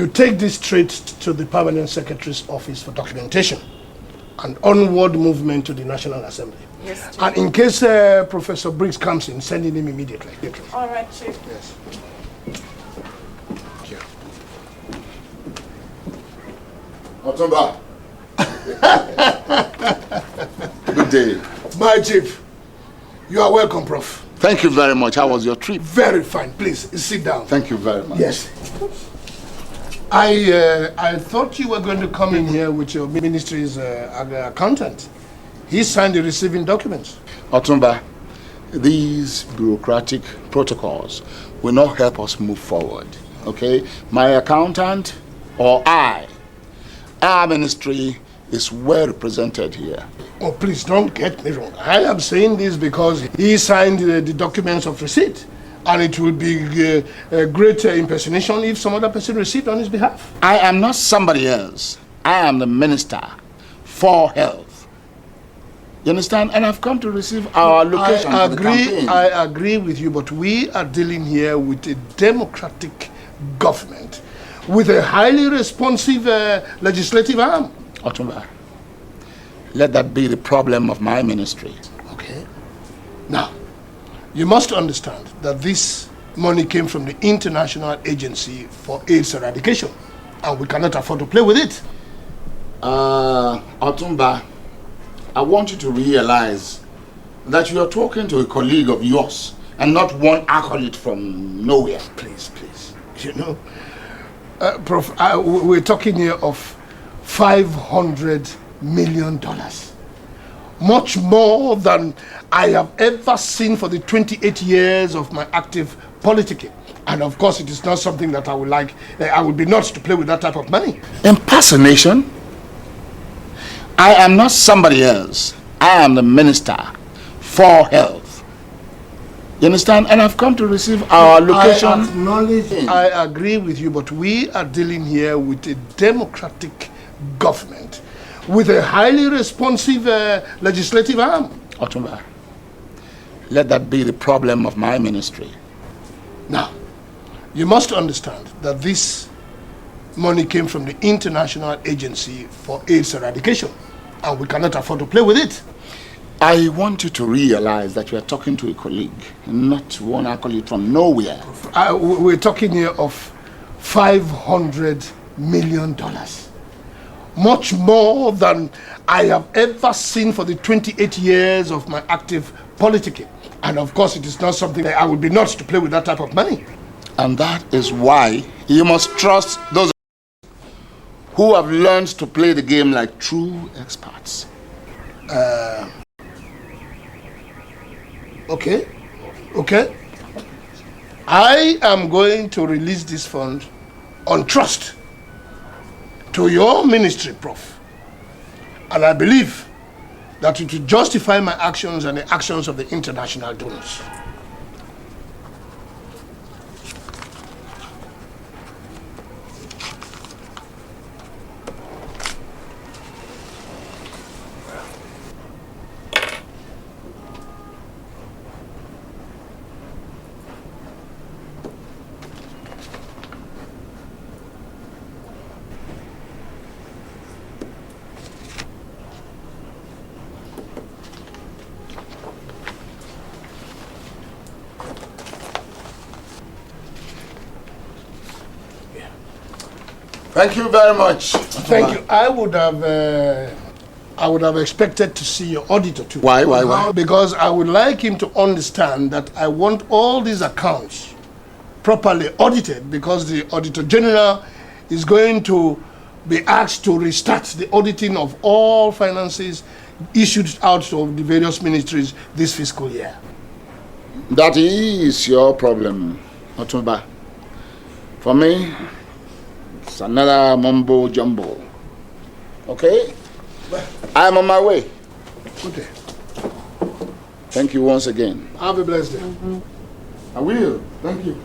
You take this straight to the Permanent Secretary's office for documentation and onward movement to the National Assembly. Yes, Chief. And in case Professor Briggs comes in, send him immediately. All right, Chief. Yes. Thank you. Otumba. Good day. My chief, you are welcome, Prof. Thank you very much. How was your trip? Very fine. Please, sit down. Thank you very much. Yes. I thought you were going to come in here with your ministry's accountant. He signed the receiving documents. Otumba, these bureaucratic protocols will not help us move forward. Okay? My accountant or our ministry is well represented here. Oh, please don't get me wrong. I am saying this because he signed the documents of receipt. And it will be a great impersonation if some other person received on his behalf. I am not somebody else. I am the Minister for Health. You understand? And I've come to receive our allocation for the campaign. I agree with you, but we are dealing here with a democratic government with a highly responsive legislative arm. Otumba, let that be the problem of my ministry. Okay. Now, you must understand that this money came from the International Agency for AIDS Eradication, and we cannot afford to play with it. Otumba, I want you to realize that you are talking to a colleague of yours and not one acolyte from nowhere. Please, please. You know, Prof, we're talking here of $500 million. Much more than I have ever seen for the 28 years of my active politicking. And of course, it is not something that I would like. I would be nuts to play with that type of money. Impersonation? I am not somebody else. I am the Minister for Health. You understand? And I've come to receive our allocation. I acknowledge, I agree with you, but we are dealing here with a democratic government with a highly responsive legislative arm. Otumba, let that be the problem of my ministry. Now, you must understand that this money came from the International Agency for AIDS Eradication, and we cannot afford to play with it. I want you to realize that you are talking to a colleague, not one acolyte from nowhere. We're talking here of $500 million. Much more than I have ever seen for the 28 years of my active politicking. And of course, it is not something that I would be nuts to play with that type of money. And that is why you must trust those who have learned to play the game like true experts. Okay. I am going to release this fund on trust to your ministry, Prof. And I believe that it will justify my actions and the actions of the international donors. Thank you very much. Thank you. I would have expected to see your auditor too. Why? Because I would like him to understand that I want all these accounts properly audited, because the Auditor General is going to be asked to restart the auditing of all finances issued out of the various ministries this fiscal year. That is your problem, Otumba. For me, it's another mumbo jumbo. Okay? I am on my way. Good day. Thank you once again. Have a blessed day. I will. Thank you.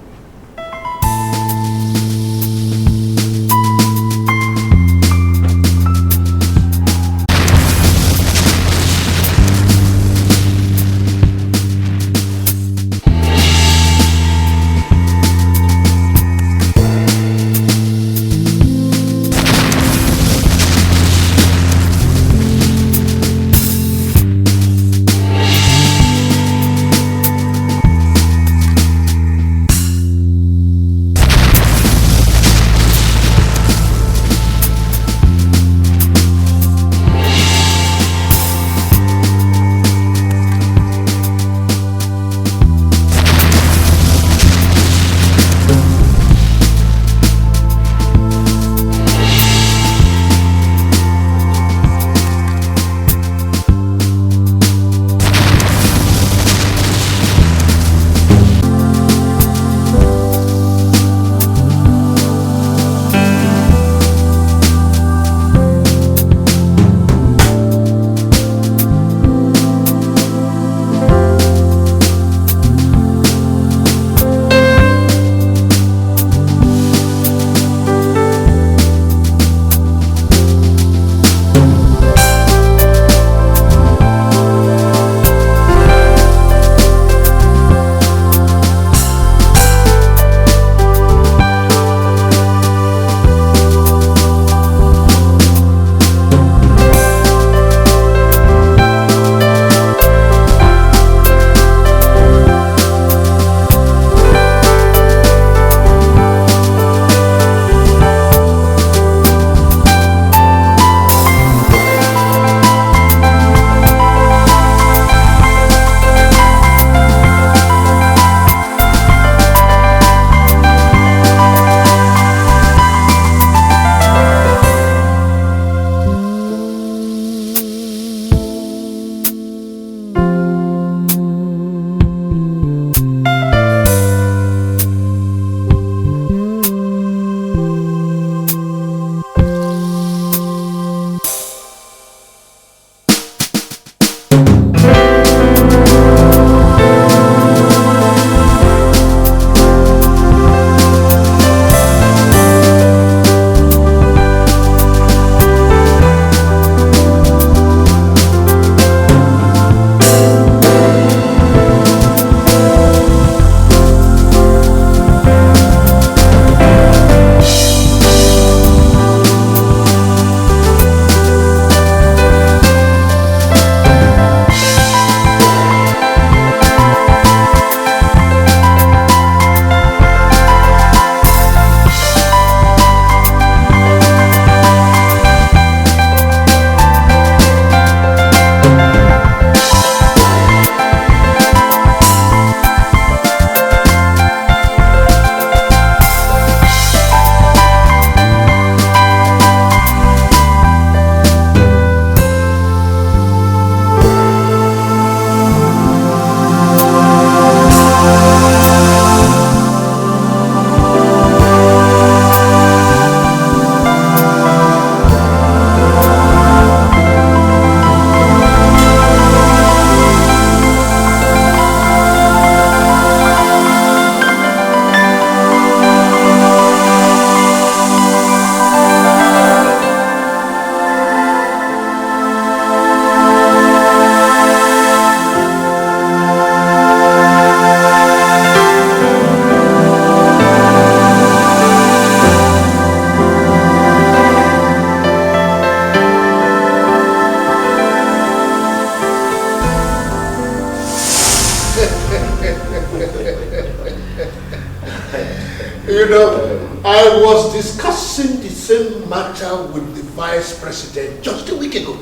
was discussing the same matter with the Vice President just a week ago.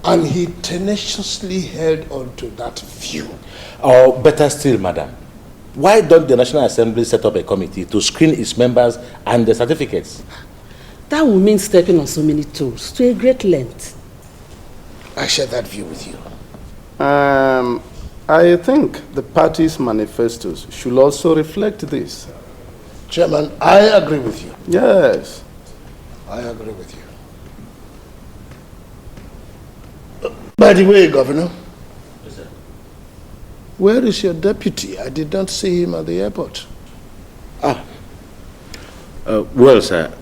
And he tenaciously held on to that view. Or better still, madam, why don't the National Assembly set up a committee to screen its members and the certificates? That would mean stepping on so many toes to a great length. I share that view with you. I think the party's manifestos should also reflect this. Chairman, I agree with you. Yes. I agree with you. By the way, Governor, Yes, sir. where is your deputy? I did not see him at the airport. Well, sir,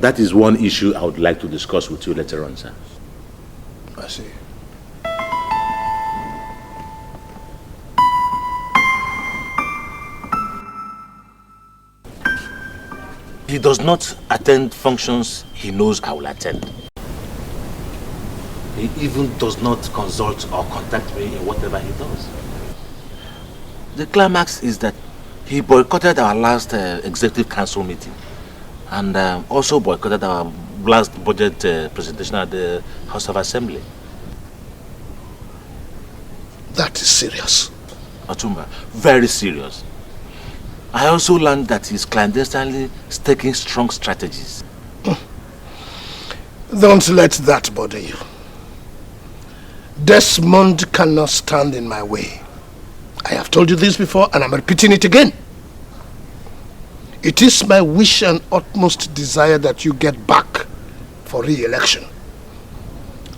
that is one issue I would like to discuss with you later on, sir. I see. He does not attend functions he knows I will attend. He even does not consult or contact me in whatever he does. The climax is that he boycotted our last executive council meeting and also boycotted our last budget presentation at the House of Assembly. That is serious. Otumba, very serious. I also learned that he's clandestinely staking strong strategies. Don't let that bother you. Desmond cannot stand in my way. I have told you this before and I'm repeating it again. It is my wish and utmost desire that you get back for re-election.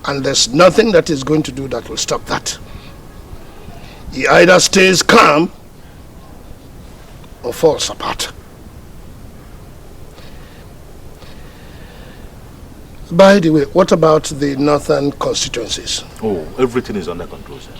And there's nothing that is going to do that will stop that. He either stays calm or falls apart. By the way, what about the northern constituencies? Oh, everything is under control, sir.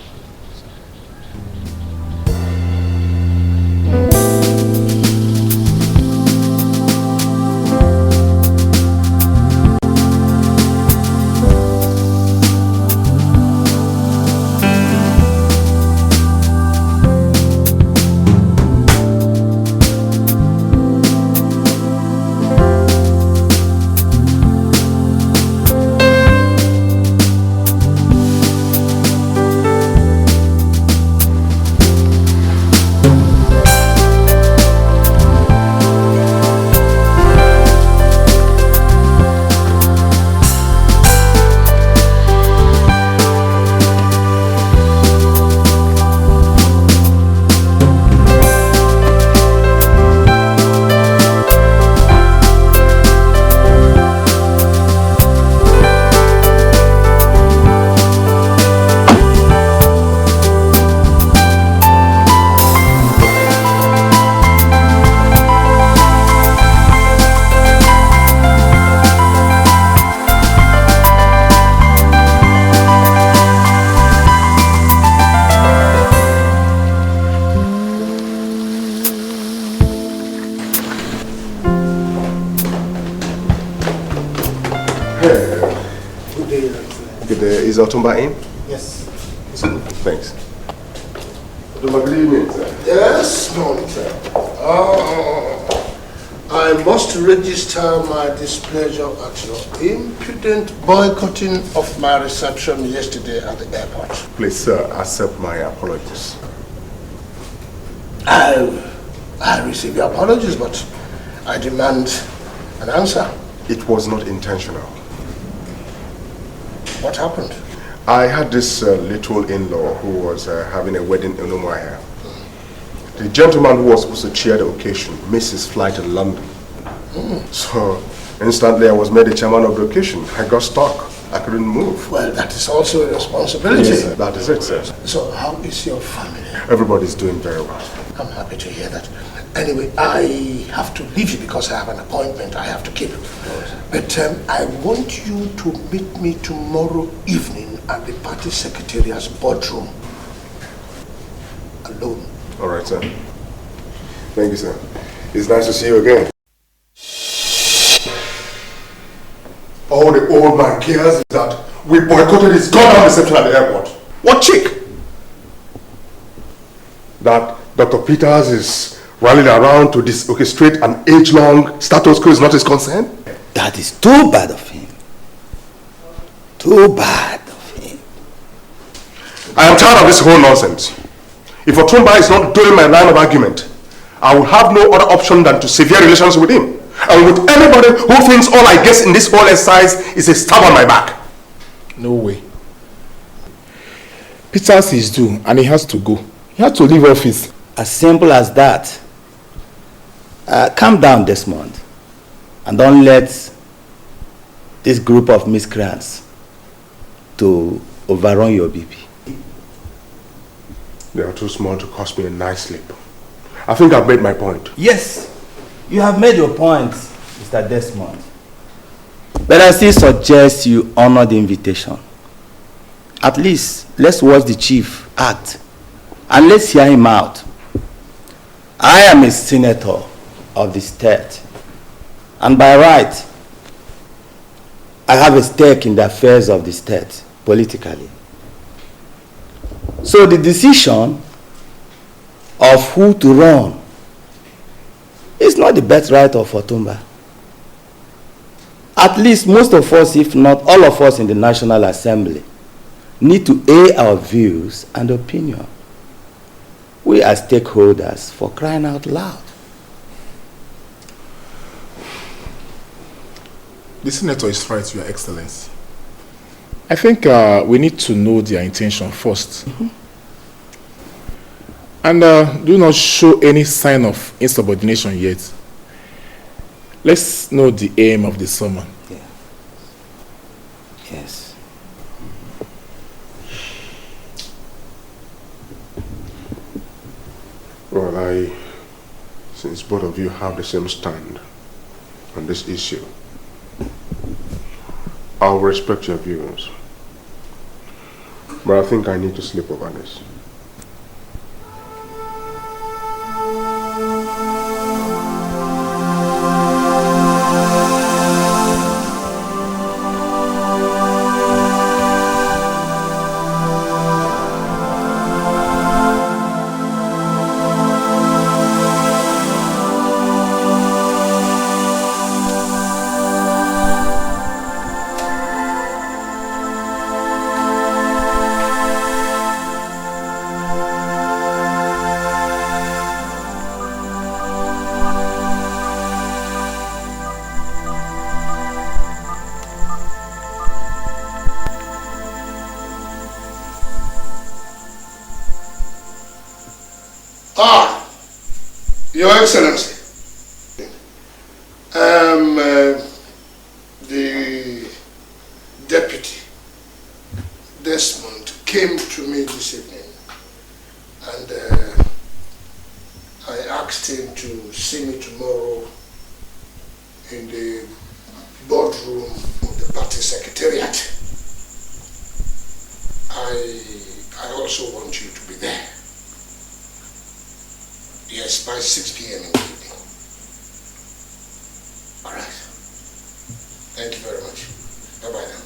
Is Otumba in? Yes. Thanks. Otumba, good evening, sir. Yes, morning, sir. I must register my displeasure at your impudent boycotting of my reception yesterday at the airport. Please, sir, accept my apologies. I receive your apologies, but I demand an answer. It was not intentional. What happened? I had this little in-law who was having a wedding in Umuahia. The gentleman who was supposed to chair the occasion missed his flight in London. So instantly I was made the chairman of the occasion. I got stuck. I couldn't move. Well, that is also a responsibility. Yes, sir. That is it, sir. So how is your family? Everybody's doing very well. I'm happy to hear that. Anyway, I have to leave you because I have an appointment I have to keep. But I want you to meet me tomorrow evening at the party secretariat's boardroom. Alone. All right, sir. Thank you, sir. It's nice to see you again. All the old man cares is that we boycotted his goddamn reception at the airport. What chick? That Dr. Peters is rallied around to orchestrate an age-long status quo is not his concern? That is too bad of him. Too bad of him. I am tired of this whole nonsense. If Otumba is not doing my line of argument, I will have no other option than to sever relations with him. And with anybody who thinks all I guess in this whole exercise is a stab on my back. No way. Peter's is due and he has to go. He has to leave office. As simple as that. Calm down, Desmond. And don't let this group of miscreants to overrun your BP. They are too small to cost me a nice sleep. I think I've made my point. Yes, you have made your point, Mr. Desmond. But I still suggest you honor the invitation. At least, let's watch the chief act. And let's hear him out. I am a senator of the state. And by right, I have a stake in the affairs of the state, politically. So the decision of who to run is not the birthright of Otumba. At least most of us, if not all of us in the National Assembly, need to air our views and opinion. We are stakeholders, for crying out loud. The senator is right, Your Excellency. I think we need to know their intention first. And do not show any sign of insubordination yet. Let's know the aim of the summon. Yeah. Yes. Well, since both of you have the same stand on this issue, I'll respect your views. But I think I need to sleep over this. Your Excellency, the deputy, Desmond, came to me this evening and I asked him to see me tomorrow in the boardroom of the party secretariat. I also want you to be there. Yes, by 6 p.m. in the evening. All right. Thank you very much. Bye-bye now.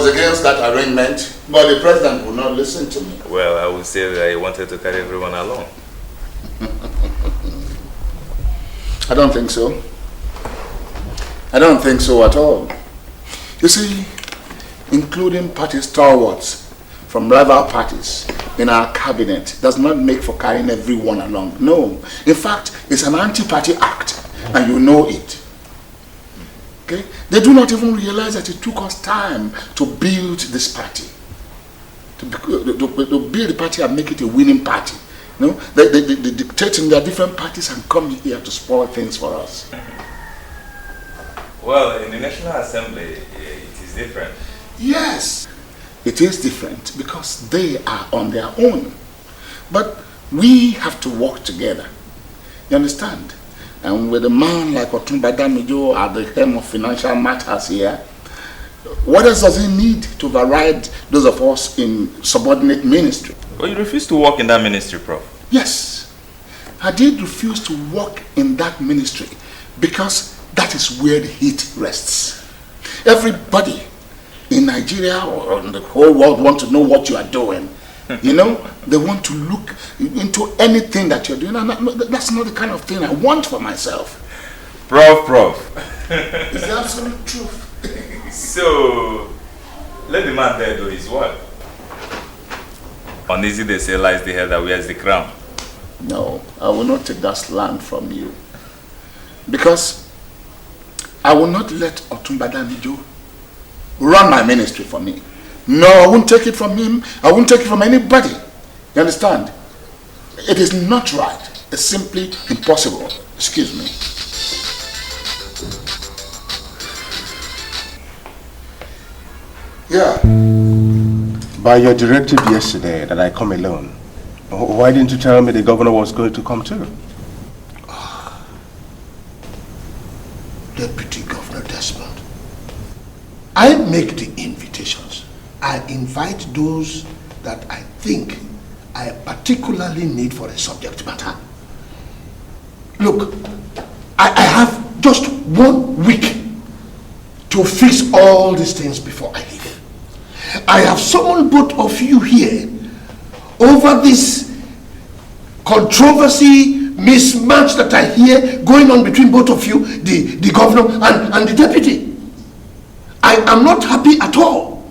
Against that arrangement, but the president will not listen to me. Well, I would say that he wanted to carry everyone along. I don't think so. I don't think so at all. You see, including party stalwarts from rival parties in our cabinet does not make for carrying everyone along. No. In fact, it's an anti-party act, and you know it. Okay? They do not even realize that it took us time to build this party. To build the party and make it a winning party. You know? They dictate in their different parties and come here to spoil things for us. Well, in the National Assembly, it is different. Yes, it is different because they are on their own. But we have to work together. You understand? And with a man like Otumba Damijo at the helm of financial matters here, what else does he need to override those of us in subordinate ministry? Well, you refuse to work in that ministry, Prof. Yes, I did refuse to work in that ministry because that is where the heat rests. Everybody in Nigeria or in the whole world want to know what you are doing. You know, they want to look into anything that you're doing, and that's not the kind of thing I want for myself. Prof. It's the absolute truth. So, let the man there do his work. Uneasy they say lies the head that wears the crown. No, I will not take that slant from you. Because I will not let Otumba Damijo run my ministry for me. No, I won't take it from him. I won't take it from anybody. You understand? It is not right. It's simply impossible. Excuse me. Yeah. By your directive yesterday that I come alone, why didn't you tell me the governor was going to come too? Deputy Governor Desmond, I make the invitations. I invite those that I think I particularly need for a subject matter. Look, I have just 1 week to fix all these things before I leave. I have summoned both of you here over this controversy, mismatch that I hear going on between both of you, the governor and the deputy. I am not happy at all.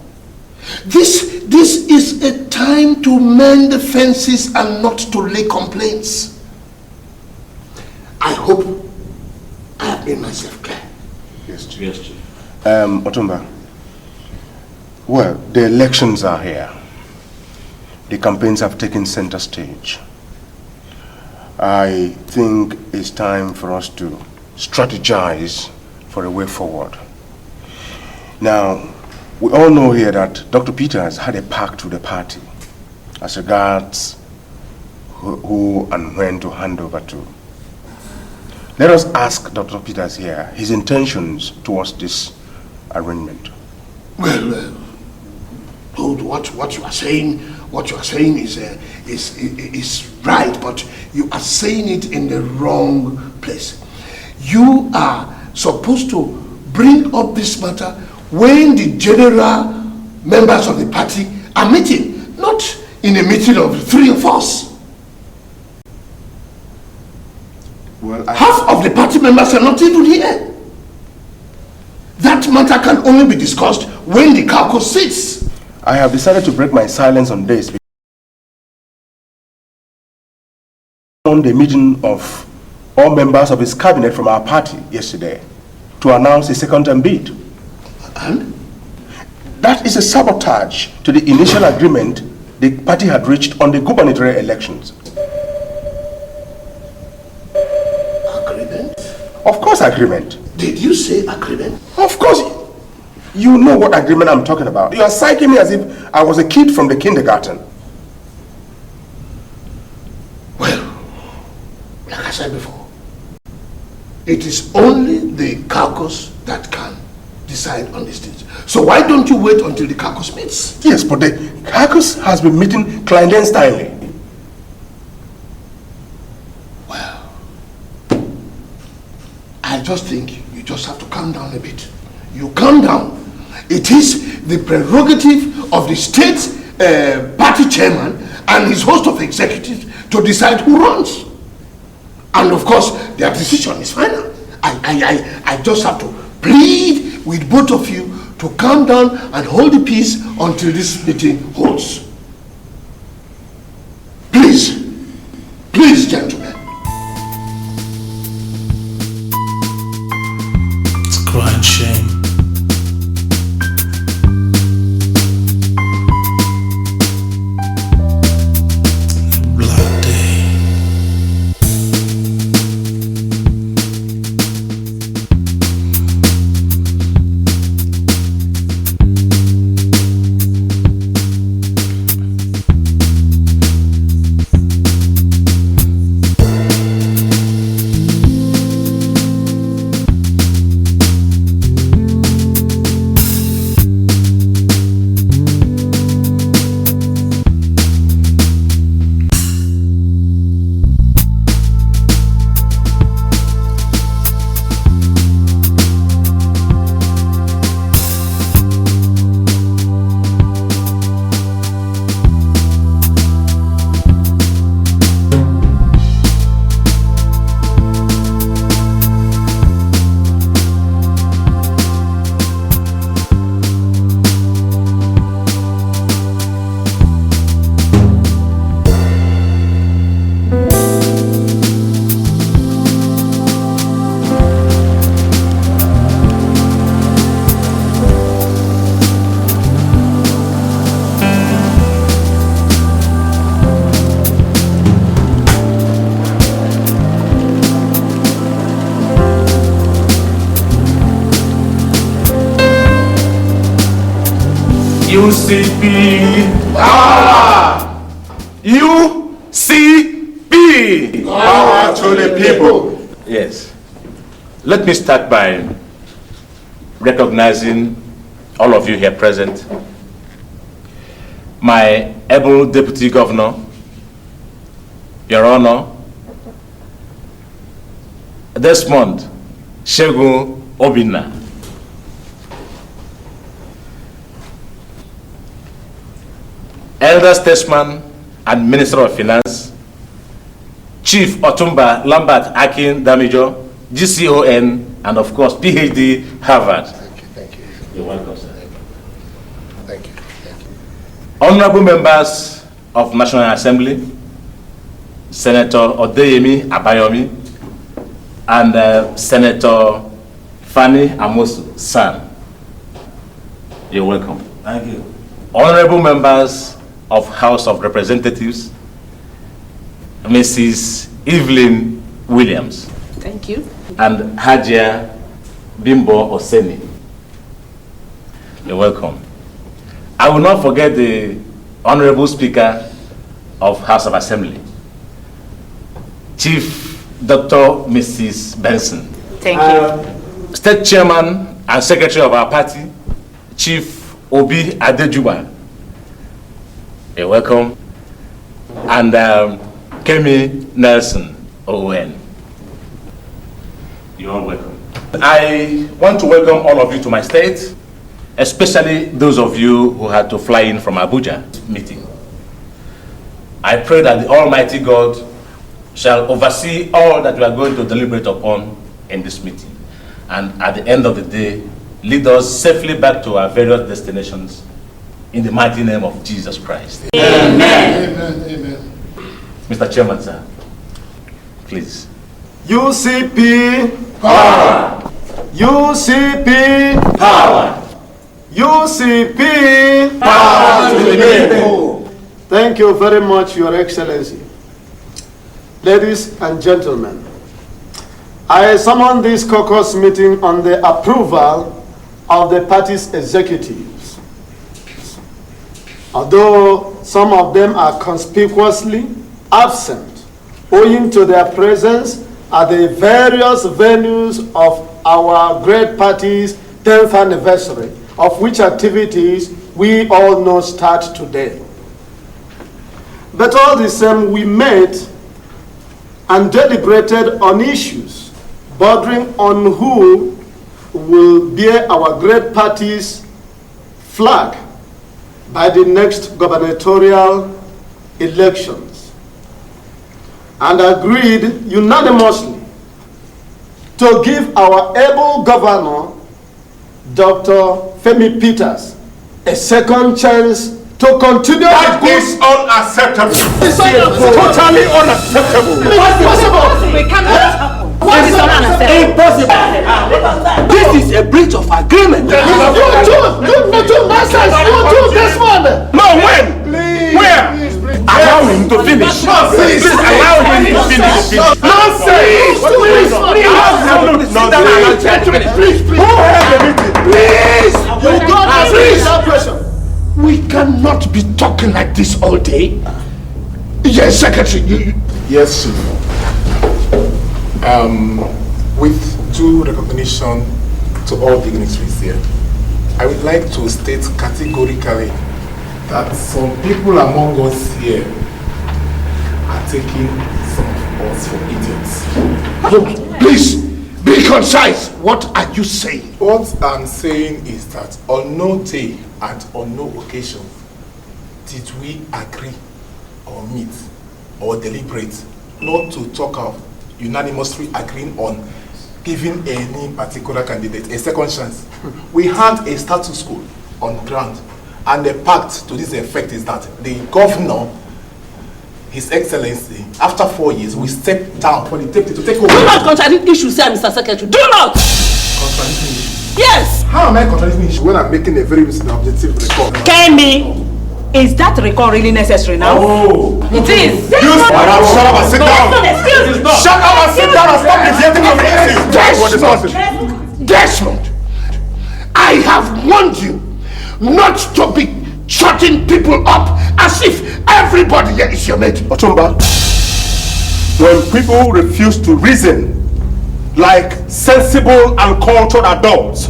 This is a time to mend the fences and not to lay complaints. I hope I have made myself clear. Yes, Chief. Yes, Chief. Otumba, well, the elections are here. The campaigns have taken center stage. I think it's time for us to strategize for a way forward. Now, we all know here that Dr. Peters had a pact with the party as regards who and when to hand over to. Let us ask Dr. Peters here his intentions towards this arrangement. Well, what you are saying is right, but you are saying it in the wrong place. You are supposed to bring up this matter when the general members of the party are meeting, not in a meeting of 3 of us. Well, half of the party members are not even here. That matter can only be discussed when the caucus sits. I have decided to break my silence on this because on the meeting of all members of his cabinet from our party yesterday to announce a second-term bid. And? That is a sabotage to the initial agreement the party had reached on the gubernatorial elections. Agreement? Of course, agreement. Did you say agreement? Of course. You know what agreement I'm talking about. You are psyching me as if I was a kid from the kindergarten. Well, like I said before, it is only the caucus that can decide on these things. So why don't you wait until the caucus meets? Yes, but the caucus has been meeting clandestinely. Well, I just think you just have to calm down a bit. You calm down. It is the prerogative of the state party chairman and his host of executives to decide who runs. And of course, their decision is final. I just have to plead with both of you to calm down and hold the peace until this meeting holds. Please, gentlemen. It's a crying shame. UCP power! UCP Power to the people! Yes. Let me start by recognizing all of you here present. My able Deputy Governor, Your Honor, Desmond Shegun Obinna. Elder Statesman and Minister of Finance, Chief Otumba Lambert Akin Damijo, GCON, and of course, PhD, Harvard. Thank you. You're welcome, sir. Thank you. Honorable members of National Assembly, Senator Odeyemi Abayomi, and Senator Fanny Amosu San. You're welcome. Thank you. Honorable members of House of Representatives, Mrs. Evelyn Williams. Thank you. And Hajia Bimbo Oseni. You're welcome. I will not forget the Honorable Speaker of House of Assembly, Chief Dr. Mrs. Benson. Thank you. State Chairman and Secretary of our party, Chief Obi Adejuba. You're welcome. And Kemi Nelson Owen. You're all welcome. I want to welcome all of you to my state, especially those of you who had to fly in from Abuja meeting. I pray that the Almighty God shall oversee all that we are going to deliberate upon in this meeting, and at the end of the day, lead us safely back to our various destinations in the mighty name of Jesus Christ. Amen. Amen. Amen. Mr. Chairman, sir, please. UCP Power. UCP Power. UCP Power to the people. Thank you very much, Your Excellency. Ladies and gentlemen, I summon this caucus meeting on the approval of the party's executives. Although some of them are conspicuously absent, owing to their presence at the various venues of our great party's 10th anniversary, of which activities we all know start today. But all the same, we met and deliberated on issues bordering on who will bear our great party's flag by the next gubernatorial elections, and agreed unanimously to give our able governor, Dr. Femi Peters, a second chance to continue. That is unacceptable. It's totally unacceptable. Impossible. We cannot happen. What is unacceptable? Impossible. This is a breach of agreement. You Desmond. No, when? Please. Where? Please. Allow him to finish. Please allow him to finish. Nonsense! Please. Please. Who held the meeting? Please. You don't answer that question. We cannot be talking like this all day. Yes, Secretary. Yes, Chief. With due recognition to all dignitaries here, I would like to state categorically that some people among us here are taking some of us for idiots. Please, be concise. What are you saying? What I'm saying is that on no day and on no occasion did we agree or meet or deliberate not to talk of unanimously agreeing on giving any particular candidate a second chance. We had a status quo on ground, and the pact to this effect is that the governor, His Excellency, after 4 years, will step down for the deputy to take over. Do not contradict issues here, Mr. Secretary. Do not! Contradicting issue. Yes! How am I contradicting issue when I'm making a very reasonable objective record? Kemi, is that record really necessary now? Oh! It is. You shut up and sit down! Shut up and sit down and stop deflecting from the issue! Desmond, I have warned you not to be shutting people up as if everybody here is your mate. Otumba, when people refuse to reason like sensible and cultured adults,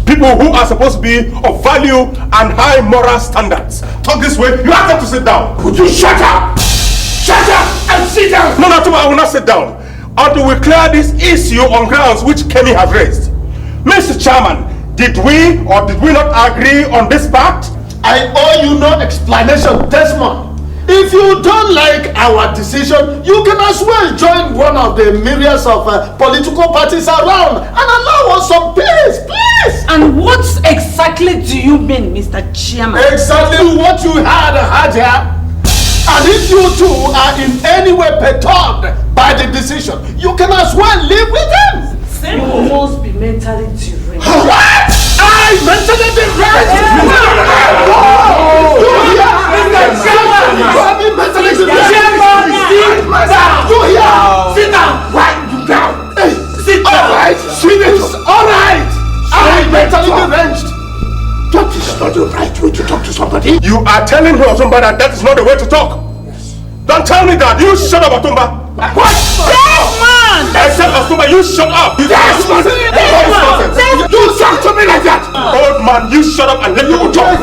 people who are supposed to be of value and high moral standards, talk this way, you have them to sit down. Would you shut up? Shut up and sit down! No, Otumba, I will not sit down until we clear this issue on grounds which Kenny has raised. Mr. Chairman, did we or did we not agree on this pact? I owe you no explanation, Desmond. If you don't like our decision, you can as well join one of the myriads of political parties around and allow us some peace, please. And what exactly do you mean, Mr. Chairman? Exactly what you had here. And if you two are in any way perturbed by the decision, you can as well live with them. You must be mentally deranged. What? I mentally deranged? Sit down! Right down! Sit down! Alright! Alright! I'm mentally deranged! That is not the right way to talk to somebody. You are telling me, Otumba, that is not the way to talk. Yes. Don't tell me that. You shut up, Otumba. What? Desmond! I said, Otumba, you shut up. Desmond! You talk to me like that. Old man, you shut up and let people talk.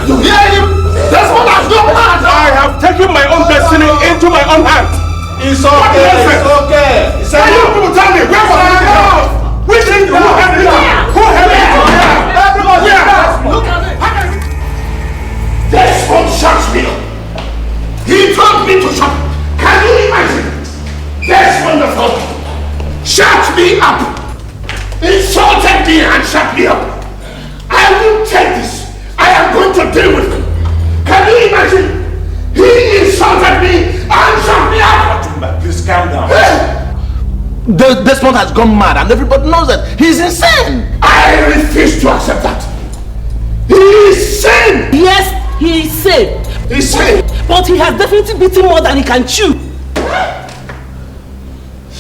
You hear him? Desmond has no heart. I have taken my own destiny into my own hands. It's okay. It's okay. Can you people tell me where was I? Which thing who had it? Who had it? Everybody, look at it. Desmond shuts me up. He told me to shut. Can you imagine? Desmond the Fourth shut me up, insulted me and shut me up. I will take this. I am going to deal with him. Can you imagine? He insulted me and shut me up. Please calm down. Desmond has gone mad and everybody knows that he's insane. I refuse to accept that. He is sane. Yes, he is sane. He's sane. But he has definitely beaten more than he can chew.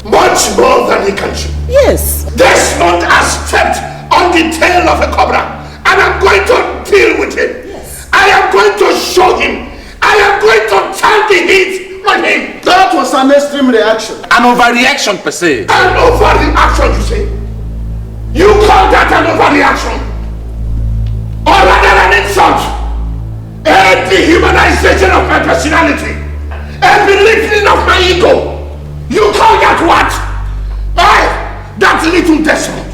Much more than he can chew. Yes. Desmond has stepped on the tail of a cobra and I'm going to deal with him. Yes. I am going to show him. I am going to turn the heat on him. That was an extreme reaction. An overreaction per se. An overreaction, you say? You call that an overreaction? Or rather an insult? A dehumanization of my personality? A belittling of my ego? You call that what? That little Desmond.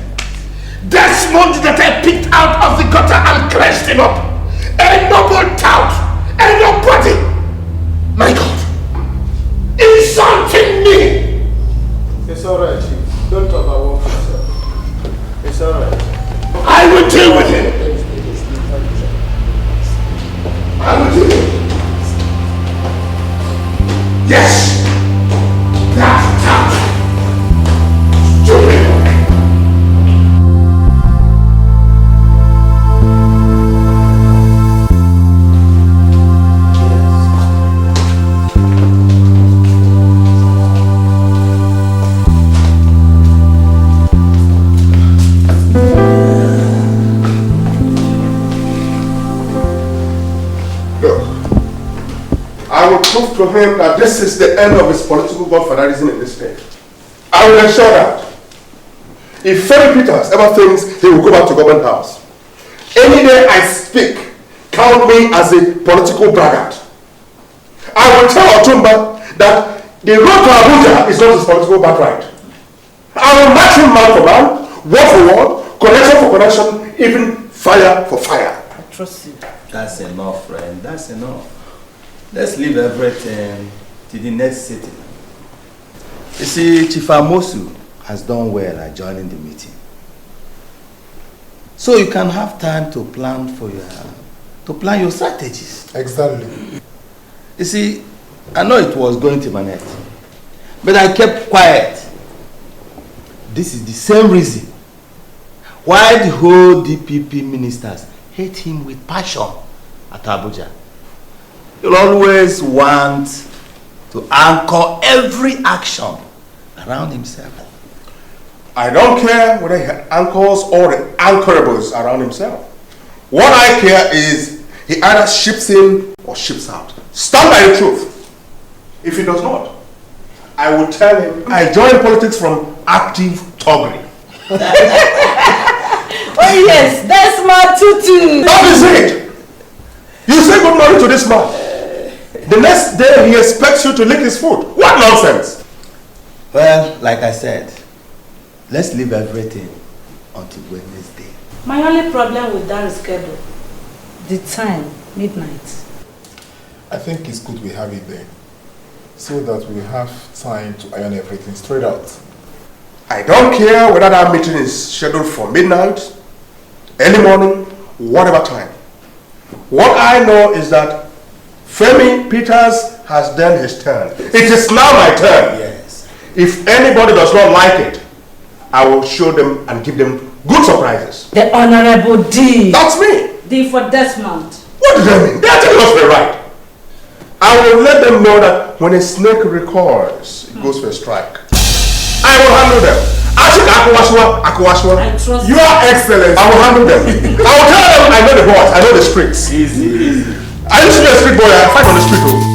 Desmond that I picked out of the gutter and cleansed him up. A noble tout. A nobody. My God. Insulting me. It's alright, Chief. Don't overwork yourself. It's alright. I will deal with him. I will deal with him. Yes. That's tough. Stupid. I will prove to him that this is the end of his political godfatherism in this state. I will ensure that. If Ferry Peters ever thinks he will go back to government house, any day I speak, count me as a political braggart. I will tell Otumba that the road to Abuja is not his political birthright. I will match him man for man, word for word, connection for connection, even fire for fire. I trust you. That's enough, friend. That's enough. Let's leave everything to the next sitting. You see, Chief Amosu has done well at joining the meeting. So you can have time to plan your strategies. Exactly. You see, I know it was going to emanate, but I kept quiet. This is the same reason why the whole DPP ministers hate him with passion at Abuja. He'll always want to anchor every action around himself. I don't care whether he anchors or the anchorables around himself. What I care is he either ships in or ships out. Stand by the truth. If he does not, I will tell him I joined politics from active thuggery. Oh yes, that's my tutu. That is it. You say good morning to this man. The next day he expects you to lick his foot. What nonsense! Well, like I said, let's leave everything until Wednesday. My only problem with that schedule, the time, midnight. I think it's good we have it there, so that we have time to iron everything straight out. I don't care whether that meeting is scheduled for midnight, early morning, whatever time. What I know is that Femi Peters has done his turn. It is now my turn. Yes. If anybody does not like it, I will show them and give them good surprises. The Honorable D. That's me. D for Desmond. What does that mean? They're telling us we're right. I will let them know that when a snake recoils, it goes for a strike. I will handle them. I trust Your Excellency. I will handle them. I will tell them I know the boss. I know the streets. Easy. I used to be a street boy. I fight on the street. Oh.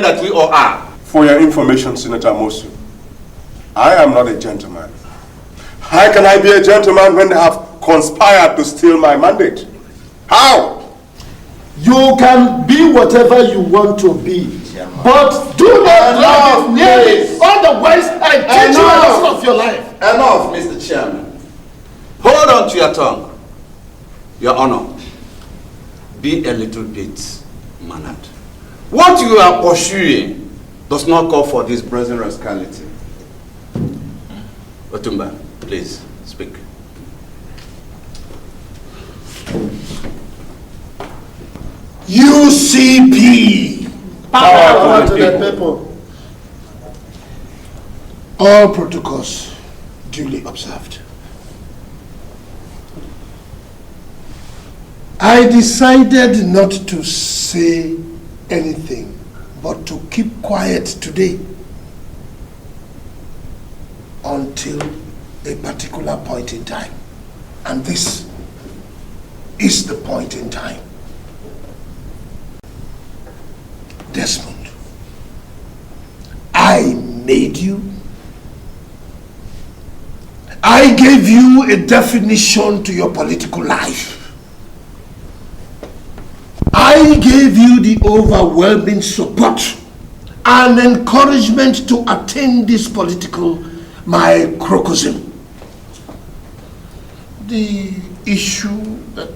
That we all are. For your information, Senator Mosu, I am not a gentleman. How can I be a gentleman when they have conspired to steal my mandate? How? You can be whatever you want to be, but do not drag it near me. Otherwise, I teach you the lesson of your life. Enough, Mr. Chairman. Hold on to your tongue. Your Honor, be a little bit mannered. What you are pursuing does not call for this brazen rascality. Otumba, please speak. UCP. Power to the people. All protocols duly observed. I decided not to say anything but to keep quiet today until a particular point in time. And this is the point in time. Desmond, I made you. I gave you a definition to your political life. I gave you the overwhelming support and encouragement to attain this political microcosm. The issue that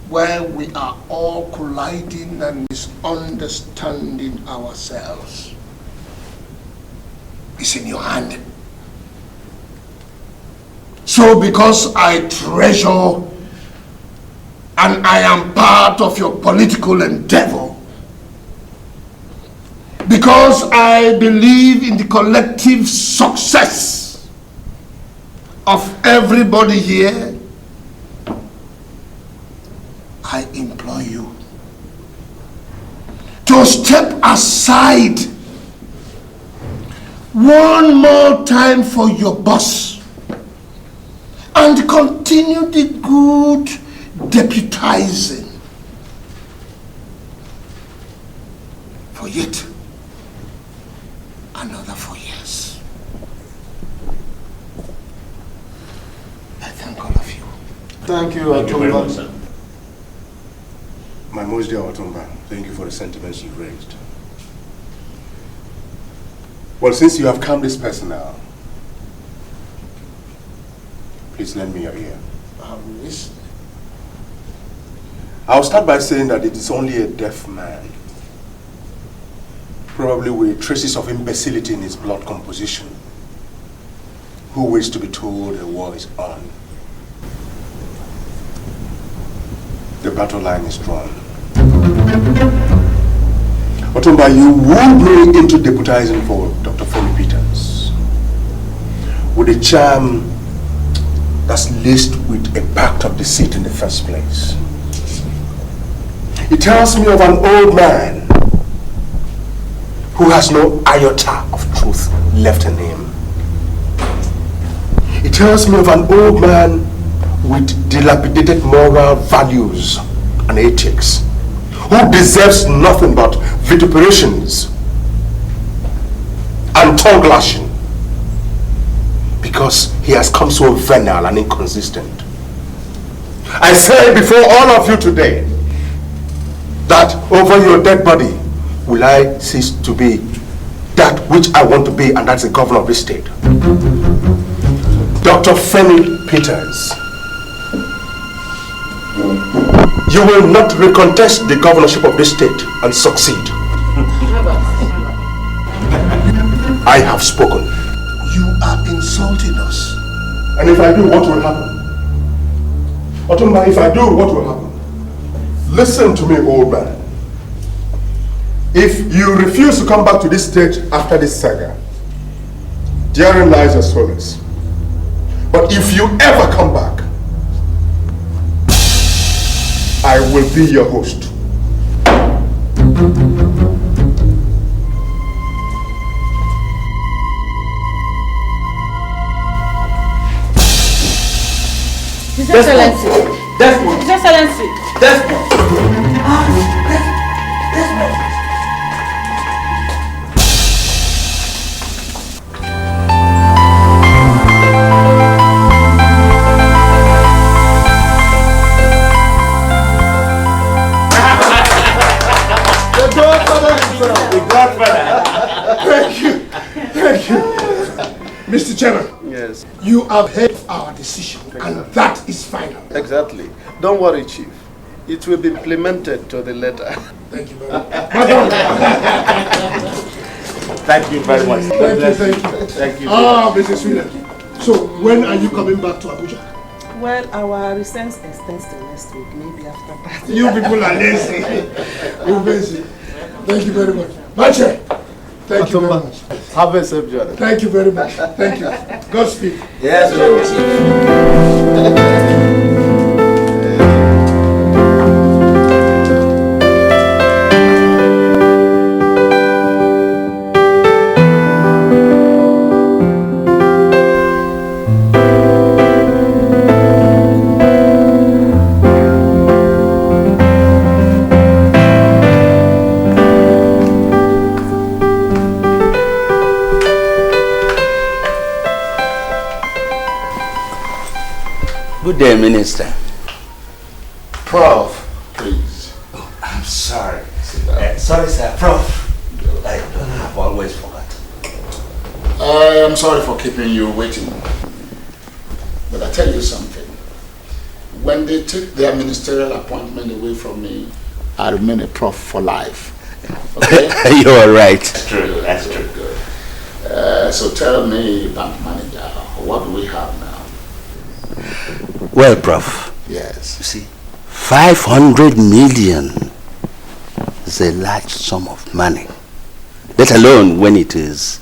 where we are all colliding and misunderstanding ourselves is in your hand. So because I treasure and I am part of your political endeavor, Because I believe in the collective success of everybody here, I implore you to step aside one more time for your boss and continue the good deputizing for yet another 4 years. I thank all of you. Thank you, Atumba. My most dear Atumba, thank you for the sentiments you've raised. Well, since you have calmed this person now, please lend me your ear. I'm listening. I'll start by saying that it is only a deaf man, probably with traces of imbecility in his blood composition, who waits to be told the war is on. The battle line is drawn. Otumba, you won't me into deputizing for Dr. Femi Peters with a charm that's laced with a pact of deceit in the first place. It tells me of an old man who has no iota of truth left in him. It tells me of an old man with dilapidated moral values and ethics, who deserves nothing but vituperations and tongue lashing because he has come so venal and inconsistent. I say before all of you today that over your dead body will I cease to be that which I want to be, and that's the governor of this state. Dr. Femi Peters, you will not recontest the governorship of this state and succeed. I have spoken. You are insulting us. And if I do, what will happen? Otumba, if I do, what will happen? Listen to me, old man. If you refuse to come back to this stage after this saga, therein lies your solace. But if you ever come back, I will be your host. His Excellency. Desmond. His Excellency. Desmond. Mr. Chairman, Yes, you have heard our decision, and that is final. exactly. Don't worry, Chief. It will be implemented to the letter. Thank you very much. Thank you very much. Thank you. Ah, Mrs. Wheeler. So, when are you coming back to Abuja? Well, our recess extends to next week, maybe after that. You people are lazy. You're lazy. Thank you very much. Bache, thank you very much. Have a safe journey. Thank you very much. Thank you. Godspeed. Yes, Good day, Minister. Prof, please. Oh, I'm sorry. Sorry, sir. Prof, I've always forgot. I am sorry for keeping you waiting. But I tell you something. When they take their ministerial appointment away from me, I remain a prof for life. Okay? You're right. That's true. That's true. Good. So tell me, bank manager, what do we have now? Well, Prof. Yes. You see, 500 million is a large sum of money. let alone when it is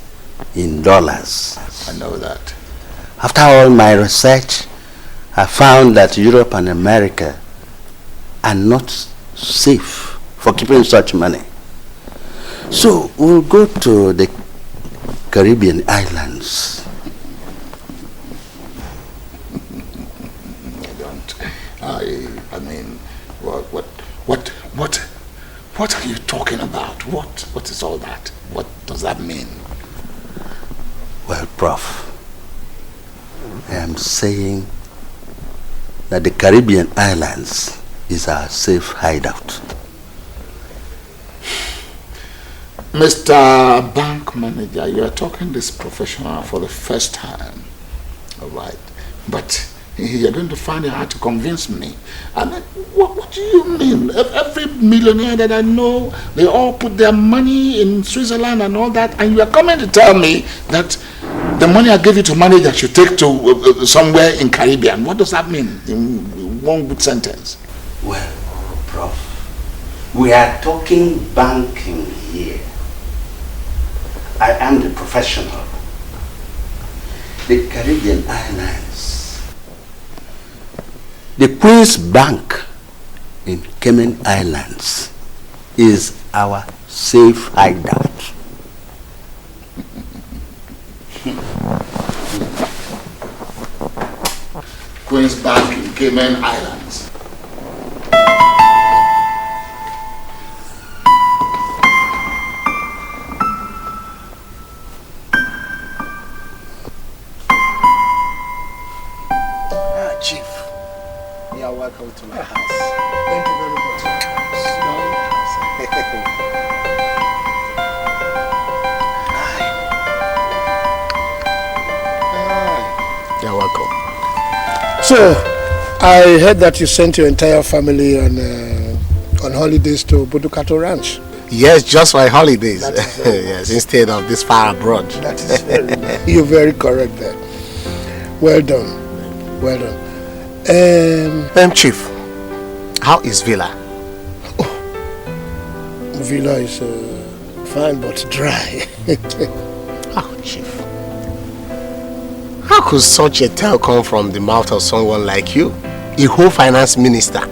in dollars. I know that. After all my research, I found that Europe and America are not safe for keeping such money. So we'll go to the Caribbean islands. I mean, what are you talking about? What is all that? What does that mean? Well, Prof, I am saying that the Caribbean islands is our safe hideout. Mr. Bank Manager, you are talking this professional for the first time. All right. But you're going to find it hard to convince me. And what do you mean? Every millionaire that I know, they all put their money in Switzerland and all that, and you are coming to tell me that the money I gave you to manage I should take to somewhere in Caribbean. What does that mean in one good sentence? Well, Prof, we are talking banking here. I am the professional. The Caribbean islands. The Queen's Bank in Cayman Islands is our safe hideout. Queen's Bank in Cayman Islands. Chief, you are welcome to my house. Thank you very much. You're welcome. So, I heard that you sent your entire family on holidays to Budukato Ranch. Yes, just for holidays. Yes, instead of this far abroad. That is very You're very correct there. Well done. Well done. Chief, how is Villa? Oh, Villa is fine but dry. Oh, Chief. How could such a tale come from the mouth of someone like you, a whole finance minister?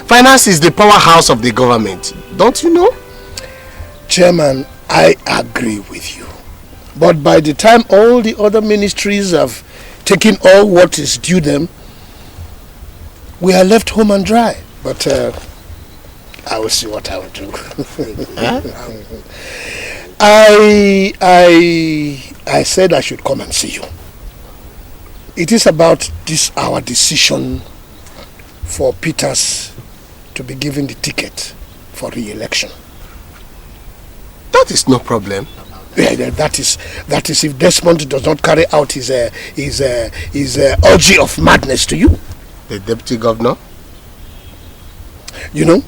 Finance is the powerhouse of the government, don't you know? Chairman, I agree with you. But by the time all the other ministries have taken all what is due them, we are left home and dry. But I will see what I will do. I said I should come and see you. It is about our decision for Peters to be given the ticket for re-election. That is no problem. Yeah, that is if Desmond does not carry out his orgy of madness to you. The deputy governor? You know,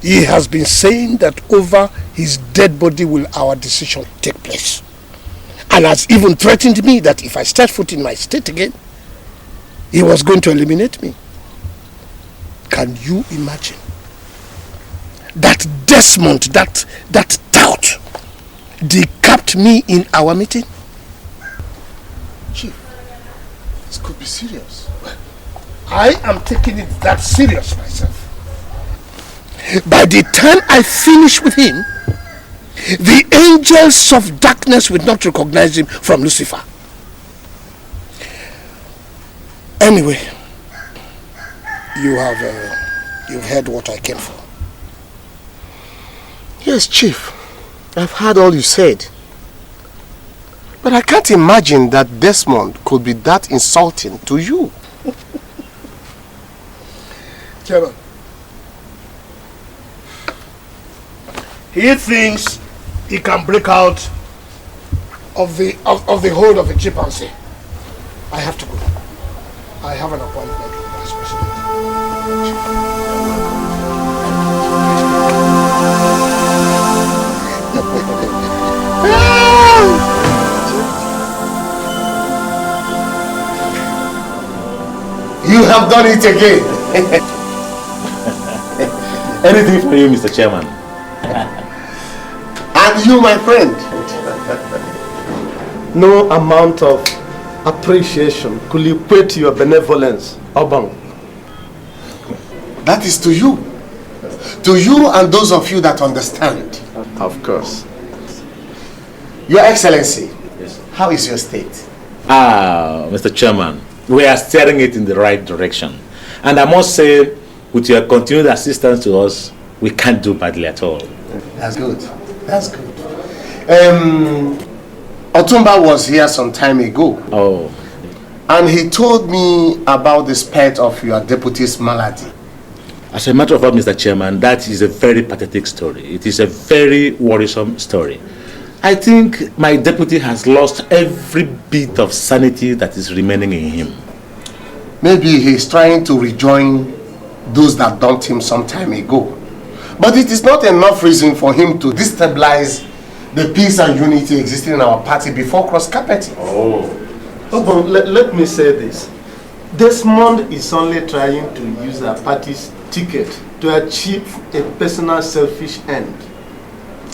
he has been saying that over his dead body will our decision take place. And has even threatened me that if I start foot in my state again, he was going to eliminate me. Can you imagine? That Desmond, that tout, decapped me in our meeting? Chief, this could be serious. I am taking it that serious myself. By the time I finish with him, the angels of darkness will not recognize him from Lucifer. Anyway, you've heard what I came for. Yes, Chief. I've heard all you said. But I can't imagine that Desmond could be that insulting to you. Chairman, he thinks he can break out of the hold of a chimpanzee. I have to go. I have an appointment with the Vice President. You have done it again. Anything for you, Mr. Chairman. And you, my friend. No amount of appreciation could equate to your benevolence, Obong. That is to you. To you and those of you that understand. Of course. Your Excellency, how is your state? Mr. Chairman, we are steering it in the right direction. And I must say, with your continued assistance to us, we can't do badly at all. That's good. That's good. Otumba was here some time ago. Oh. And he told me about the spate of your deputy's malady. As a matter of fact, Mr. Chairman, that is a very pathetic story. It is a very worrisome story. I think my deputy has lost every bit of sanity that is remaining in him. Maybe he's trying to rejoin those that dumped him some time ago. But it is not enough reason for him to destabilize the peace and unity existing in our party before cross-carpeting. Obong, let me say this. Desmond is only trying to use our party's ticket to achieve a personal selfish end.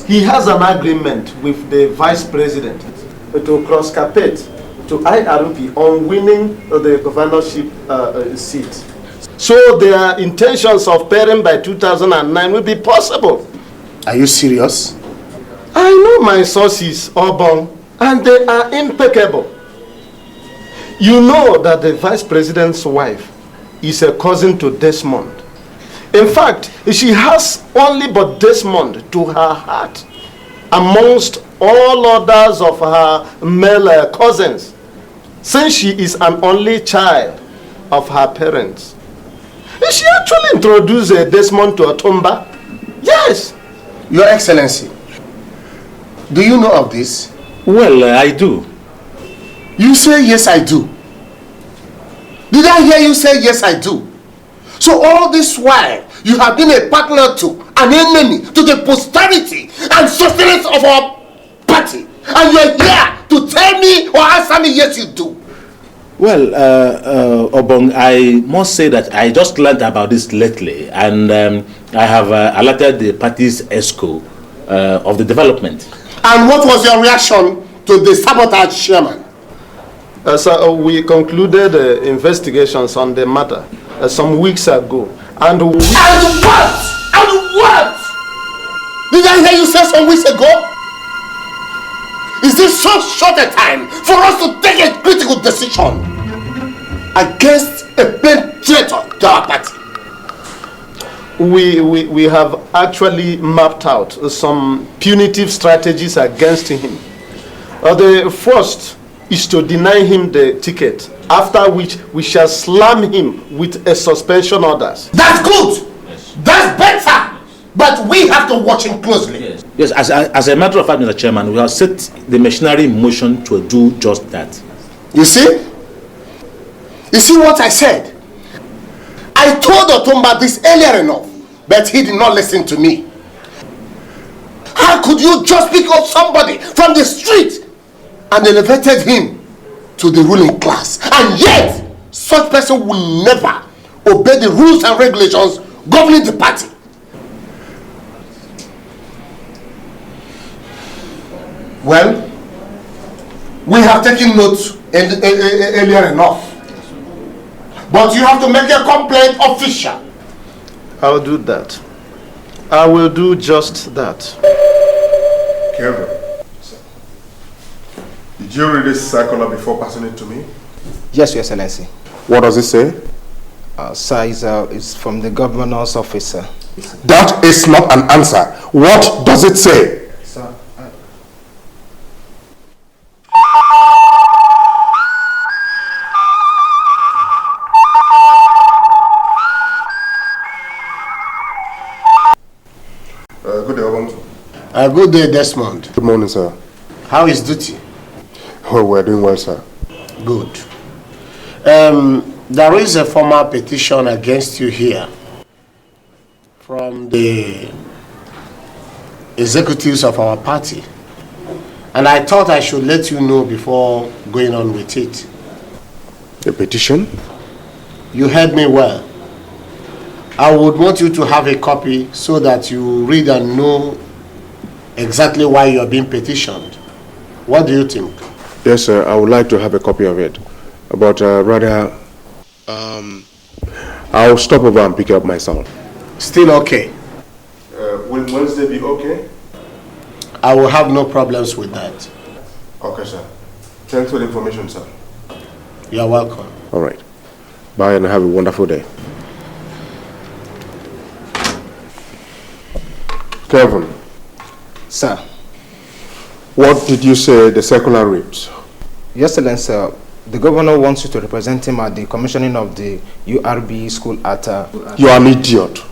He has an agreement with the vice president to cross-carpet to IRP on winning the governorship seat. So their intentions of pairing by 2009 will be possible. Are you serious? I know my sources, Obong, and they are impeccable. You know that the vice president's wife is a cousin to Desmond. In fact, she has only but Desmond to her heart amongst all others of her male cousins, since she is an only child of her parents. She actually introduced Desmond to Otumba. Yes. Your Excellency, do you know of this? Well, I do. You say yes, I do. Did I hear you say yes, I do? So all this while, you have been a partner to, an enemy to the posterity and sustenance of our party. And you are here to tell me or answer me yes, you do. Well, Obong, I must say that I just learned about this lately, and I have alerted the party's ESCO of the development. And what was your reaction to the sabotage chairman? So we concluded investigations on the matter some weeks ago. And what? And what? Did I hear you say some weeks ago? Is this so short a time for us to take a critical decision against a plain traitor to our party? We have actually mapped out some punitive strategies against him. The first is to deny him the ticket, after which we shall slam him with a suspension orders. That's good. Yes. That's better. But we have to watch him closely. Yes, as a matter of fact, Mr. Chairman, we have set the machinery in motion to do just that. You see? You see what I said? I told Otumba this earlier enough, but he did not listen to me. How could you just pick up somebody from the street and elevated him to the ruling class, and yet such person will never obey the rules and regulations governing the party? Well, we have taken note earlier enough, but you have to make a complaint official. I'll do that. I will do just that. Kevin, did you read this circular before passing it to me? Yes, Your Excellency. What does it say? Sir, it's from the governor's office, sir. That is not an answer. What does it say? Sir, Good day, Obonzo. Good day, Desmond. Good morning, sir. How is duty? Oh, we're doing well, sir. Good. There is a formal petition against you here from the executives of our party. And I thought I should let you know before going on with it. A petition? You heard me well. I would want you to have a copy so that you read and know exactly why you're being petitioned. What do you think? Yes, sir. I would like to have a copy of it. But rather, I'll stop over and pick it up myself. Still okay? Will Wednesday be okay? I will have no problems with that. Okay, sir. Thanks for the information, sir. You're welcome. All right. Bye and have a wonderful day. Kevin. Sir. What did you say the circular reads? Your Excellency, the governor wants you to represent him at the commissioning of the URB school at... You are an idiot.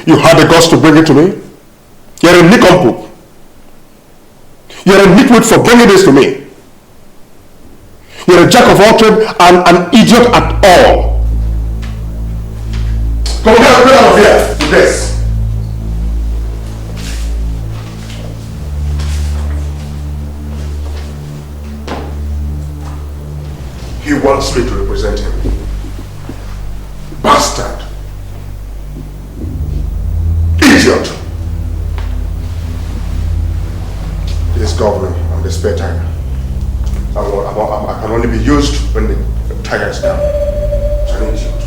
You had the guts to bring it to me? You're a nincompoop. You're a nitwit for bringing this to me. You're a jack of all trades and an idiot at all. Come on, get out of here with this. He wants me to represent him. Bastard. Idiot. This governor on the spare tire. I can only be used when the tire is down. It's an idiot.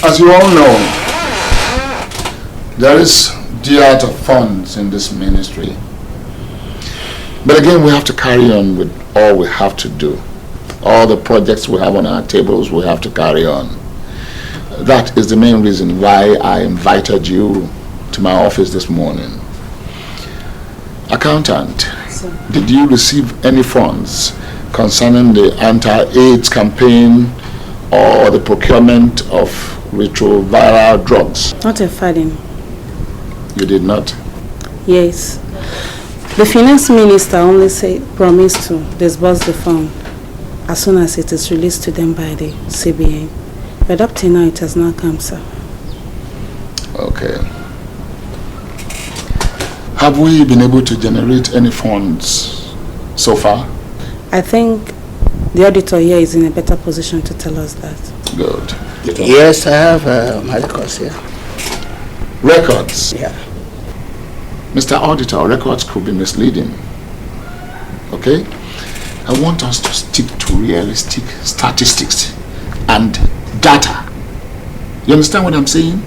As you all know, there is dearth of funds in this ministry. But again, we have to carry on with all we have to do. All the projects we have on our tables, we have to carry on. That is the main reason why I invited you to my office this morning. Accountant, did you receive any funds concerning the anti-AIDS campaign or the procurement of retroviral drugs? Not a farthing. You did not? Yes. The finance minister only promised to disburse the fund as soon as it is released to them by the CBN. But up to now, it has not come, sir. Okay. Have we been able to generate any funds so far? I think the auditor here is in a better position to tell us that. Good. Yes, I have my records here. Records? Yeah. Mr. Auditor, records could be misleading. Okay? I want us to stick to realistic statistics and data. You understand what I'm saying?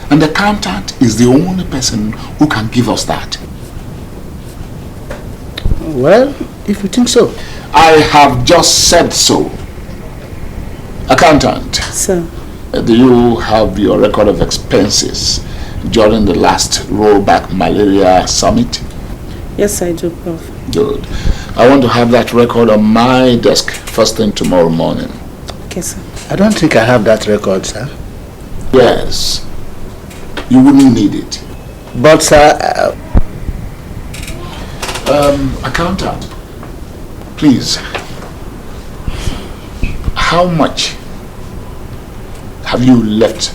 And the accountant is the only person who can give us that. Well, if you think so. I have just said so. Accountant. Sir. Do you have your record of expenses during the last rollback malaria summit? Yes, I do, Prof. Good. I want to have that record on my desk first thing tomorrow morning. Okay, sir. I don't think I have that record, sir. Yes. You wouldn't need it. But, sir... accountant, please. How much have you left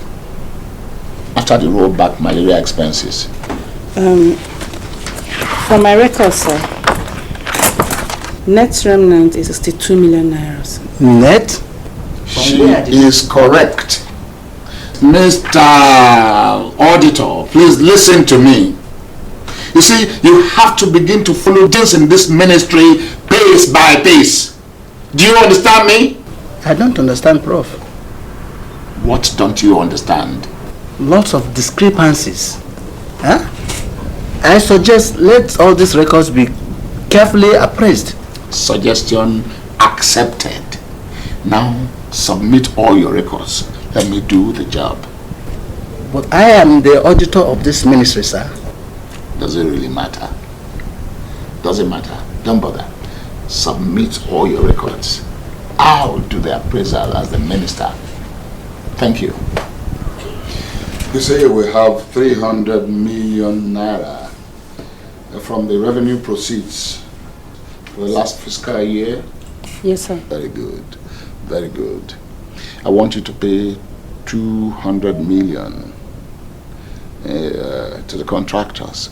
after the rollback malaria expenses? For my records, sir, net remnant is 62 million naira. Net? She is correct. Mr. Auditor, please listen to me. You see, you have to begin to follow things in this ministry pace by pace. Do you understand me? I don't understand, Prof. What don't you understand? Lots of discrepancies. Huh? I suggest let all these records be carefully appraised. Suggestion accepted. Now submit all your records. Let me do the job. But I am the auditor of this ministry, sir. Does it really matter? Does it matter? Don't bother. Submit all your records. I'll do the appraisal as the minister. Thank you. You say we have 300 million naira from the revenue proceeds for the last fiscal year? Yes, sir. Very good. Very good. I want you to pay 200 million to the contractors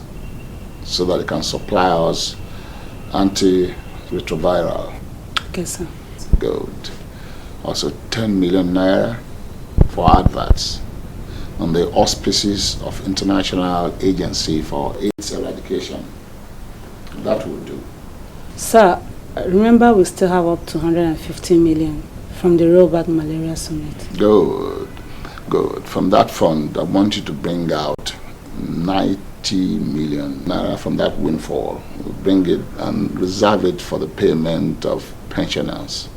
so that they can supply us anti-retroviral. Okay, sir. Good. Also 10 million naira for adverts on the auspices of International Agency for AIDS Eradication. That will do. Sir, remember we still have up to 150 million from the Rollback Malaria Summit. Good, good. From that fund, I want you to bring out 90 million naira from that windfall. We'll bring it and reserve it for the payment of pensioners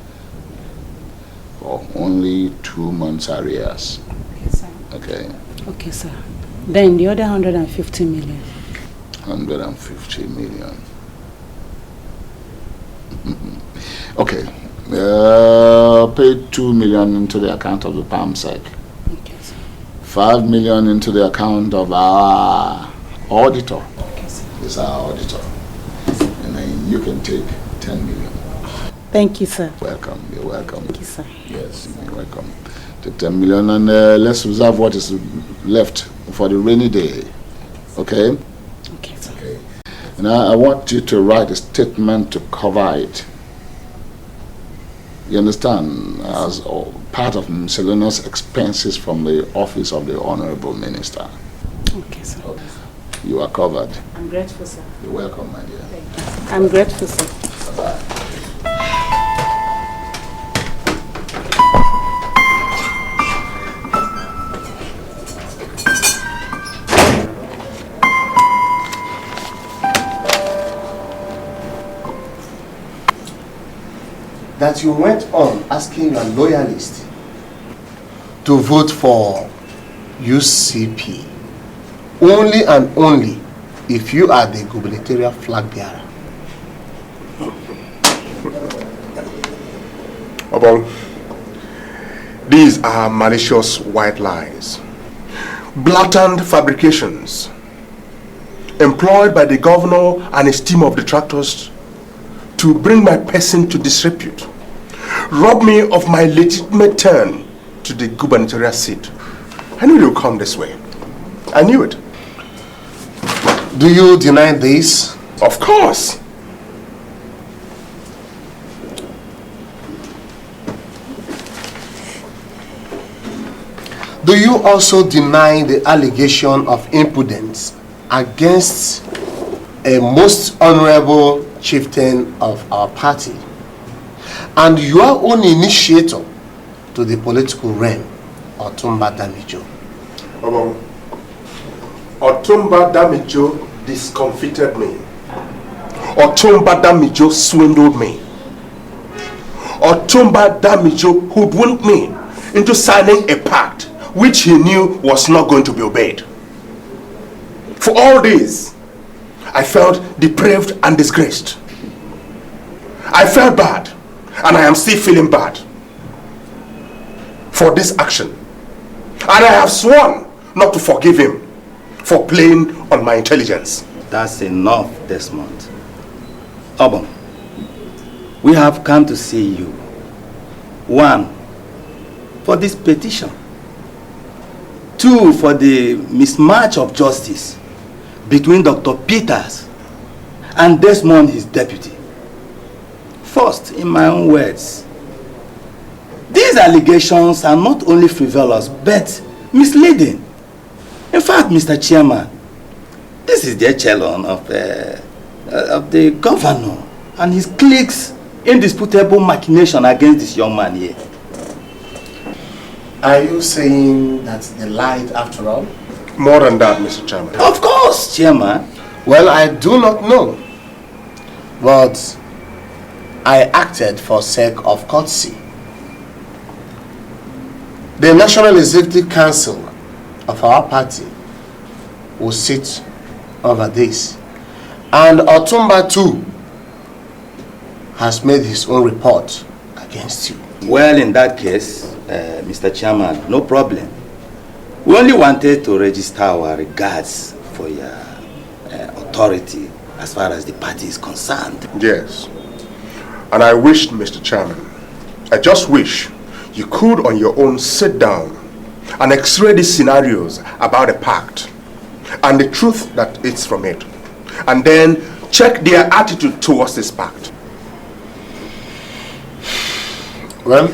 for only 2 months arrears. Okay, sir. Okay. Okay, sir. Then the other 150 million. 150 million. Okay. Pay 2 million into the account of the PAMSEC. Okay, sir. 5 million into the account of our auditor. Okay, sir. It's our auditor. And then you can take 10 million. Thank you, sir. Welcome. You're welcome. Thank you, sir. Yes, you're welcome. Take 10 million and let's reserve what is left for the rainy day. Okay? Okay, sir. Okay. And I want you to write a statement to cover it. You understand? As part of miscellaneous expenses from the office of the Honorable Minister. Okay, sir. Okay. You are covered. I'm grateful, sir. You're welcome, my dear. Thank you. I'm grateful, sir. Bye-bye. That you went on asking your loyalists to vote for UCP only and only if you are the gubernatorial flag bearer. Obong, these are malicious white lies, blatant fabrications employed by the governor and his team of detractors to bring my person to disrepute, rob me of my legitimate turn to the gubernatorial seat. I knew you'd come this way. I knew it. Do you deny this? Of course. Do you also deny the allegation of impudence against a most honorable chieftain of our party and your own initiator to the political realm, Otumba Damijo? Otumba Damijo discomfited me. Otumba Damijo swindled me. Otumba Damijo hoodwinked me into signing a pact which he knew was not going to be obeyed. For all this, I felt depraved and disgraced. I felt bad, and I am still feeling bad for this action. And I have sworn not to forgive him for playing on my intelligence. That's enough, Desmond. Obon, we have come to see you. 1, for this petition. 2, for the mismatch of justice between Dr. Peters and Desmond, his deputy. First, in my own words, these allegations are not only frivolous but misleading. In fact, Mr. Chairman, this is the echelon of the governor and his clique's indisputable machination against this young man here. Are you saying that's the light after all? More than that, Mr. Chairman. Of course, Chairman. Well, I do not know, but I acted for sake of courtesy. The National Executive Council of our party will sit over this, and Otumba too has made his own report against you. Well, in that case, Mr. Chairman, no problem. We only wanted to register our regards for your authority as far as the party is concerned. Yes. And I wish, Mr. Chairman, I just wish you could on your own sit down and x-ray these scenarios about the pact and the truth that it's from it, and then check their attitude towards this pact. Well,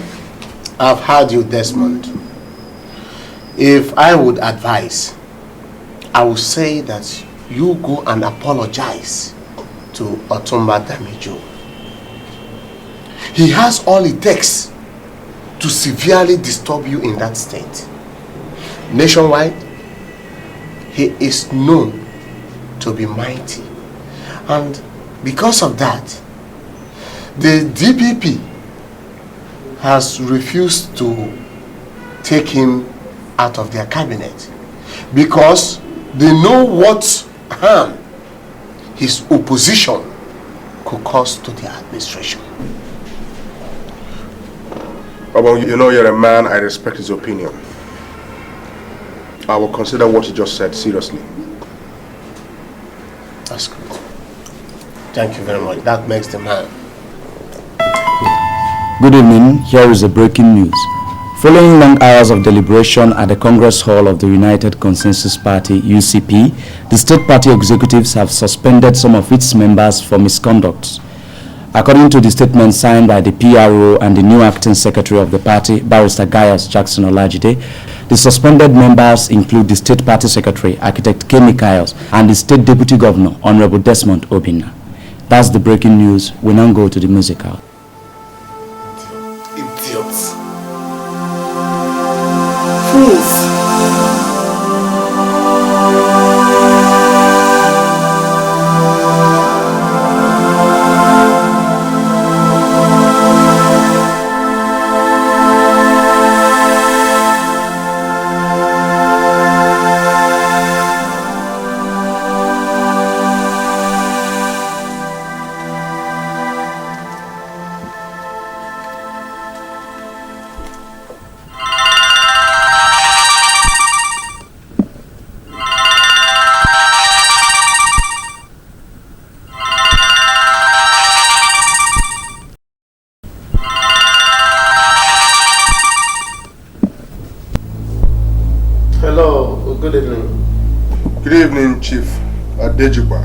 I've heard you, Desmond. If I would advise, I would say that you go and apologize to Otumba Damijo. He has all it takes to severely disturb you in that state. Nationwide, he is known to be mighty. And because of that, the DPP has refused to take him out of their cabinet because they know what harm his opposition could cause to the administration. Well, you know you're a man, I respect his opinion. I will consider what he just said seriously. That's good. Thank you very much. That makes the man. Good evening. Here is the breaking news. Following long hours of deliberation at the Congress Hall of the United Consensus Party, UCP, the state party executives have suspended some of its members for misconduct. According to the statement signed by the PRO and the new acting secretary of the party, Barrister Gaius Jackson Olajide, the suspended members include the state party secretary, Architect Kemi Kaios, and the state deputy governor, Honorable Desmond Obinna. That's the breaking news. We now go to the musical. Idiots. Fools. Good evening. Good evening, Chief Adejuba.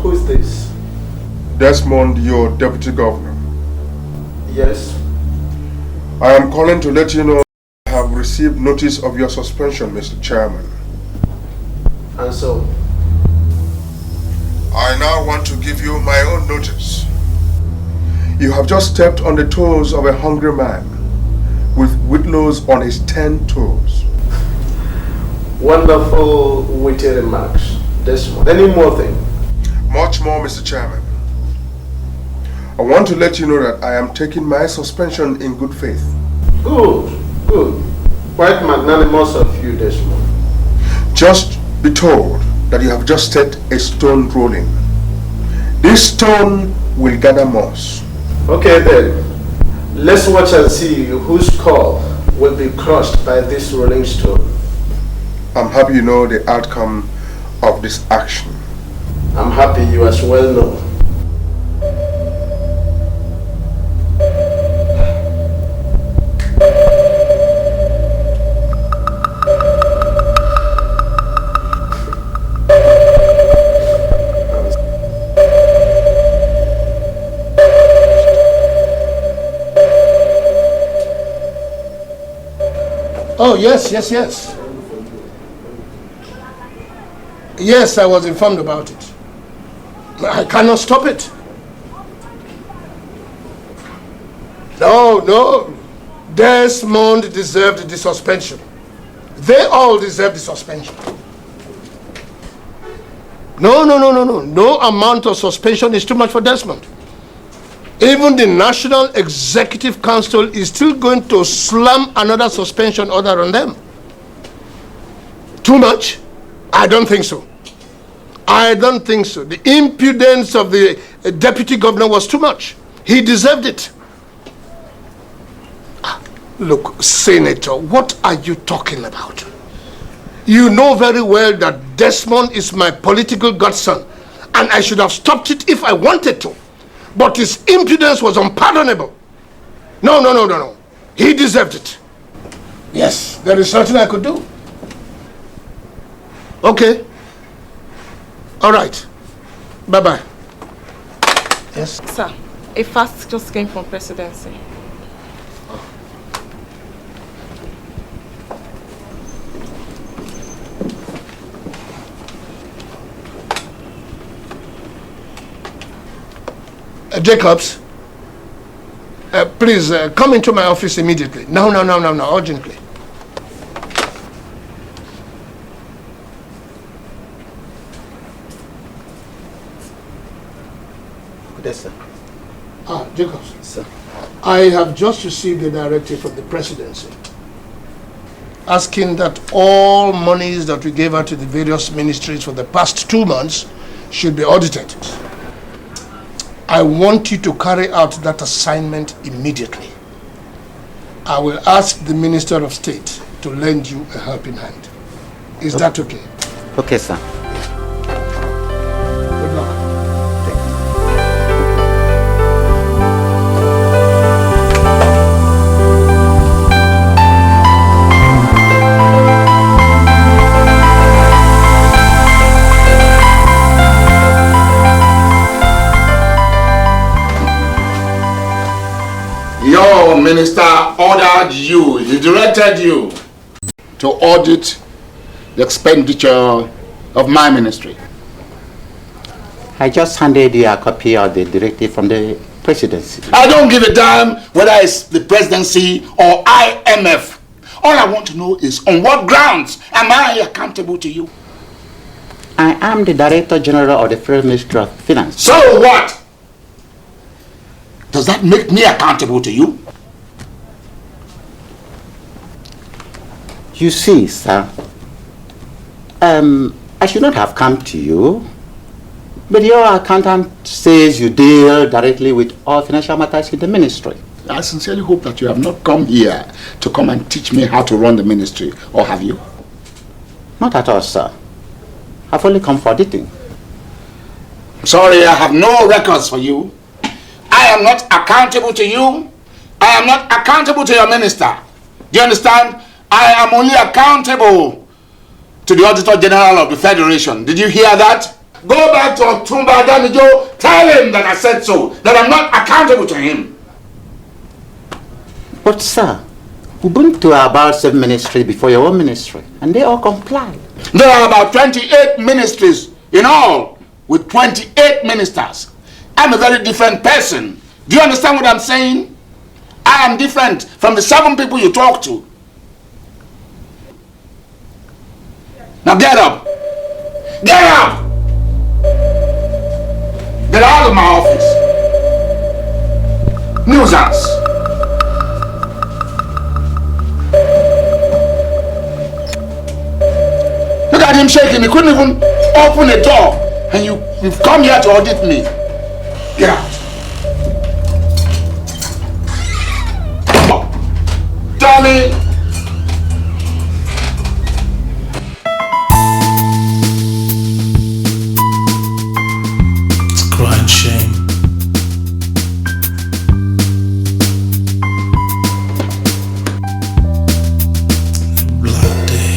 Who is this? Desmond, your deputy governor. Yes. I am calling to let you know I have received notice of your suspension, Mr. Chairman. And so? I now want to give you my own notice. You have just stepped on the toes of a hungry man with whitlows on his 10 toes. Wonderful witty remarks, Desmond. Any more thing? Much more, Mr. Chairman. I want to let you know that I am taking my suspension in good faith. Good, good. Quite magnanimous of you, Desmond. Just be told that you have just set a stone rolling. This stone will gather moss. Okay then. Let's watch and see whose skull will be crushed by this rolling stone. I'm happy you know the outcome of this action. I'm happy you as well know. Oh, yes. Yes, I was informed about it. I cannot stop it. No. Desmond deserved the suspension. They all deserve the suspension. No. No amount of suspension is too much for Desmond. Even the National Executive Council is still going to slam another suspension order on them. Too much? I don't think so. The impudence of the deputy governor was too much. He deserved it. Look, Senator, what are you talking about? You know very well that Desmond is my political godson, and I should have stopped it if I wanted to. But his impudence was unpardonable. No. He deserved it. Yes, there is nothing I could do. Okay. All right. Bye-bye. Yes? Sir, a fax just came from presidency. Jacobs, please come into my office immediately. No, urgently. Yes, sir. Jacobs. Sir. I have just received a directive from the presidency asking that all monies that we gave out to the various ministries for the past 2 months should be audited. I want you to carry out that assignment immediately. I will ask the Minister of State to lend you a helping hand. Is that okay? Okay, sir. Good luck. Your minister ordered you, he directed you to audit the expenditure of my ministry. I just handed you a copy of the directive from the presidency. I don't give a damn whether it's the presidency or IMF. All I want to know is on what grounds am I accountable to you? I am the Director General of the Federal Ministry of Finance. So what? Does that make me accountable to you? You see, sir, I should not have come to you, but your accountant says you deal directly with all financial matters in the ministry. I sincerely hope that you have not come here to come and teach me how to run the ministry, or have you? Not at all, sir. I've only come for auditing. Sorry, I have no records for you. I am not accountable to you. I am not accountable to your minister. Do you understand? I am only accountable to the Auditor General of the Federation. Did you hear that? Go back to Otumba Danijo. Tell him that I said so. That I'm not accountable to him. But sir, Ubuntu are about 7 ministries before your own ministry, and they all comply. There are about 28 ministries in all, with 28 ministers. I'm a very different person. Do you understand what I'm saying? I am different from the 7 people you talk to. Now get up. Get up! Get out of my office. Nuisance. Look at him shaking. He couldn't even open a door. And you've come here to audit me. Get out. Tommy. It's crying shame. Black day.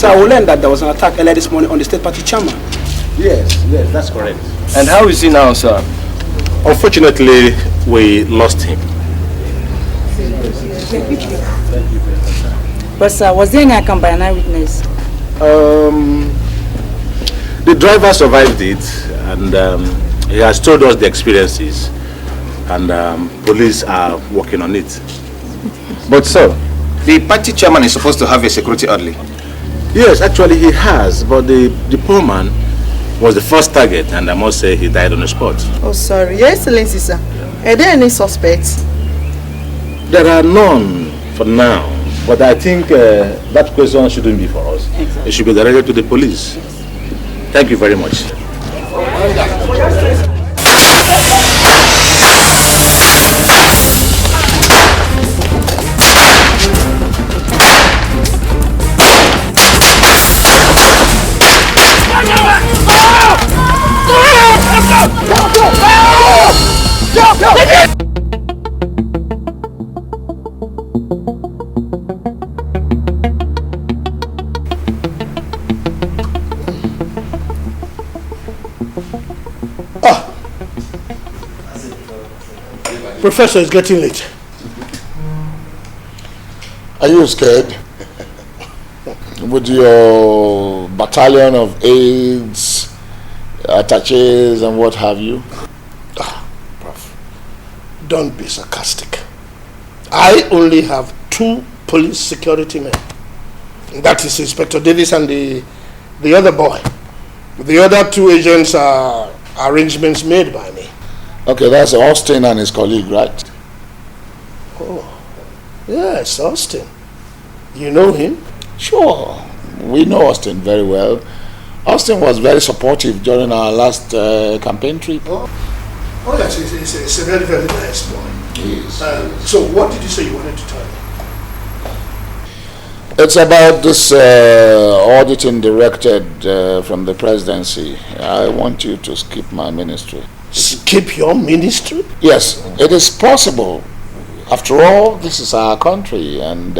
sir, we learned that there was an attack earlier this morning on the state party chairman. Yes, that's correct. And how is he now, sir? Unfortunately, we lost him. But sir, was there any accompanying witness? The driver survived it, and he has told us the experiences, and police are working on it. But sir, the party chairman is supposed to have a security orderly. Yes, actually he has, but the poor man was the first target, and I must say he died on the spot. Oh, sorry. Your Excellency, sir. Are there any suspects? There are none for now, but I think that question shouldn't be for us. Exactly. It should be directed to the police. Thank you very much. Professor, it's getting late. Are you scared? With your battalion of aides, attaches, and what have you? Prof, don't be sarcastic. I only have 2 police security men. That is Inspector Davis and the other boy. The other 2 agents are arrangements made by me. Okay, that's Austin and his colleague, right? Oh, yes, Austin. You know him? Sure, we know Austin very well. Austin was very supportive during our last campaign trip. Oh yes, it's a very, very nice boy. Yes. So what did you say you wanted to tell me? It's about this auditing directed from the presidency. I want you to skip my ministry. Skip your ministry? Yes, it is possible. After all, this is our country, and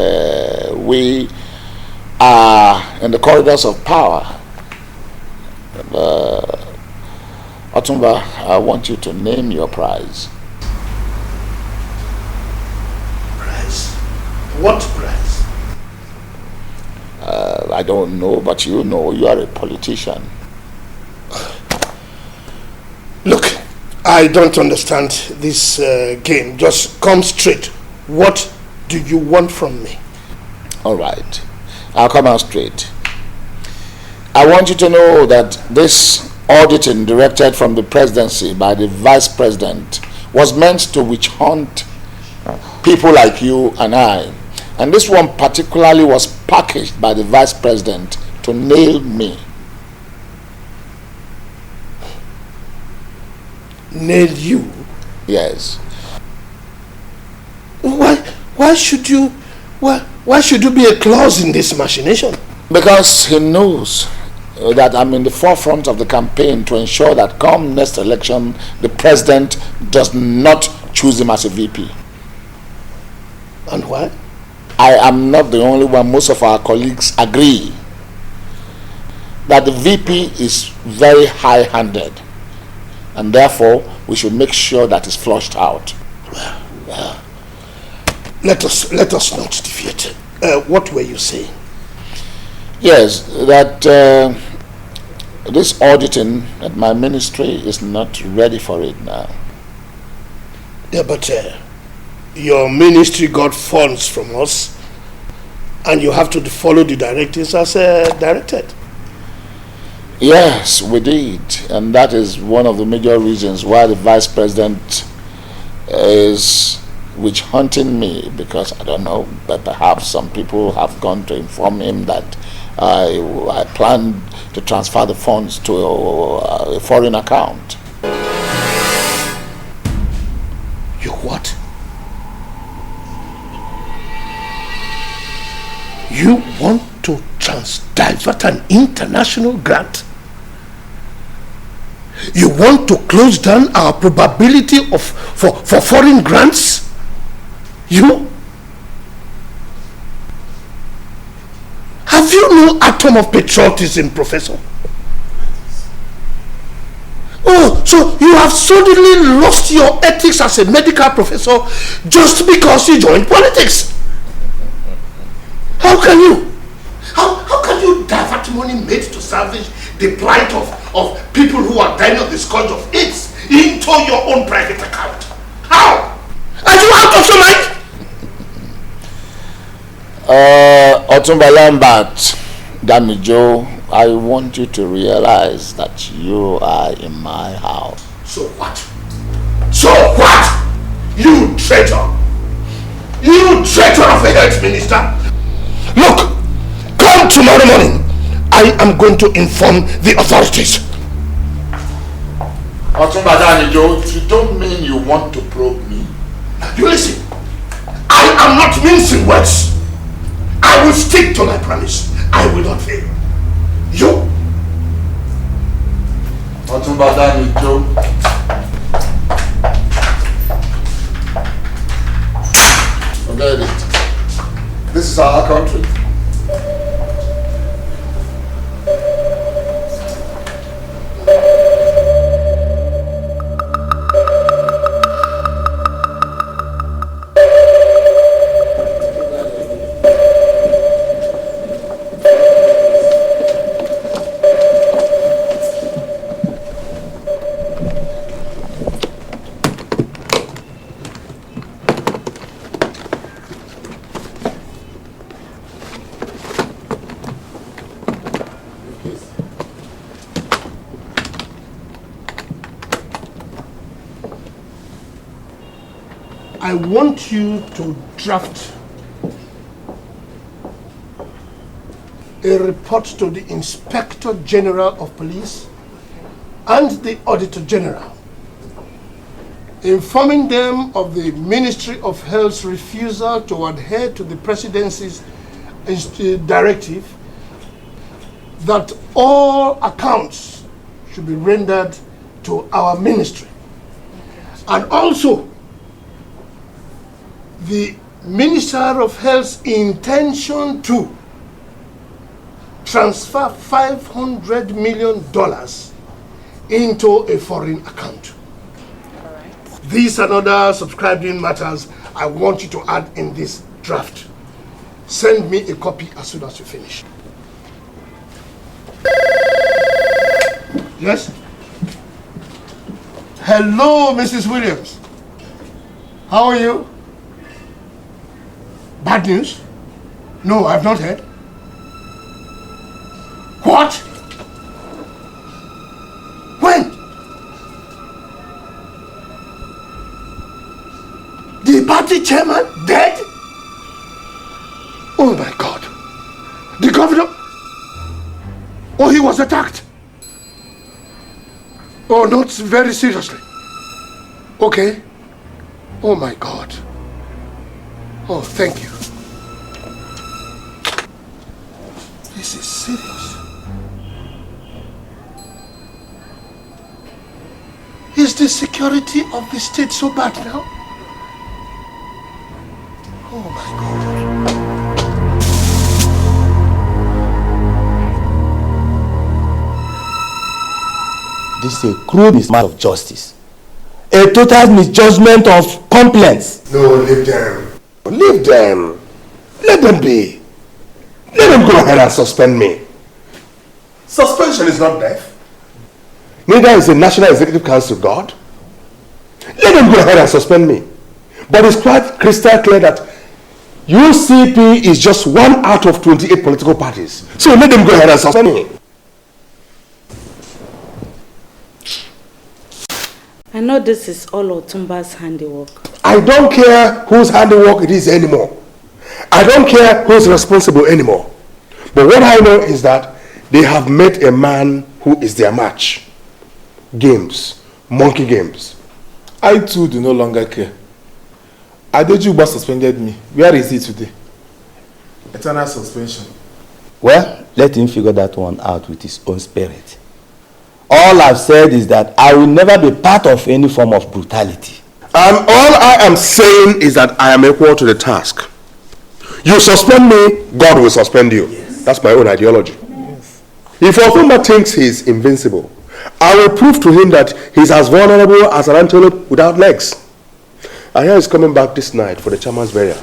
we are in the corridors of power. Otumba, I want you to name your prize. Prize? What prize? I don't know, but you know, you are a politician. Look, I don't understand this game. Just come straight. What do you want from me? All right, I'll come out straight. I want you to know that this auditing directed from the presidency by the vice president was meant to witch hunt people like you and I. And this one particularly was packaged by the vice president to nail me. Nail you? Yes. Why should you be a clause in this machination? Because he knows that I'm in the forefront of the campaign to ensure that come next election, the president does not choose him as a VP. And why? I am not the only one. Most of our colleagues agree that the VP is very high-handed, and therefore we should make sure that it's flushed out. Well, let us not deviate. What were you saying? Yes, that this auditing at my ministry is not ready for it now. Yeah, but your ministry got funds from us, and you have to follow the directives as directed. Yes, we did, and that is one of the major reasons why the vice president is witch hunting me, because I don't know, but perhaps some people have gone to inform him that I plan to transfer the funds to a foreign account. You what? You want to divert an international grant? You want to close down our probability for foreign grants? You? Have Have you no atom of patriotism, Professor? Oh, so you have suddenly lost your ethics as a medical professor just because you joined politics? How can you? How can you divert money made to salvage the plight of people who are dying of the scourge of AIDS into your own private account? How? Are you out of your mind? Otumba Lambert, Damijo, I want you to realize that you are in my house. So what? So what? You traitor! You traitor of a health minister! Look, come tomorrow morning. I am going to inform the authorities. Otumba Damijo, you don't mean you want to probe me? You listen. I am not mincing words. I will stick to my promise. I will not fail. You? Otumba Damijo. Forget it. This is our country. I want you to draft a report to the Inspector General of Police and the Auditor General, informing them of the Ministry of Health's refusal to adhere to the Presidency's directive that all accounts should be rendered to our ministry, and also the Minister of Health's intention to transfer $500 million into a foreign account. All right. These and other subscribing matters I want you to add in this draft. Send me a copy as soon as you finish. Yes? Hello, Mrs. Williams. How are you? Bad news? No, I've not heard. What? When? The party chairman dead? Oh my God. The governor? Oh, he was attacked. Oh, not very seriously. Okay. Oh my God. Oh, thank you. This is serious. Is the security of the state so bad now? Oh my God. This is a cruel mismatch of justice. A total misjudgment of complaints. No, leave them. Leave them. Let them be. Let them go ahead and suspend me. Suspension is not death. Neither is the National Executive Council God. Let them go ahead and suspend me. But it's quite crystal clear that UCP is just 1 out of 28 political parties. So let them go ahead and suspend me. I know this is all Otumba's handiwork. I don't care whose handiwork it is anymore. I don't care who's responsible anymore. But what I know is that they have met a man who is their match. Games. Monkey games. I too do no longer care. Adejuba suspended me. Where is he today? Eternal suspension. Well, let him figure that one out with his own spirit. All I've said is that I will never be part of any form of brutality. And all I am saying is that I am equal to the task. You suspend me, God will suspend you. Yes. That's my own ideology. Yes. If Othumba thinks he's invincible, I will prove to him that he's as vulnerable as an antelope without legs. I hear he's coming back this night for the chairman's burial.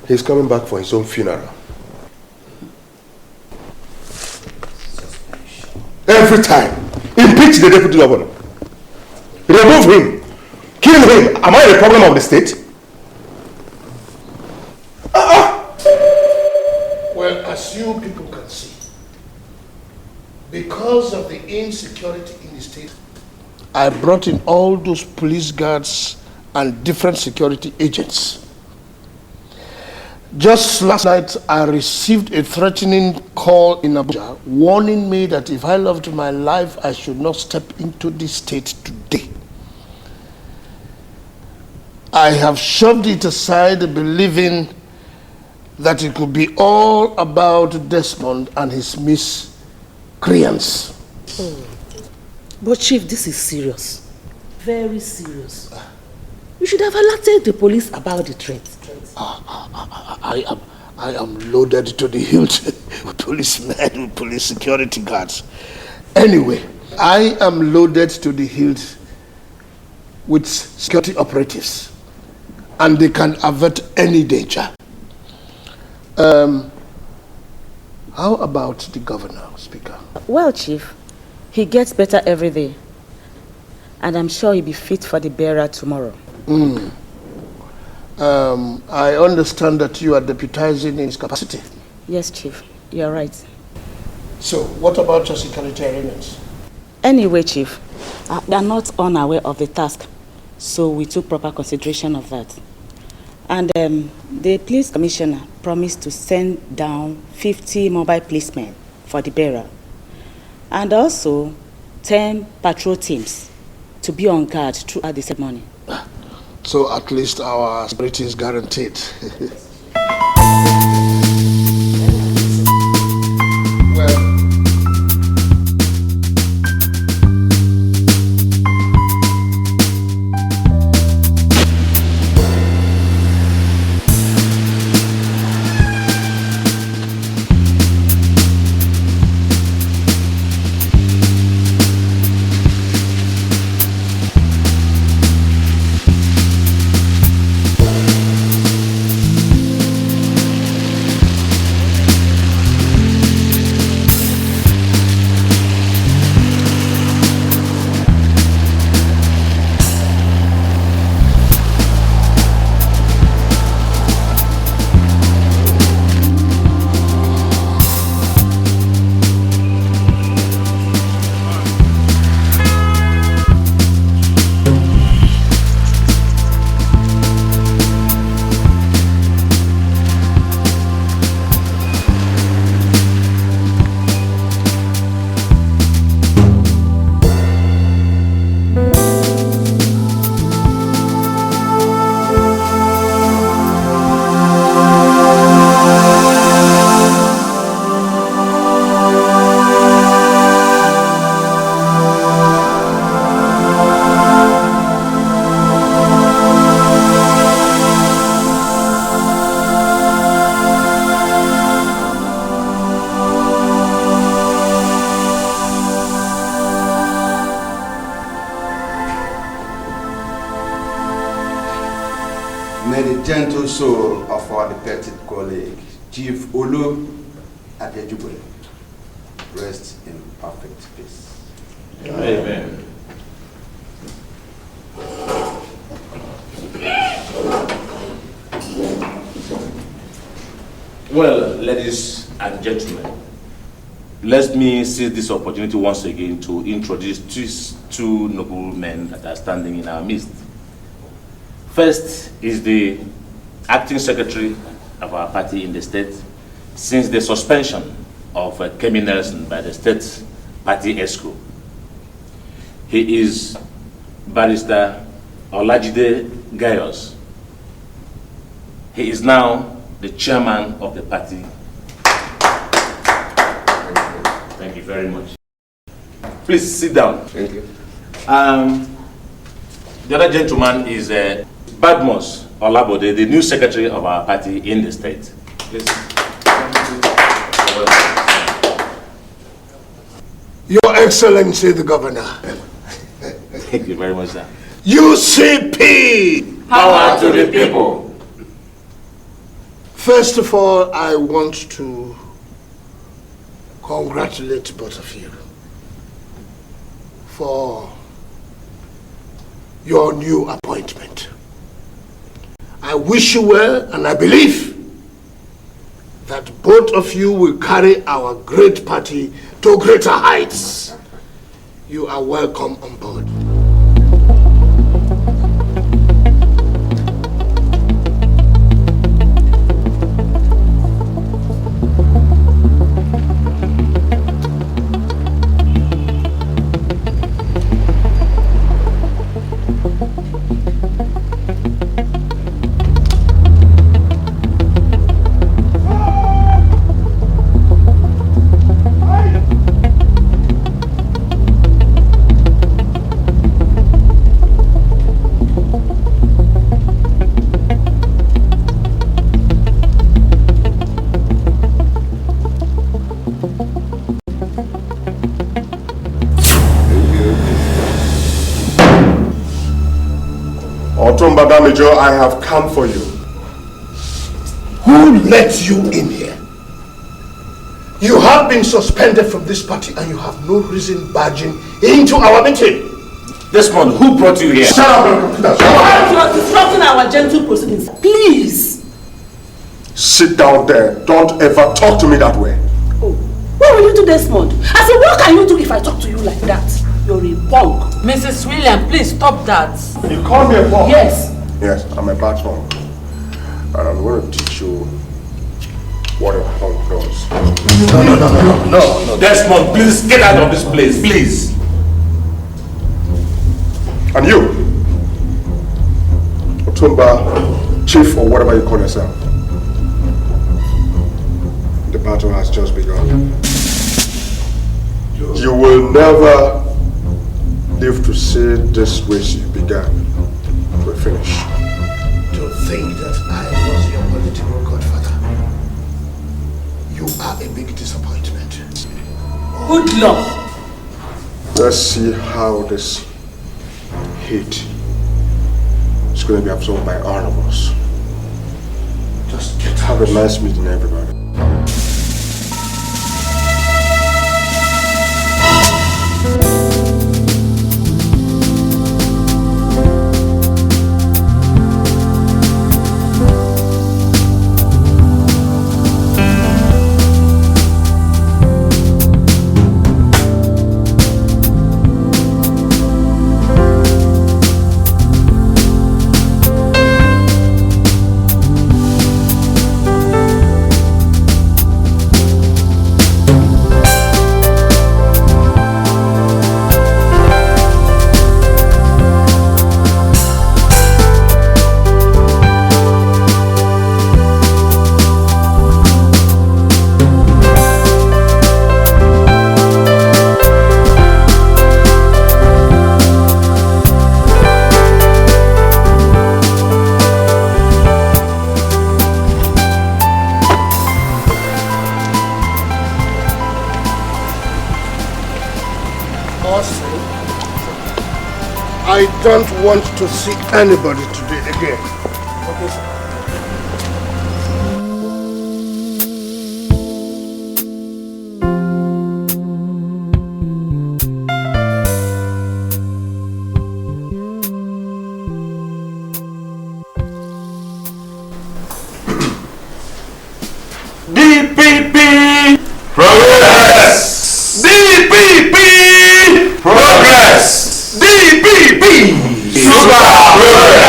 He's coming back for his own funeral. Every time, impeach the deputy governor. Remove him. Kill him. Am I the problem of the state? Well, as you people can see, because of the insecurity in the state, I brought in all those police guards and different security agents. Just last night, I received a threatening call in Abuja, warning me that if I loved my life, I should not step into this state today. I have shoved it aside, believing that it could be all about Desmond and his miscreants. But Chief, this is serious. Very serious. You should have alerted the police about the threat. I am loaded to the hilt with policemen, with police security guards. Anyway, I am loaded to the hilt with security operatives, and they can avert any danger. How about the governor, Speaker? Well, Chief, he gets better every day, and I'm sure he'll be fit for the burial tomorrow. I understand that you are deputizing in his capacity. Yes, Chief, you're right. So, what about your security arrangements? Anyway, Chief, they are not unaware of the task, so we took proper consideration of that. And the police commissioner promised to send down 50 mobile policemen for the burial, and also 10 patrol teams to be on guard throughout the ceremony. So at least our security is guaranteed. May the gentle soul of our defected colleague, Chief Olu Adejugbe, rest in perfect peace. Amen. Well, ladies and gentlemen, let me seize this opportunity once again to introduce these two noble men that are standing in our midst. First is the acting secretary of our party in the state since the suspension of Kemi Nelson by the state party ESCO. He is Barrister Olajide Gayos. He is now the chairman of the party. Thank you very much. Please sit down. Thank you. The other gentleman is Badmos Olabode, the new secretary of our party in the state. Please. Your Excellency the Governor. Thank you very much, sir. UCP! Power to the people. First of all, I want to congratulate both of you for your new appointment. I wish you well, and I believe that both of you will carry our great party to greater heights. You are welcome on board. Major, I have come for you. Who let you in here? You have been suspended from this party and you have no reason barging into our meeting. Desmond, who brought you here? Shut up! You are disrupting our gentle proceedings. Please! Sit down there. Don't ever talk to me that way. Oh, what will you do, Desmond? I said, what can you do if I talk to you like that? You're a punk. Mrs. William, please stop that. You call me a punk? Yes. Yes, I'm a bad punk. And I'm going to teach you what a punk does. No. Desmond, please get out of this place, please. And you, Otumba, chief or whatever you call yourself, the battle has just begun. You will never live to see this race you began to a finish. To think that I was your political godfather. You are a big disappointment. Good luck. Let's see how this hate is going to be absorbed by all of us. Just have a nice meeting, everybody. I don't want to see anybody today again. Okay, sir. DPP Progress! DPP Progress! DPP Progress!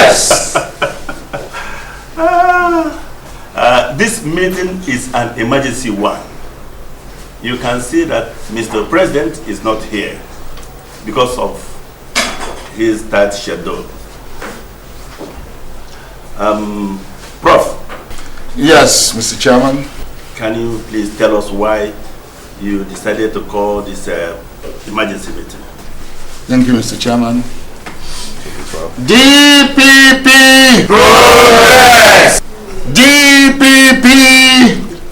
This meeting is an emergency one. You can see that Mr. President is not here because of his tight schedule. Prof. Yes, Mr. Chairman. Can you please tell us why you decided to call this emergency meeting? Thank you, Mr. Chairman. DPP Progress! DPP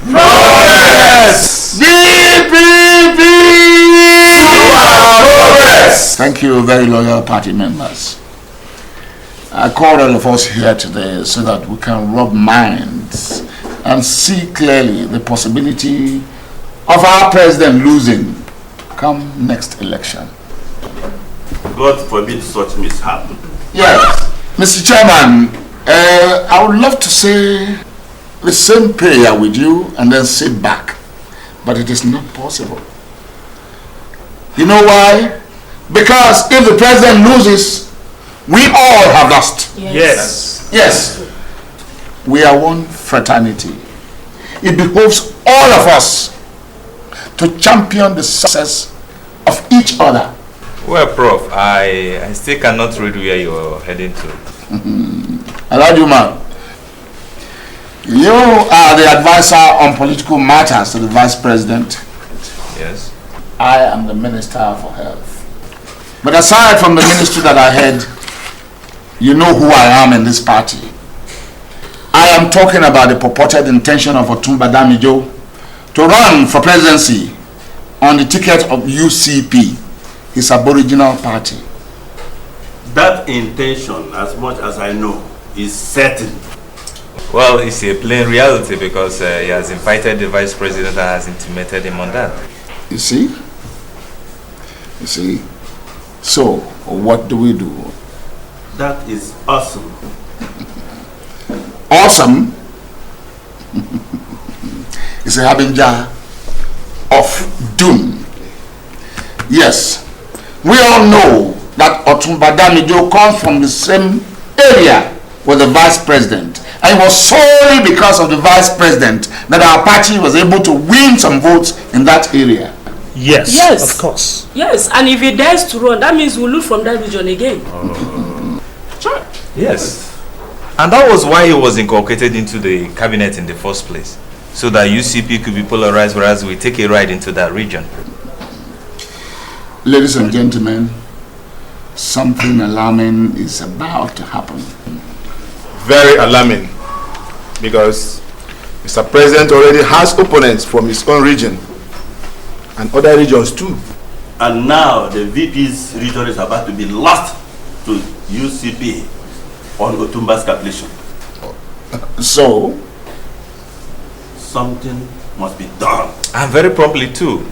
Progress! DPP Thank you, very loyal party members. I called all of us here today so that we can rub minds and see clearly the possibility of our president losing come next election. God forbid such mishap. Yes, Mr. Chairman, I would love to say the same prayer with you and then sit back, but it is not possible. You know why? Because if the president loses, we all have lost. Yes. Yes. We are one fraternity. It behoves all of us to champion the success of each other. Well, Prof, I still cannot read where you're heading to. Alajuman, you are the advisor on political matters to the Vice President. Yes. I am the Minister for Health. But aside from the ministry that I head, you know who I am in this party. I am talking about the purported intention of Otumba Damijo to run for presidency on the ticket of UCP, his aboriginal party. That intention, as much as I know, is certain. Well, it's a plain reality because he has invited the Vice President and has intimated him on that. You see? You see? So, what do we do? That is awesome. Awesome is a harbinger of doom. Yes, we all know that Otumba Damijo comes from the same area with the Vice President. And it was solely because of the Vice President that our party was able to win some votes in that area. Yes, of course. Yes, and if he dares to run, that means we'll lose from that region again. Sure. Yes. And that was why he was inculcated into the cabinet in the first place. So that UCP could be polarized, whereas we take a ride into that region. Ladies and gentlemen, something alarming is about to happen. Very alarming, because Mr. President already has opponents from his own region and other regions too. And now the VP's region is about to be lost to UCP on Otumba's calculation. So? Something must be done. And very promptly too.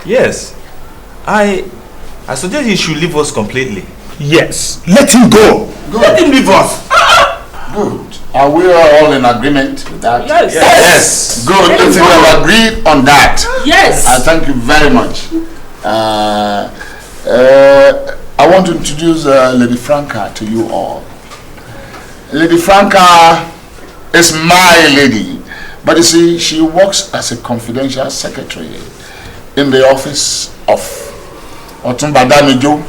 Yes. I suggest he should leave us completely. Yes. Let him go. Good. Let him leave us. Good. Are we all in agreement with that? Yes. Yes. Good. If we have agreed on that. Yes. I thank you very much. I want to introduce Lady Franca to you all. Lady Franca is my lady, but you see, she works as a confidential secretary in the office of Otumba Damijo.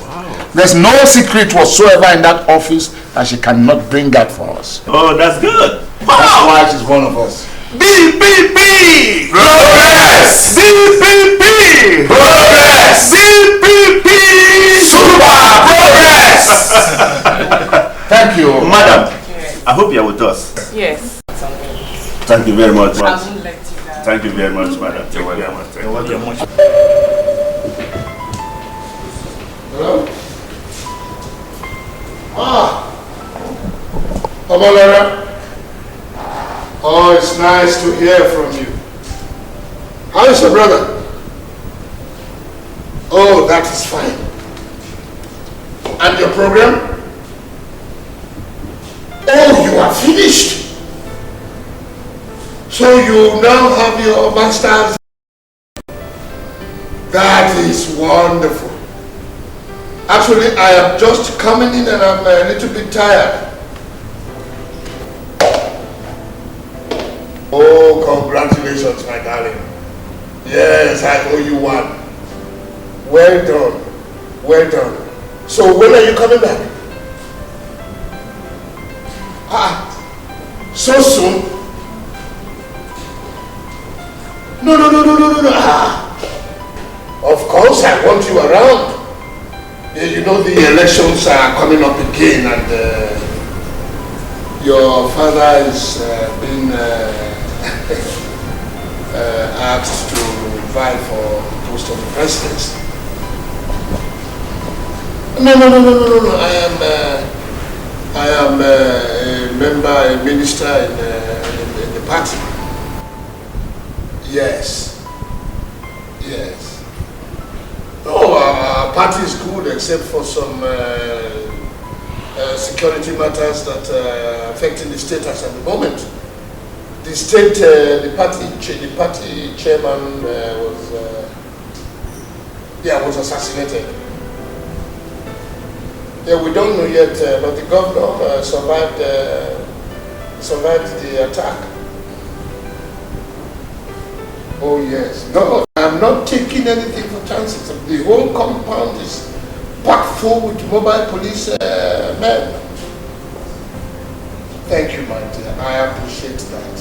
Wow. There's no secret whatsoever in that office that she cannot bring out for us. Oh, that's good. Wow. That's why she's one of us. BPP! Progress! BPP! Progress! BPP! Super Progress! Thank you. Madam, I hope you're with us. Yes. Thank you very much. I won't let you down. Thank you very much, madam. Thank you very much. You're welcome. Hello? Omolara. Oh, it's nice to hear from you. How is your brother? Oh, that is fine. And your program? Oh, you are finished. So you now have your master's. That is wonderful. Actually, I am just coming in and I'm a little bit tired. Oh, congratulations, my darling. Yes, I owe you one. Well done. Well done. So when are you coming back? So soon? No. Of course I want you around. You know the elections are coming up again and your father is being asked to vie for the post of the presidency. No. I am a member, a minister in the party. Yes. Oh, our party is good except for some security matters that are affecting the state at the moment. The state, the party chairman was assassinated. Yeah, we don't know yet, but the governor survived the attack. Oh yes. No, I'm not taking anything for chances. The whole compound is packed full with mobile police men. Thank you, my dear. I appreciate that.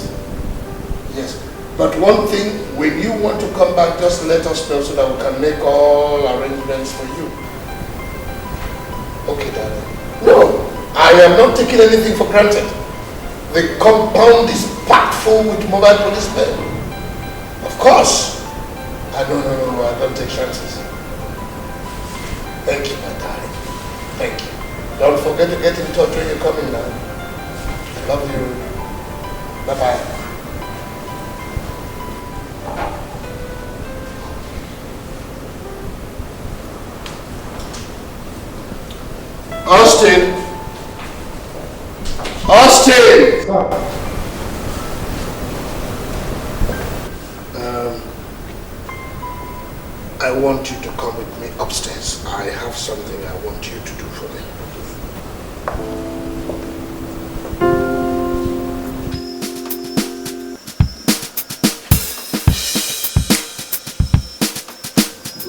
Yes. But one thing, when you want to come back, just let us know so that we can make all arrangements for you. Okay, darling. No, I am not taking anything for granted. The compound is packed full with mobile policemen. Of course. No, I don't take chances. Thank you, my darling. Thank you. Don't forget to get in touch when you're coming now. I love you. Bye-bye. Austin! I want you to come with me upstairs. I have something I want you to do for me.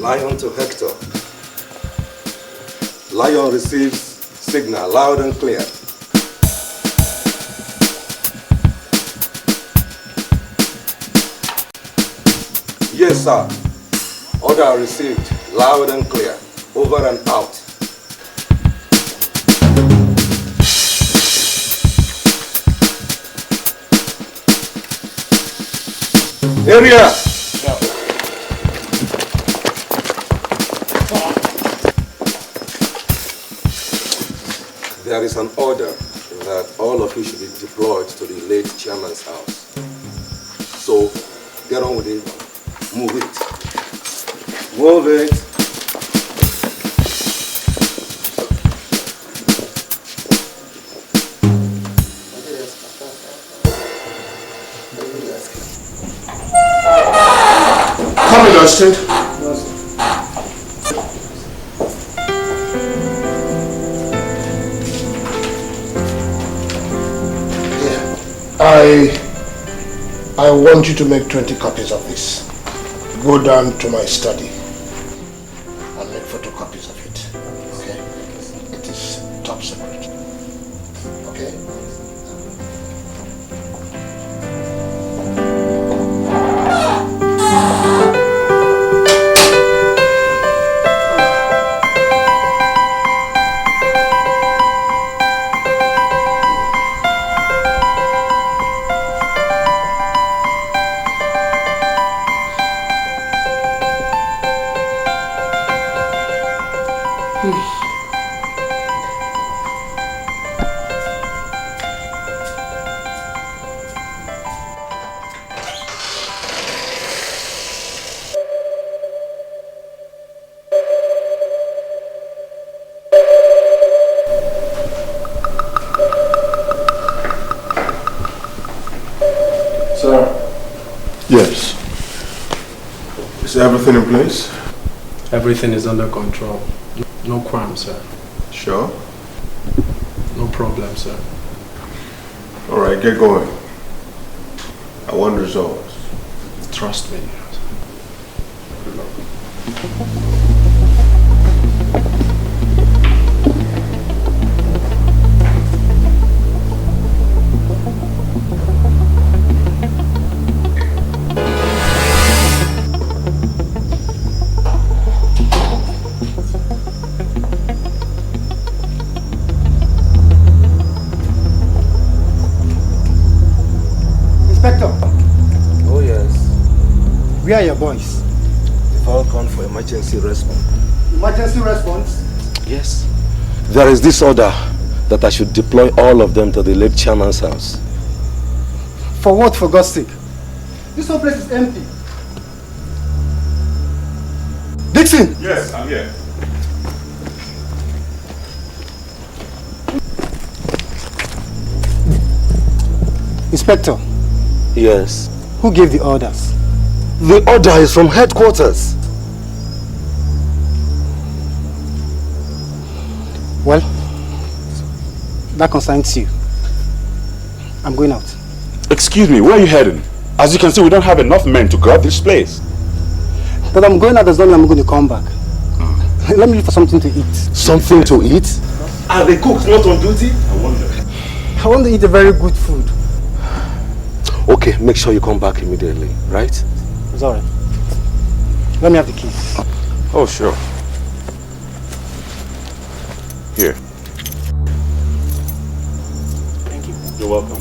Lion to Hector. Lion receives signal loud and clear. Yes, sir. Order received loud and clear. Over and out. Area! There is an order that all of you should be deployed to the late chairman's house. So, get on with it. Move it. Move it. Come in, Austin. I want you to make 20 copies of this. Go down to my study and make photocopies of it. Okay? It is top secret. Okay? Yes. Is everything in place? Everything is under control. No crime, sir. Sure? No problem, sir. Alright, get going. I want results. Trust me. Where are your boys? They've all gone for emergency response. Emergency response? Yes. There is this order that I should deploy all of them to the late chairman's house. For what, for God's sake? This whole place is empty. Dixon! Yes, I'm here. Inspector. Yes. Who gave the orders? The order is from headquarters. Well, that concerns you. I'm going out. Excuse me, where are you heading? As you can see, we don't have enough men to guard this place. But I'm going out does not mean I'm going to come back. Let me look for something to eat. Something to eat? Are the cooks not on duty? I wonder. I want to eat a very good food. Okay, make sure you come back immediately, right? It's alright. Let me have the keys. Oh, sure. Here. Thank you. You're welcome.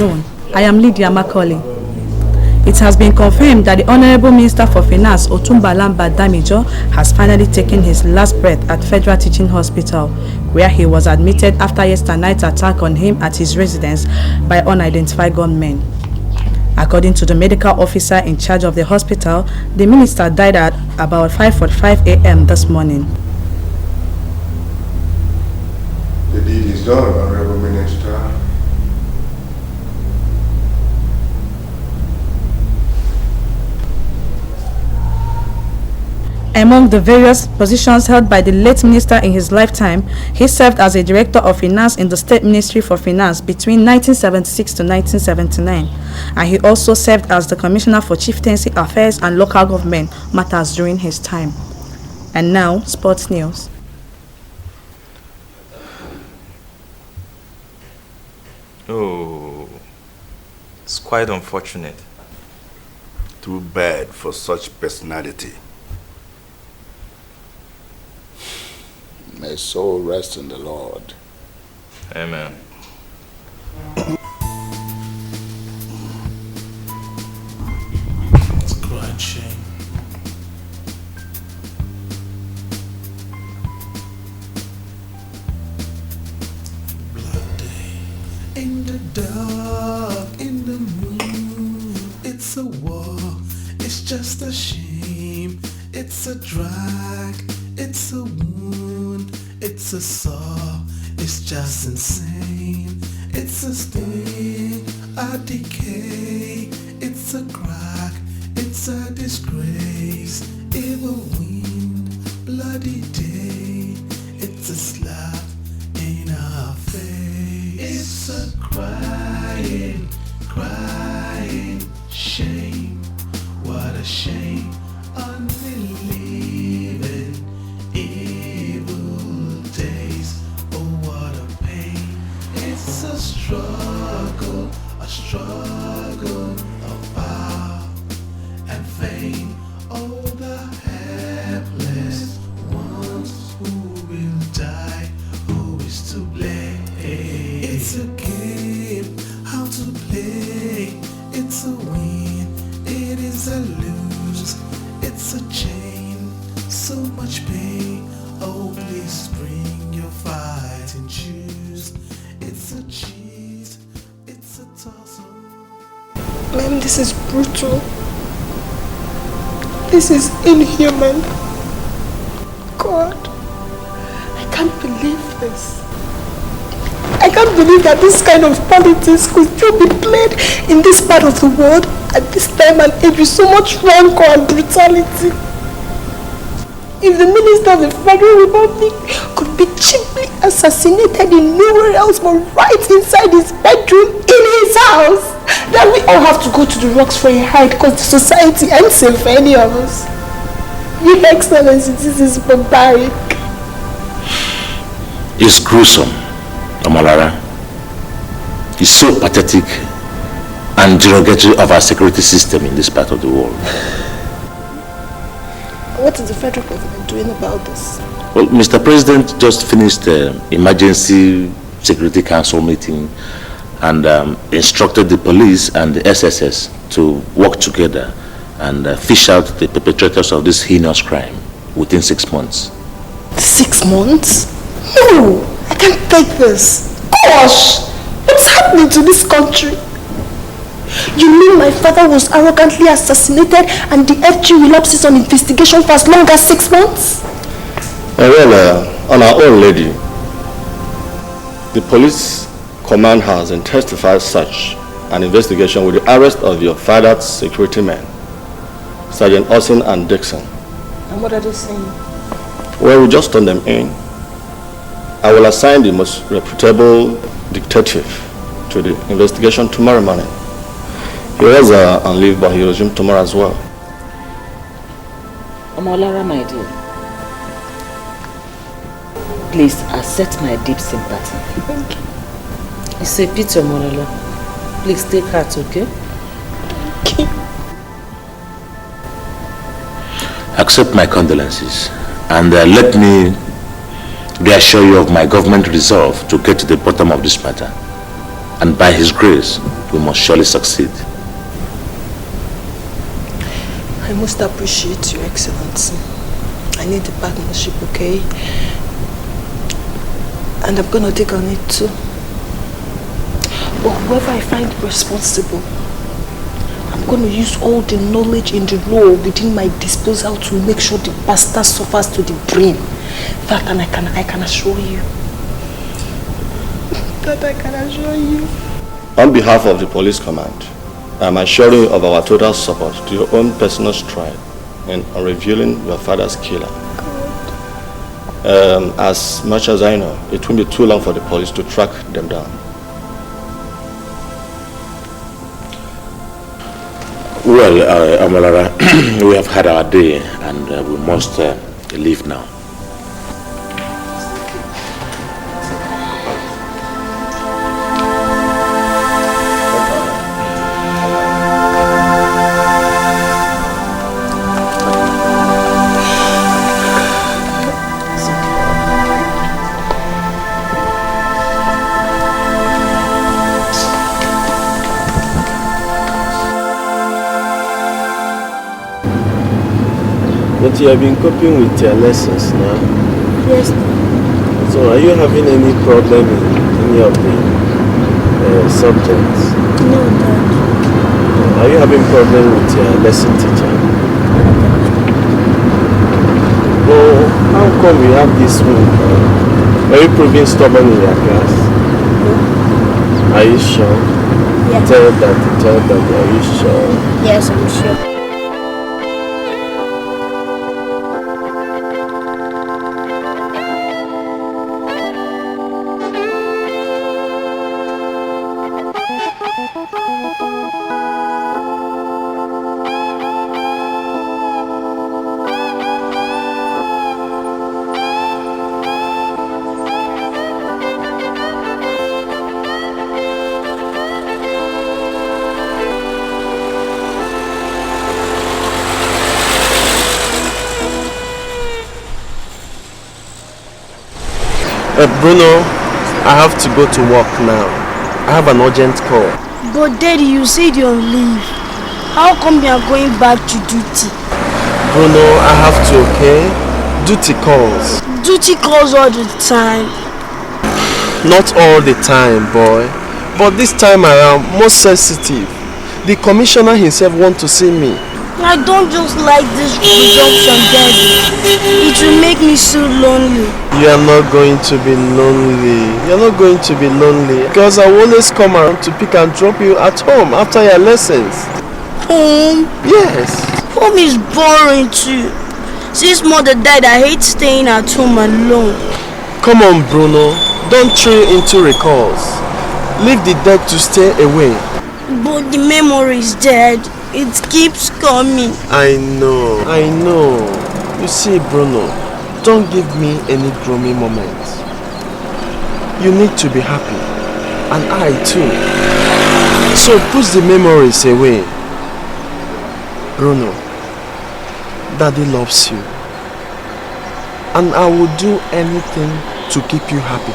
afternoon. I am Lydia Macaulay. It has been confirmed that the Honorable Minister for Finance, Otumba Lamba Damijo, has finally taken his last breath at Federal Teaching Hospital, where he was admitted after yesterday night's attack on him at his residence by unidentified gunmen. According to the medical officer in charge of the hospital, the minister died at about 5:45 a.m. this morning. The deed is done, Honorable Minister. Among the various positions held by the late minister in his lifetime, he served as a director of finance in the State Ministry for Finance between 1976 to 1979, and he also served as the Commissioner for Chieftaincy Affairs and Local Government Matters during his time. And now, sports news. Oh, it's quite unfortunate. Too bad for such personality. May soul rest in the Lord. Amen. It's quite shame. Bloody. In the dark, in the moon, it's a war, it's just a shame, it's a drag, it's a wound, it's a saw, it's just insane, it's a sting, a decay, it's a crack, it's a disgrace, evil wind, bloody day, it's a slap in our face, it's a crying, crying shame, what a shame, unbelieving, evil days, oh what a pain, it's a struggle of power and fame, oh the helpless ones who will die, who is to blame, it's a game, how to play, it's a win, it is a lose, it's a chain, so much pain, oh please bring your fighting shoes, it's a cheat, it's a tussle. Ma'am, this is brutal. This is inhuman. God, I can't believe this. I can't believe that this kind of politics could still be played in this part of the world at this time and age with so much rancor and brutality. If the minister of the Federal Republic could be cheaply assassinated in nowhere else but right inside his bedroom in his house, then we all have to go to the rocks for a hide because the society ain't safe for any of us. Your Excellency, this is barbaric. It's gruesome, Amalara. It's so pathetic and derogatory of our security system in this part of the world. What is the federal government doing about this? Well, Mr. President just finished the emergency security council meeting and instructed the police and the SSS to work together and fish out the perpetrators of this heinous crime within 6 months. 6 months? No, I can't take this. Gosh, what's happening to this country? You mean my father was arrogantly assassinated and the FG relapses on investigation for as long as 6 months? Well, on our own lady, the police command has intensified such an investigation with the arrest of your father's security men, Sergeant Austin and Dixon. And what are they saying? Well, we just turned them in. I will assign the most reputable detective to the investigation tomorrow morning. He was on leave, but he resumed tomorrow as well. Omolara, my dear, please accept my deep sympathy. Thank you. It's a pity, Omolara. Please take heart, okay? Okay. Accept my condolences and let me reassure you of my government resolve to get to the bottom of this matter. And by His grace, we must surely succeed. I most appreciate Your Excellency. I need the partnership, okay? And I'm gonna take on it too. But whoever I find responsible, I'm gonna use all the knowledge in the law within my disposal to make sure the bastard suffers to the brain. That and I can assure you. That I can assure you. On behalf of the police command, I am assuring you of our total support to your own personal stride in revealing your father's killer. As much as I know, it won't be too long for the police to track them down. Well, Amalara, we have had our day and we must leave now. But you have been coping with your lessons now. Yes. So are you having any problem in any of the subjects? No, Dad. Are you having problem with your lesson teacher? Oh, how come you have this one? Are you proving stubborn in your class? No. Are you sure? Yeah. Tell that, are you sure? Yes, I'm sure. Bruno, I have to go to work now. I have an urgent call. But Daddy, you said you're on leave. How come you are going back to duty? Bruno, I have to, okay? Duty calls. Duty calls all the time. Not all the time, boy. But this time around, most sensitive. The commissioner himself wants to see me. I don't just like this reduction, Daddy. It will make me so lonely. You are not going to be lonely. You are not going to be lonely. Because I will always come around to pick and drop you at home after your lessons. Home? Yes. Home is boring too. Since mother died, I hate staying at home alone. Come on, Bruno. Don't throw into recalls. Leave the dead to stay away. But the memory is dead. It keeps coming. I know. You see, Bruno, don't give me any gloomy moments. You need to be happy. And I too. So push the memories away. Bruno, Daddy loves you. And I will do anything to keep you happy.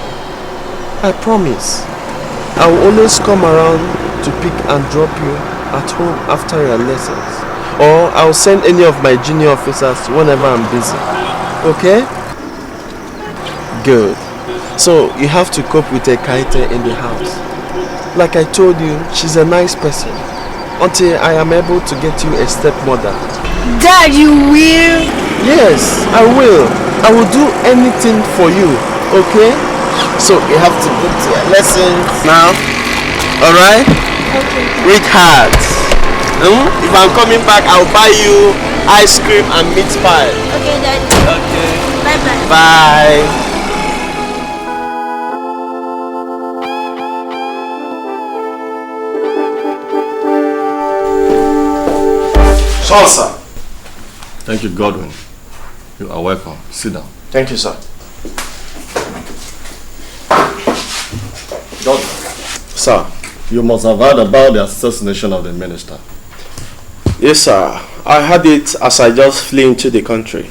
I promise. I will always come around to pick and drop you at home after your lessons, or I'll send any of my junior officers whenever I'm busy. Okay? Good. So you have to cope with a Kaite in the house. Like I told you, she's a nice person. Until I am able to get you a stepmother. Dad, you will? Yes, I will. I will do anything for you. Okay? So you have to go to your lessons now. Alright? Okay. Read hard. If I'm coming back, I'll buy you ice cream and meat pie. Okay, Daddy. Okay. Bye-bye. Bye. Sir. Thank you, Godwin. You are welcome. Sit down. Thank you, sir. Godwin. Sir, you must have heard about the assassination of the minister. Yes, sir. I had it as I just flew into the country.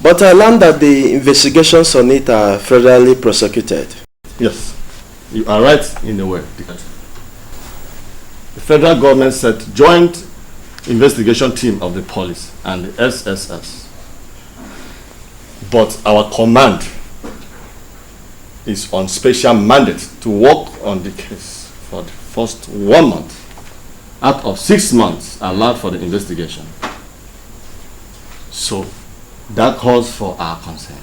But I learned that the investigations on it are federally prosecuted. Yes. You are right in a way. The federal government set joint investigation team of the police and the SSS. But our command is on special mandate to work on the case for the first 1 month out of 6 months allowed for the investigation. So that calls for our concern.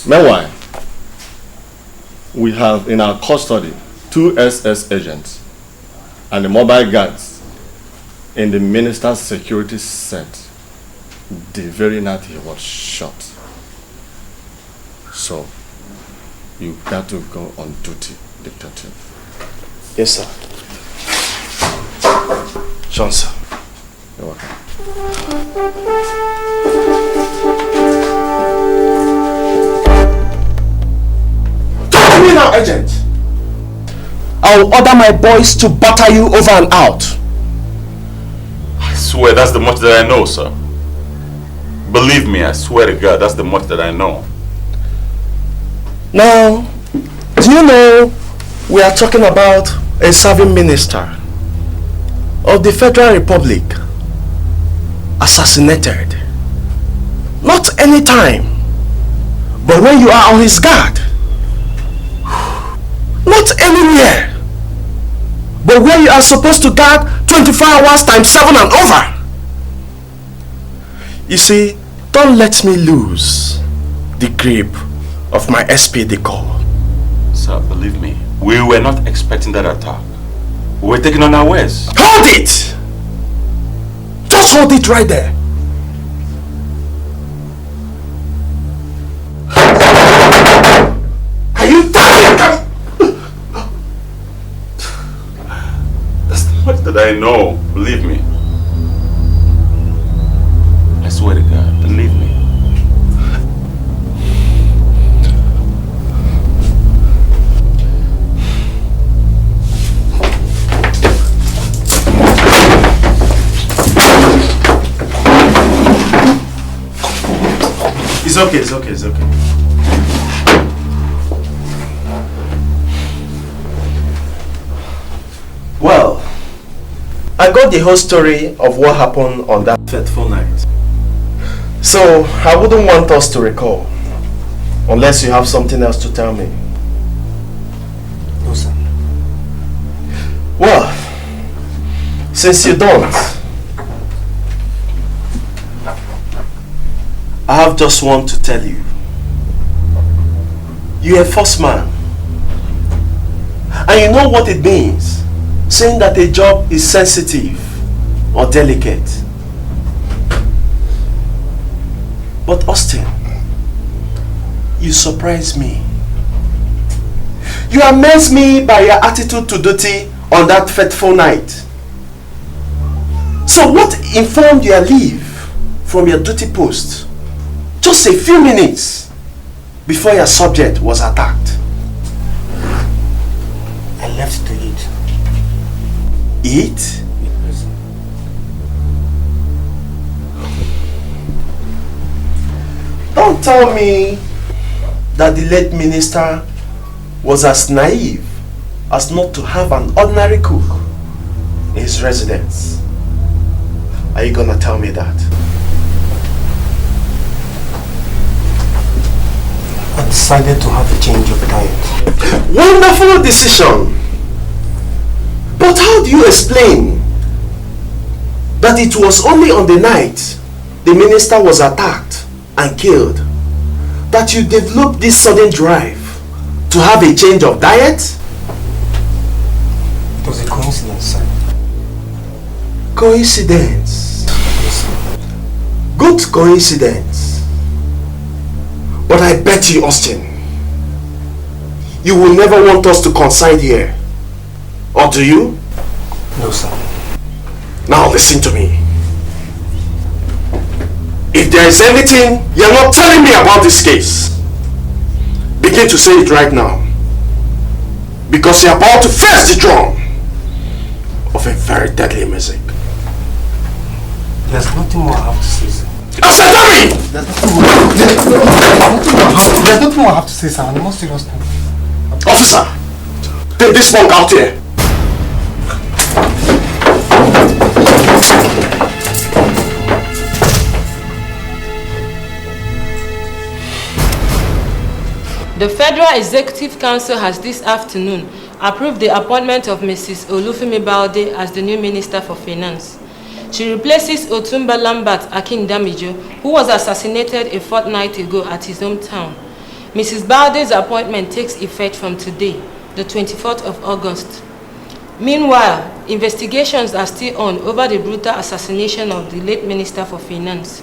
Meanwhile, we have in our custody 2 SS agents and the mobile guards in the minister's security set the very night he was shot. So, you got to go on duty, Detective. Yes, sir. Sean, sir. You're welcome. Talk to me now, agent. I'll order my boys to batter you over and out. I swear that's the much that I know, sir. Believe me, I swear to God, that's the much that I know. Now, do you know we are talking about a serving minister of the Federal Republic assassinated? Not any time, but when you are on his guard. Not anywhere, but where you are supposed to guard 24 hours times 7 and over. You see, don't let me lose the grip of my SPD call. Sir, believe me, we were not expecting that attack. We were taking on our ways. Hold it! Just hold it right there. Are you tired? That's the much that I know, believe me. I swear to God, believe me. It's okay, it's okay, it's okay. Well, I got the whole story of what happened on that fateful night. So, I wouldn't want us to recall, unless you have something else to tell me. No, sir. Well, since you don't, I have just one to tell you. You're a first man. And you know what it means, saying that a job is sensitive or delicate. But Austin, you surprise me. You amaze me by your attitude to duty on that fateful night. So what informed your leave from your duty post just a few minutes before your subject was attacked? I left to eat. Eat? Don't tell me that the late minister was as naive as not to have an ordinary cook in his residence. Are you gonna tell me that? I decided to have a change of diet. Wonderful decision! But how do you explain that it was only on the night the minister was attacked and killed that you developed this sudden drive to have a change of diet? It was a coincidence, sir. Coincidence? Yes, sir. Good coincidence. But I bet you, Austin, you will never want us to consign here. Or do you? No, sir. Now listen to me. If there is anything you're not telling me about this case, begin to say it right now. Because you're about to face the drum of a very deadly music. There's nothing more I have to say, sir. I said, Tommy! There's nothing more I have to say, sir. I'm not serious now. Officer, take this punk out here. The Federal Executive Council has this afternoon approved the appointment of Mrs. Olufemi Balde as the new Minister for Finance. She replaces Otumba Lambert Akindamijo, who was assassinated a fortnight ago at his hometown. Mrs. Balde's appointment takes effect from today, the 24th of August. Meanwhile, investigations are still on over the brutal assassination of the late Minister for Finance.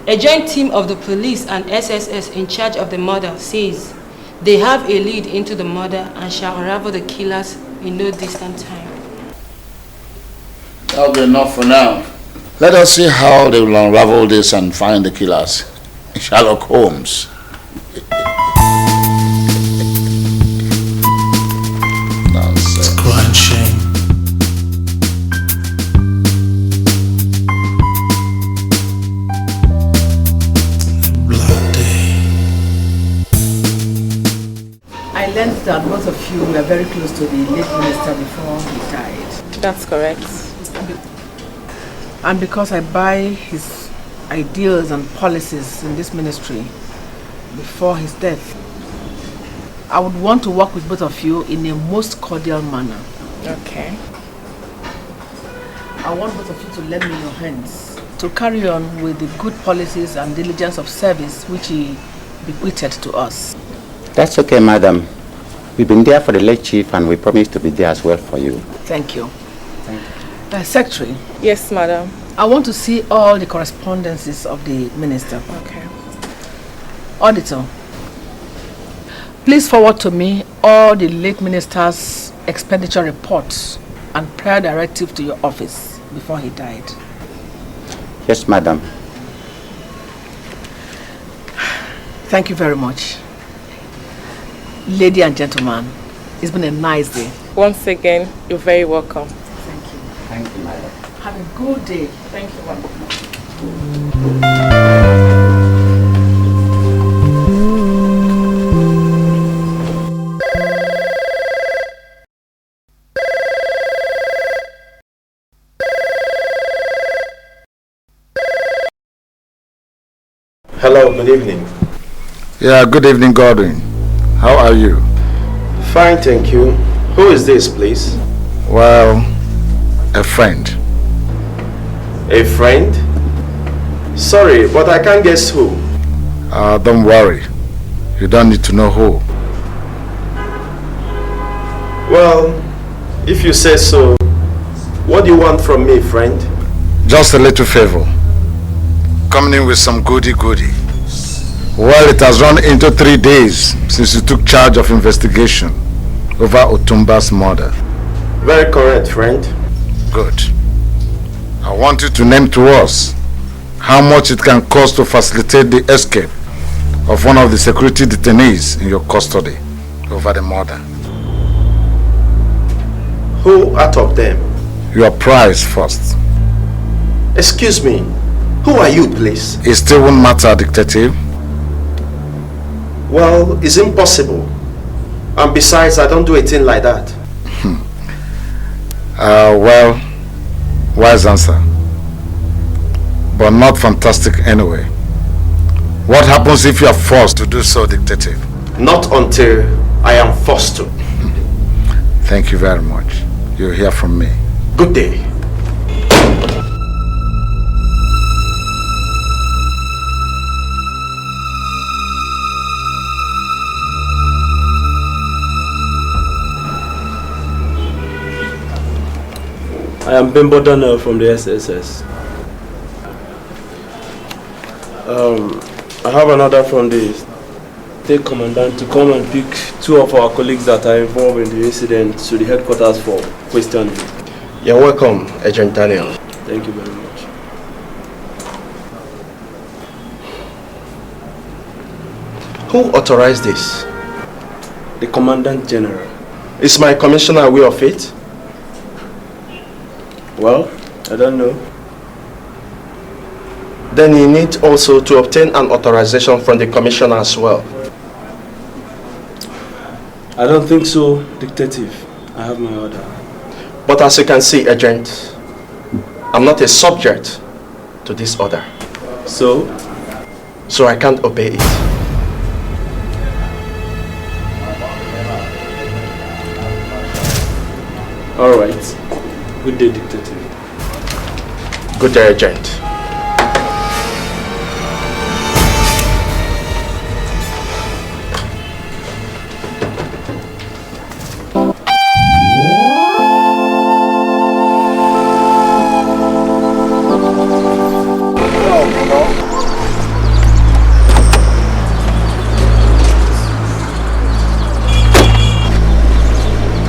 A joint team of the police and SSS in charge of the murder says they have a lead into the murder and shall unravel the killers in no distant time. That'll be enough for now. Let us see how they will unravel this and find the killers. Sherlock Holmes. Nonsense. Crunching. I learned that both of you were very close to the late minister before he died. That's correct. And because I buy his ideas and policies in this ministry before his death, I would want to work with both of you in a most cordial manner. Okay. I want both of you to lend me your hands to carry on with the good policies and diligence of service which he bequeathed to us. That's okay, madam. We've been there for the late chief and we promise to be there as well for you. Thank you. Secretary. Yes, madam. I want to see all the correspondences of the minister. Okay. Auditor, please forward to me all the late minister's expenditure reports and prior directive to your office before he died. Yes, madam. Thank you very much. Lady and gentlemen, it's been a nice day. Once again, you're very welcome. Thank you. Thank you, madam. Have a good day. Thank you, madam. Hello, good evening. Yeah, good evening, Godwin. How are you? Fine, thank you. Who is this, please? Well, a friend. A friend? Sorry, but I can't guess who. Don't worry. You don't need to know who. Well, if you say so, what do you want from me, friend? Just a little favor. Coming in with some goody-goody. Well, it has run into 3 days since you took charge of investigation over Otumba's murder. Very correct, friend. Good. I want you to name to us how much it can cost to facilitate the escape of one of the security detainees in your custody over the murder. Who out of them? Your prize first. Excuse me, who are you, please? It still won't matter, detective. Well, it's impossible. And besides, I don't do a thing like that. Well, wise answer. But not fantastic anyway. What happens if you are forced to do so, detective? Not until I am forced to. Thank you very much. You'll hear from me. Good day. I am Bimbo Daniel from the SSS. I have an order from the State Commandant to come and pick 2 of our colleagues that are involved in the incident to the headquarters for questioning. You're welcome, Agent Daniel. Thank you very much. Who authorized this? The Commandant General. Is my commissioner aware of it? Well, I don't know. Then you need also to obtain an authorization from the commissioner as well. I don't think so, Detective. I have my order. But as you can see, Agent, I'm not a subject to this order. So I can't obey it. All right. Good day, Detective. Good day, Agent.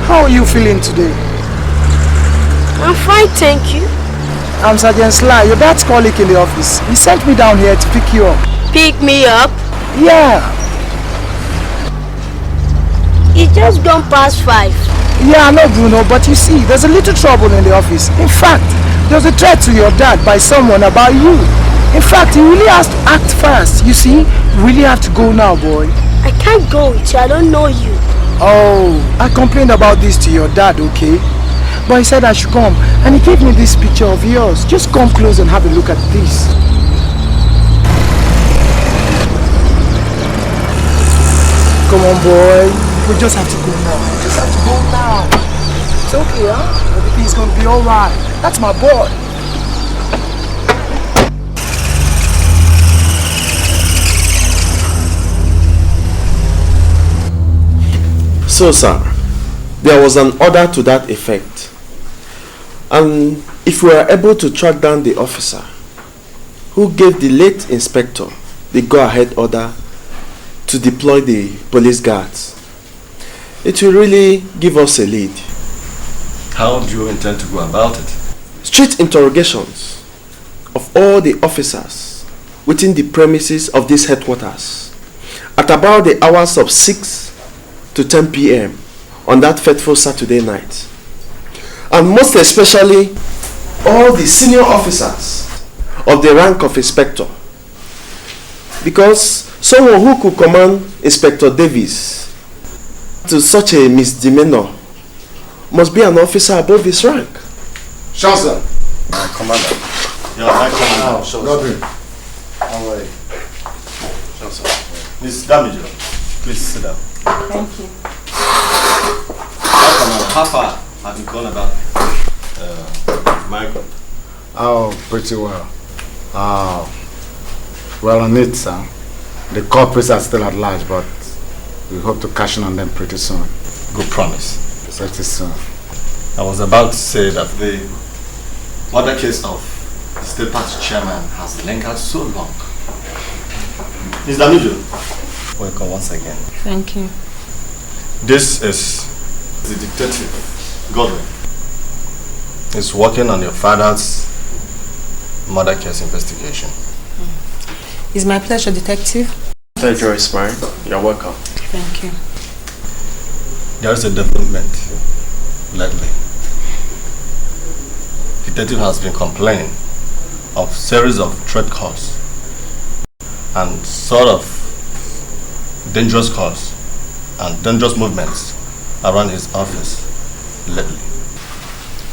How are you feeling today? I'm fine, thank you. I'm Sergeant Sly, your dad's colleague in the office. He sent me down here to pick you up. Pick me up? Yeah. It's just gone past 5. Yeah, I know, Bruno, but you see, there's a little trouble in the office. In fact, there's a threat to your dad by someone about you. In fact, he really has to act fast. You see, you really have to go now, boy. I can't go with you, I don't know you. Oh, I complained about this to your dad, okay? But he said I should come, and he gave me this picture of yours. Just come close and have a look at this. Come on, boy. We just have to go now. We just have to go now. It's okay, huh? Everything's gonna be alright. That's my boy. So, sir, there was an order to that effect. And if we are able to track down the officer who gave the late inspector the go-ahead order to deploy the police guards, it will really give us a lead. How do you intend to go about it? Street interrogations of all the officers within the premises of this headquarters at about the hours of 6 to 10 p.m. on that fateful Saturday night. And most especially all the senior officers of the rank of inspector. Because someone who could command Inspector Davis to such a misdemeanor must be an officer above his rank. Chancellor. Commander. Yeah, my commander. Godwin. How are you? Chancellor. Miss Damager, please sit down. Thank you. How far have you gone about Michael? Oh, pretty well. Well on it, sir. The culprits are still at large, but we hope to cash in on them pretty soon. Good promise. Pretty soon. I was about to say that the murder case of the state party chairman has lingered so long. Ms. Damijo, welcome once again. Thank you. This is the detective, Godwin. He's working on your father's murder case investigation. It's my pleasure, Detective. Thank you, Ismail. You're welcome. Thank you. There is a development lately. The detective has been complaining of series of threat calls and sort of dangerous calls and dangerous movements around his office lately.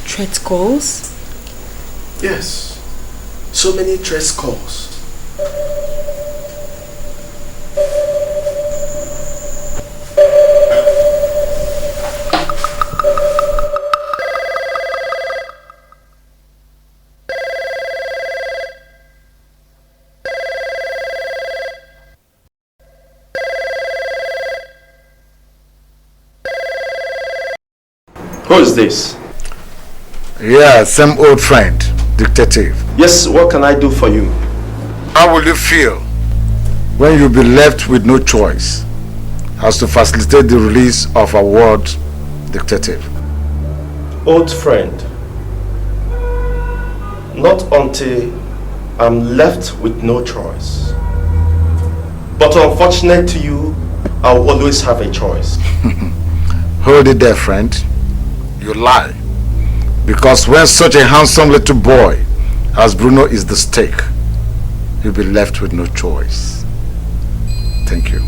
Threat calls? Yes. So many threat calls. Who is this? Yeah, same old friend, detective. Yes, what can I do for you? How will you feel when you'll be left with no choice as to facilitate the release of our ward detective? Old friend, not until I'm left with no choice. But unfortunate to you, I'll always have a choice. Hold it there, friend. You lie. Because when such a handsome little boy as Bruno is the stake, you'll be left with no choice. Thank you.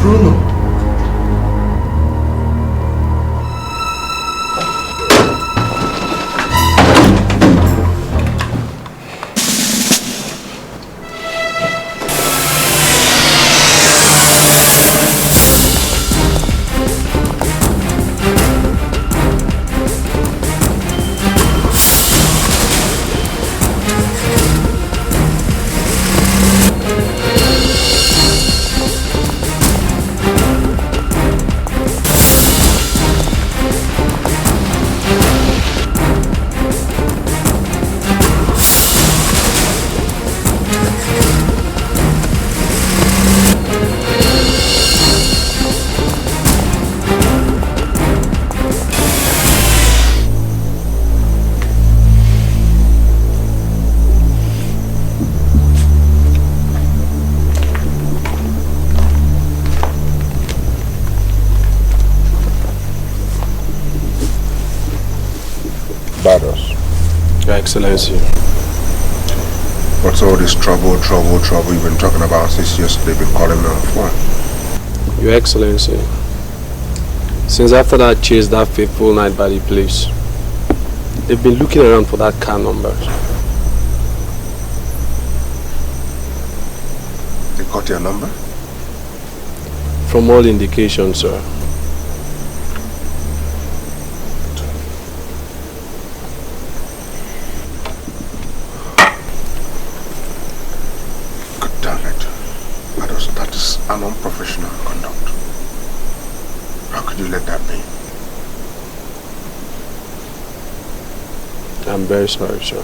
Bruno. Your Excellency. What's all this trouble you've been talking about since yesterday? Been calling me on the phone. Your Excellency, since after that chase that fateful night by the police, they've been looking around for that car number. They got your number? From all indications, sir. That is an unprofessional conduct. How could you let that be? I'm very sorry, sir.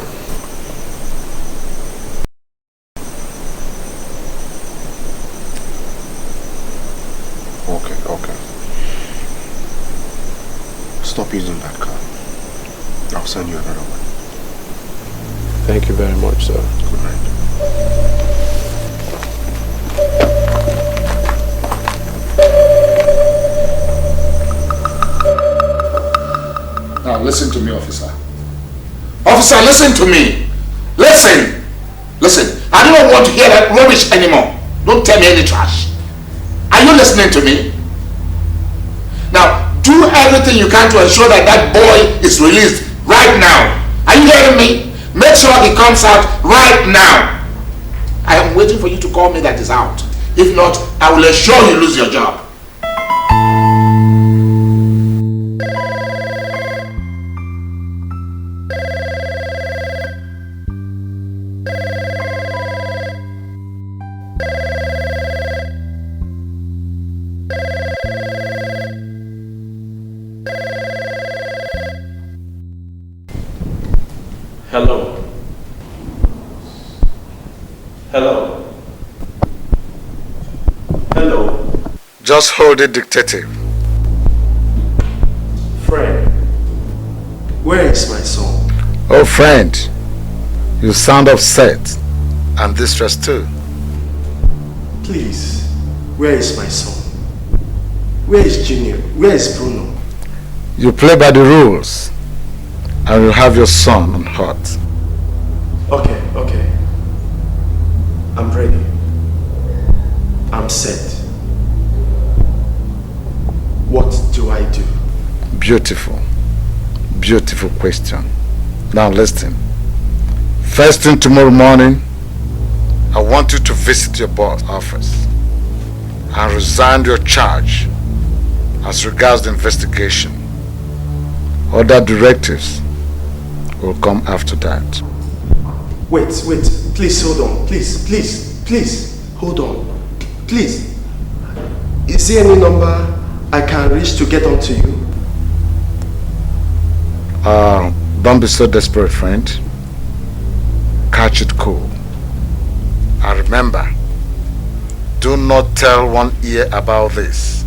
Okay. Stop using that car. I'll send you another one. Thank you very much, sir. Good night. Now listen to me, officer. Officer, listen to me. Listen. I don't want to hear that rubbish anymore. Don't tell me any trash. Are you listening to me? Now, do everything you can to ensure that that boy is released right now. Are you hearing me? Make sure he comes out right now. I am waiting for you to call me that is out. If not, I will ensure you lose your job. Just hold it, detective. Friend, where is my son? Oh, friend, you sound upset and distressed too. Please, where is my son? Where is Junior? Where is Bruno? You play by the rules and you'll have your son unhurt. Okay. I'm ready. I'm set. What do I do? Beautiful question. Now listen. First thing tomorrow morning, I want you to visit your boss office and resign your charge as regards the investigation. Other directives will come after that. Wait, please hold on. Please, hold on. Please. Is there any number I can reach to get onto you? Don't be so desperate, friend. Catch it cool. And remember, do not tell one ear about this,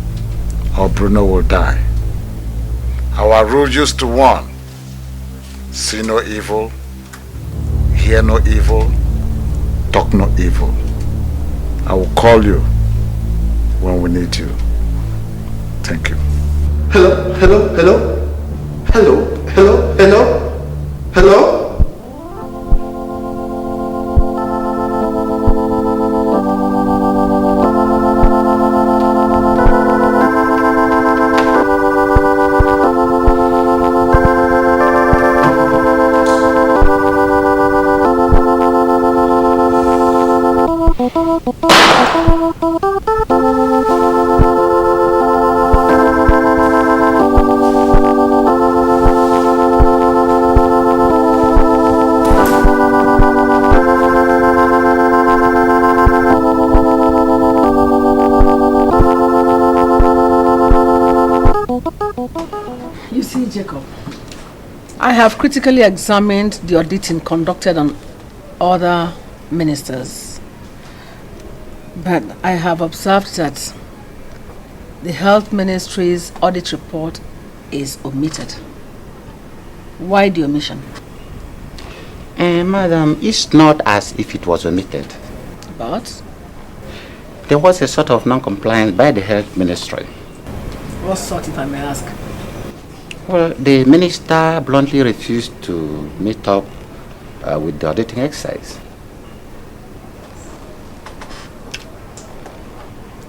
or Bruno will die. Our rule used to warn: see no evil, hear no evil, talk no evil. I will call you when we need you. Thank you. Hello, hello, hello? Hello, hello, hello? Hello? I have critically examined the auditing conducted on other ministers, but I have observed that the Health Ministry's audit report is omitted. Why the omission? Madam, it's not as if it was omitted. But? There was a sort of non-compliance by the Health Ministry. What sort, if I may ask? Well, the minister bluntly refused to meet up with the auditing exercise.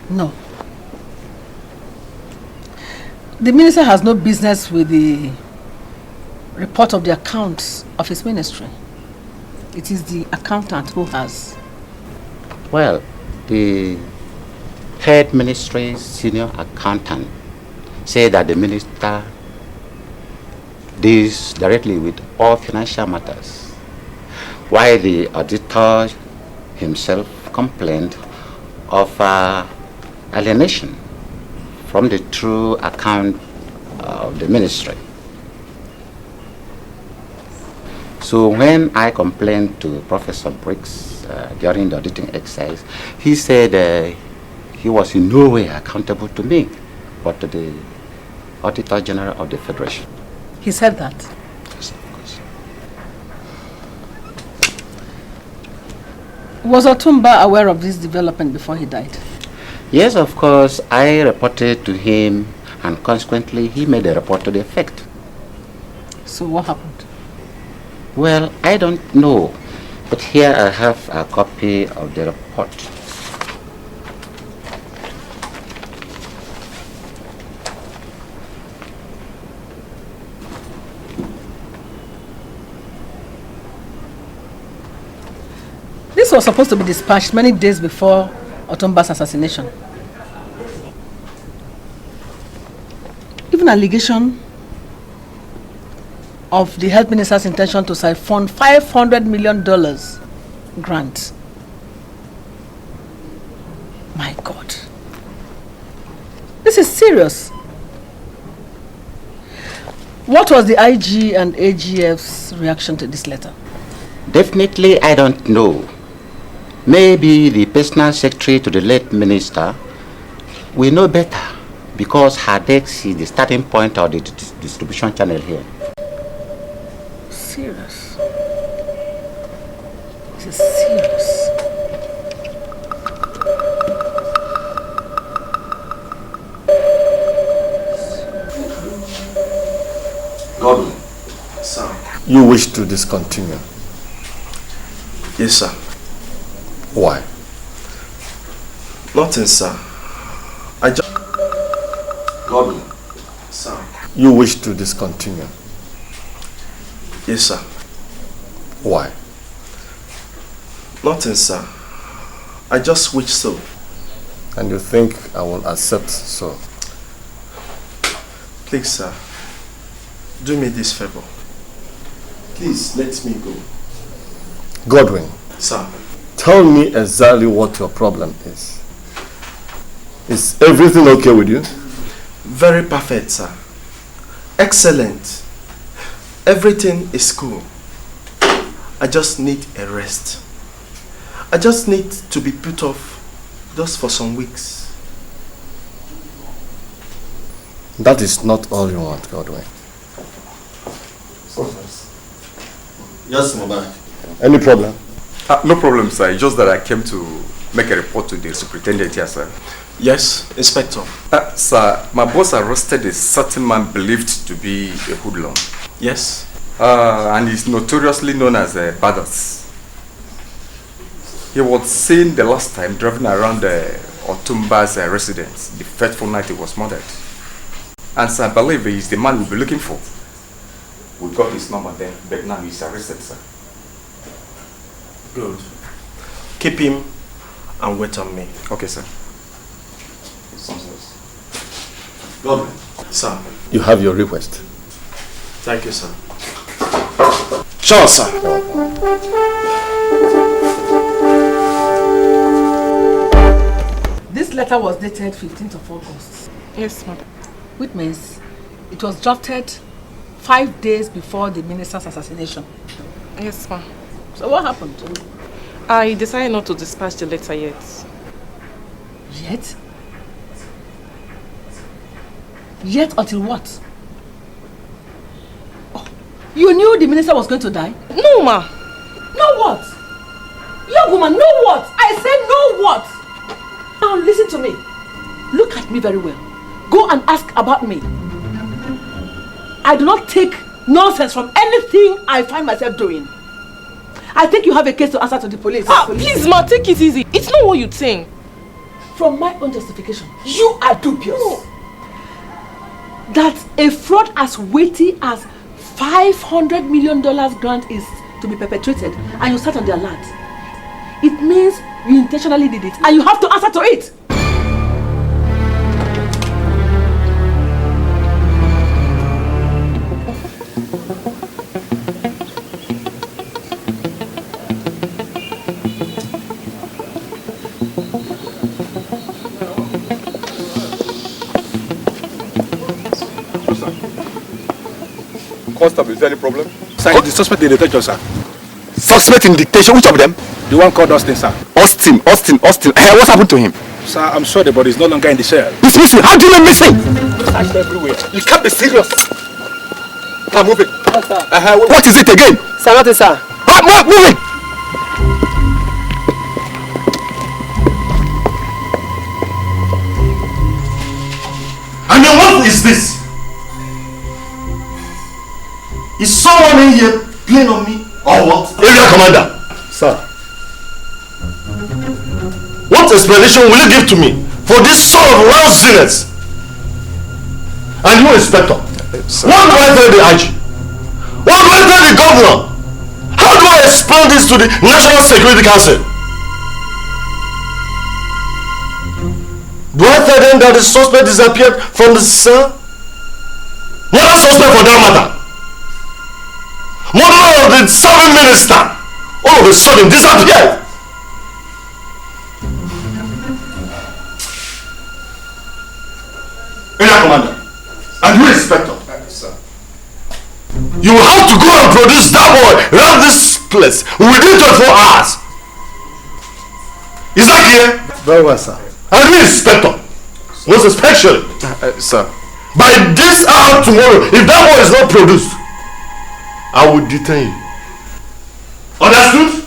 No. The minister has no business with the report of the accounts of his ministry. It is the accountant who has. Well, the head ministry's senior accountant said that the minister deals directly with all financial matters, while the auditor himself complained of alienation from the true account of the ministry. So when I complained to Professor Briggs during the auditing exercise, he said he was in no way accountable to me, but to the Auditor General of the Federation. He said that? Yes, of course. Was Otumba aware of this development before he died? Yes, of course. I reported to him, and consequently he made a report to the effect. So what happened? Well, I don't know, but here I have a copy of the report. This was supposed to be dispatched many days before Otumba's assassination. Even allegation of the health minister's intention to siphon $500 million grant. My God. This is serious. What was the IG and AGF's reaction to this letter? Definitely, I don't know. Maybe the personal secretary to the late minister will know better, because her desk is the starting point of the distribution channel here. Serious. This is serious. Godwin. Sir. You wish to discontinue? Yes, sir. Why? Nothing, sir. I just... Godwin. Sir. You wish to discontinue? Yes, sir. Why? Nothing, sir. I just wish so. And you think I will accept so? Please, sir. Do me this favor. Please, let me go. Godwin. Sir. Tell me exactly what your problem is. Is everything okay with you? Very perfect, sir. Excellent. Everything is cool. I just need a rest. I just need to be put off just for some weeks. That is not all you want, Godwin. Yes, Mama. Any problem? No problem, sir. It's just that I came to make a report to the superintendent here, sir. Yes, Inspector. Sir, my boss arrested a certain man believed to be a hoodlum. Yes. And he's notoriously known as Badass. He was seen the last time driving around Otumba's residence the fateful night he was murdered. And sir, I believe he's the man we'll be looking for. We got his number then, but now he's arrested, sir. Good. Keep him and wait on me. Okay, sir. Godwin. Sir. You have your request. Thank you, sir. Sure, sir. This letter was dated 15th of August. Yes, madam. Which means it was drafted 5 days before the minister's assassination. Yes, ma'am. So what happened? I decided not to dispatch the letter yet. Yet? Yet until what? Oh, you knew the minister was going to die? No, ma. No what? Young woman, no what? I said no what? Now listen to me. Look at me very well. Go and ask about me. I do not take nonsense from anything I find myself doing. I think you have a case to answer to the police. Please, ma, take it easy. It's not what you think. From my own justification, you are dubious. That a fraud as weighty as $500 million grant is to be perpetrated and you sat on the alert. It means you intentionally did it and you have to answer to it. Constable, is there any problem? Sir, the suspect in detention, sir. Suspect in dictation? Which of them? The one called Austin, sir. Austin. Hey, what happened to him? Sir, I'm sorry, but he's no longer in the cell. He's missing. How do you know missing? Searched everywhere. You can't be serious. Now move it. Yes, sir. What is it again? Sir, what is sir? Move it. I mean, what is this? Is someone in here playing on me or what? Area Commander. Sir. What explanation will you give to me for this sort of rousiness? And you, Inspector, what do I tell the IG? What do I tell the governor? How do I explain this to the National Security Council? Do I tell them that the suspect disappeared from the cell? Not a suspect for that matter. Mother of the serving minister all of a sudden disappeared. Area Commander, and you, Inspector, you will have to go and produce that boy around this place within 24 hours. Is that clear? Very well, sir. And you, Inspector, most especially, sir, by this hour tomorrow, if that boy is not produced, I will detain you. Understood?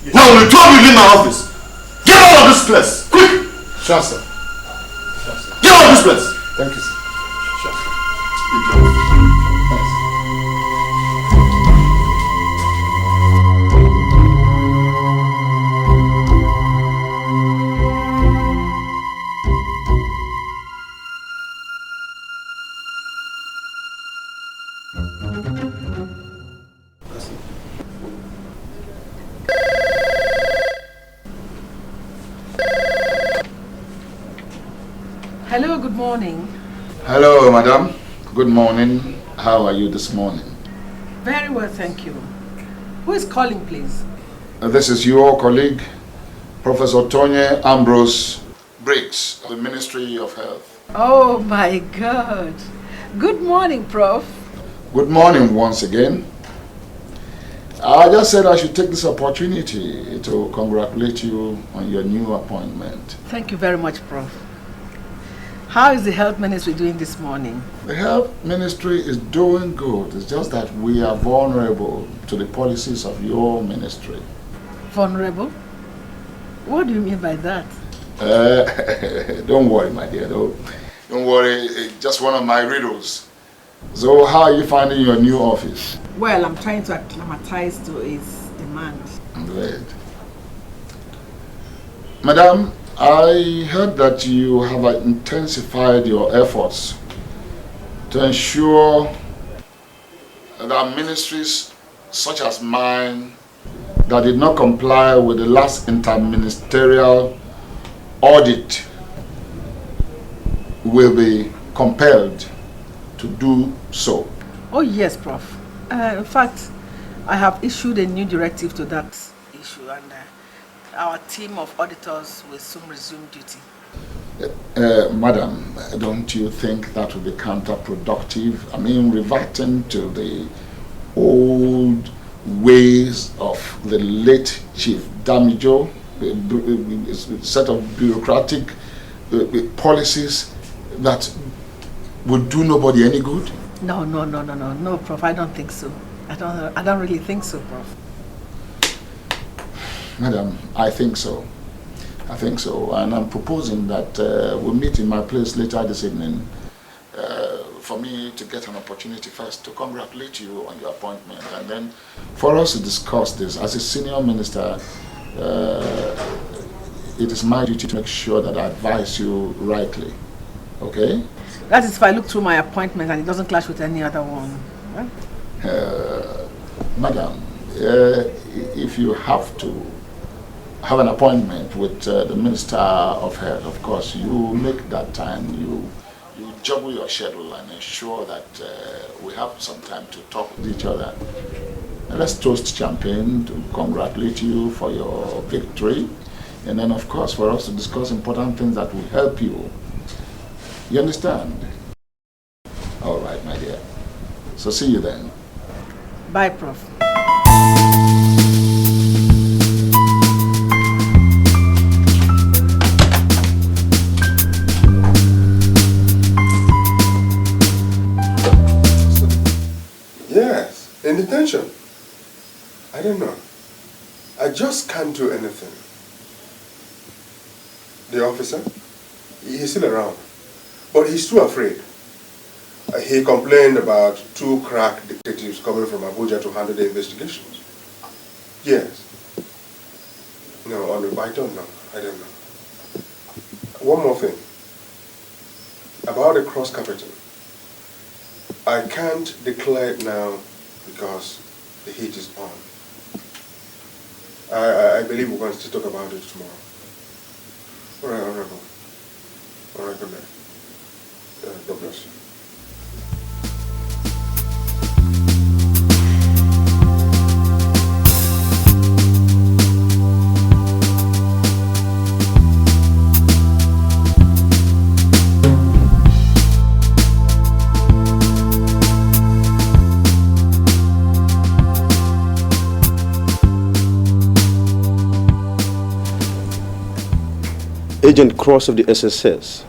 Yes. Now, when you told me to leave my office, get out of this place, quick! Sure, sir. Get out of this place! Thank you, sir. Hello, good morning. Hello, madam. Good morning. How are you this morning? Very well, thank you. Who is calling, please? This is your colleague, Professor Tony Ambrose Briggs, of the Ministry of Health. Oh my God. Good morning, Prof. Good morning once again. I just said I should take this opportunity to congratulate you on your new appointment. Thank you very much, Prof. How is the Health Ministry doing this morning? The Health Ministry is doing good. It's just that we are vulnerable to the policies of your ministry. Vulnerable? What do you mean by that? Don't worry, my dear. Don't worry. It's just one of my riddles. So, how are you finding your new office? Well, I'm trying to acclimatize to its demand. Great. Madam, I heard that you have intensified your efforts to ensure that ministries such as mine that did not comply with the last interministerial audit will be compelled to do so. Oh yes, Prof. In fact, I have issued a new directive to that issue, and our team of auditors will soon resume duty. Madam, don't you think that would be counterproductive? I mean, reverting to the old ways of the late Chief Damijo, a set of bureaucratic policies that would do nobody any good? No, Prof. I don't think so. I don't really think so, Prof. Madam, I think so. And I'm proposing that we meet in my place later this evening for me to get an opportunity first to congratulate you on your appointment, and then for us to discuss this. As a senior minister, it is my duty to make sure that I advise you rightly. Okay? That is if I look through my appointment and it doesn't clash with any other one. Right? Madam, if you have to have an appointment with the Minister of Health, of course, you make that time, you juggle your schedule and ensure that we have some time to talk with each other. And let's toast champagne to congratulate you for your victory, and then of course for us to discuss important things that will help you. You understand? All right, my dear. So see you then. Bye, Prof. Yes, in detention. I don't know. I just can't do anything. The officer, he's still around, but he's too afraid. He complained about 2 crack detectives coming from Abuja to handle the investigations. Yes. No, I don't know. One more thing. About the cross-carpeting. I can't declare it now because the heat is on. I believe we're going to talk about it tomorrow. All right, Honorable. All right, good night. God bless you. Agent Cross of the SSS,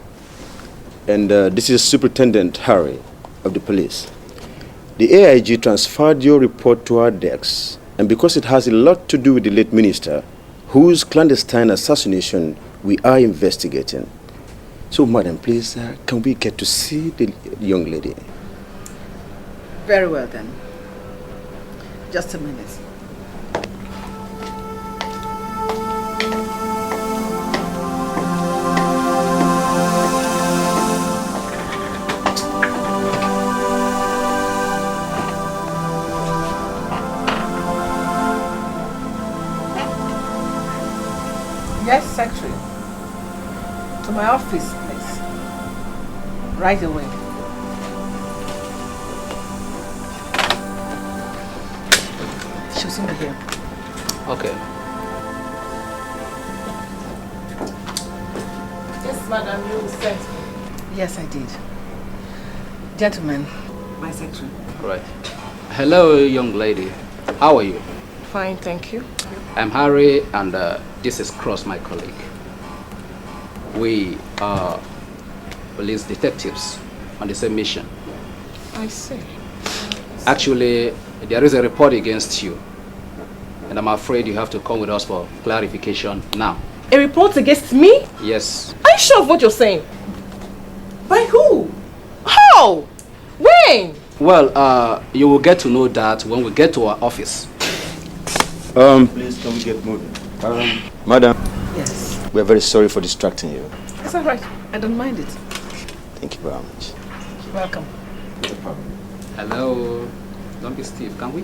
and this is Superintendent Harry of the police. The AIG transferred your report to our desks, and because it has a lot to do with the late minister, whose clandestine assassination we are investigating. So, madam, please, can we get to see the young lady? Very well then. Just a minute. Yes, Secretary. To my office, please. Right away. She'll soon be here. Okay. Yes, madam, you sent me. Yes, I did. Gentlemen, my secretary. Right. Hello, young lady. How are you? Fine, thank you. I'm Harry, and this is Cross, my colleague. We are police detectives on the same mission. I see. Actually, there is a report against you, and I'm afraid you have to come with us for clarification now. A report against me? Yes. Are you sure of what you're saying? By who? How? When? Well, you will get to know that when we get to our office. Please, can we get moving? Madam. Yes. We are very sorry for distracting you. It's all right. I don't mind it. Thank you very much. Welcome. Hello. Don't be stiff, can we?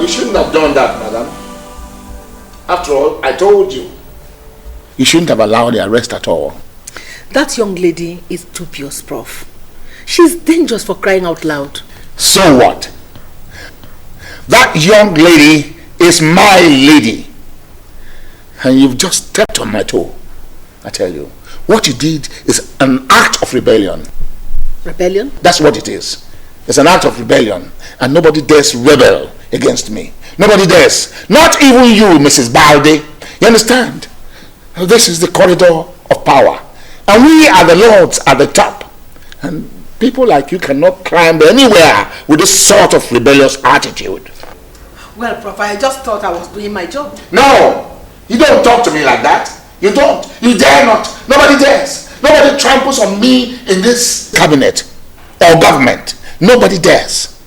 You shouldn't have done that, madam. After all, I told you. You shouldn't have allowed the arrest at all. That young lady is dubious, Prof. She's dangerous for crying out loud. So what? That young lady is my lady. And you've just stepped on my toe. I tell you, what you did is an act of rebellion. Rebellion? That's what it is. It's an act of rebellion. And nobody dares rebel against me. Nobody dares. Not even you, Mrs. Balde. You understand? This is the corridor of power. And we are the lords at the top. And people like you cannot climb anywhere with this sort of rebellious attitude. Well, Prof, I just thought I was doing my job. No! You don't talk to me like that. You don't. You dare not. Nobody dares. Nobody tramples on me in this cabinet or government. Nobody dares.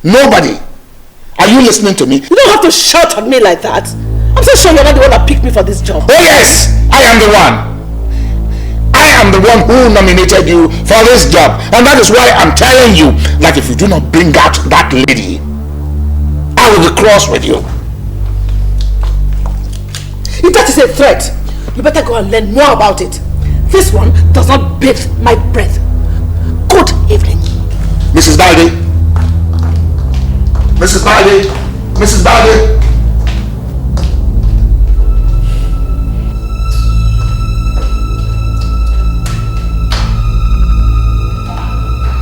Nobody. Are you listening to me? You don't have to shout at me like that. I'm so sure you're not the one that picked me for this job. Oh yes, I am the one. I am the one who nominated you for this job. And that is why I'm telling you that if you do not bring out that lady, I will be cross with you. If that is a threat, you better go and learn more about it. This one does not bathe my breath. Good evening. Mrs. Balde. Mrs. Balde. Mrs. Balde.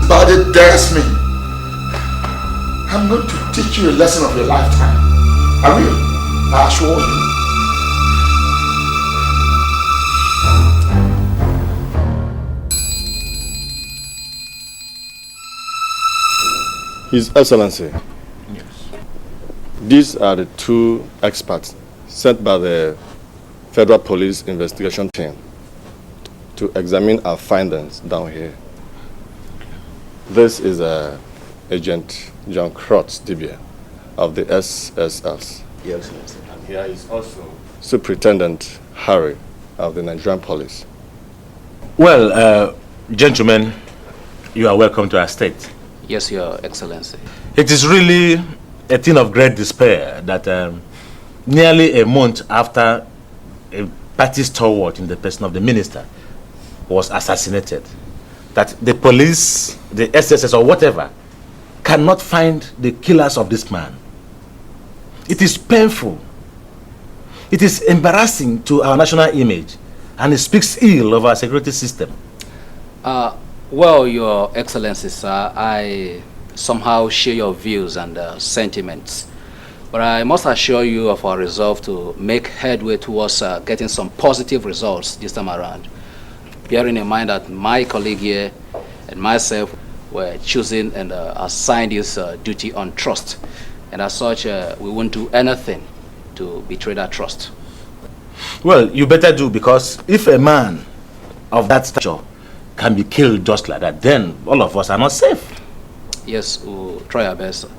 Balde dares me. I'm going to teach you a lesson of your lifetime. I will. I assure you. His Excellency. Yes. These are the two experts sent by the Federal Police Investigation Team to examine our findings down here. This is Agent John Krotz, DBA, of the SSS. Yes, Excellency. And here is also Superintendent Harry of the Nigerian Police. Well, gentlemen, you are welcome to our state. Yes, Your Excellency. It is really a thing of great despair that nearly a month after a party stalwart in the person of the minister was assassinated, that the police, the SSS or whatever, cannot find the killers of this man. It is painful. It is embarrassing to our national image, and it speaks ill of our security system. Well, Your Excellency, sir, I somehow share your views and sentiments. But I must assure you of our resolve to make headway towards getting some positive results this time around. Bearing in mind that my colleague here and myself were choosing and assigned this duty on trust. And as such, we won't do anything to betray that trust. Well, you better do, because if a man of that stature can be killed just like that, then all of us are not safe. Yes, we'll try our best, sir.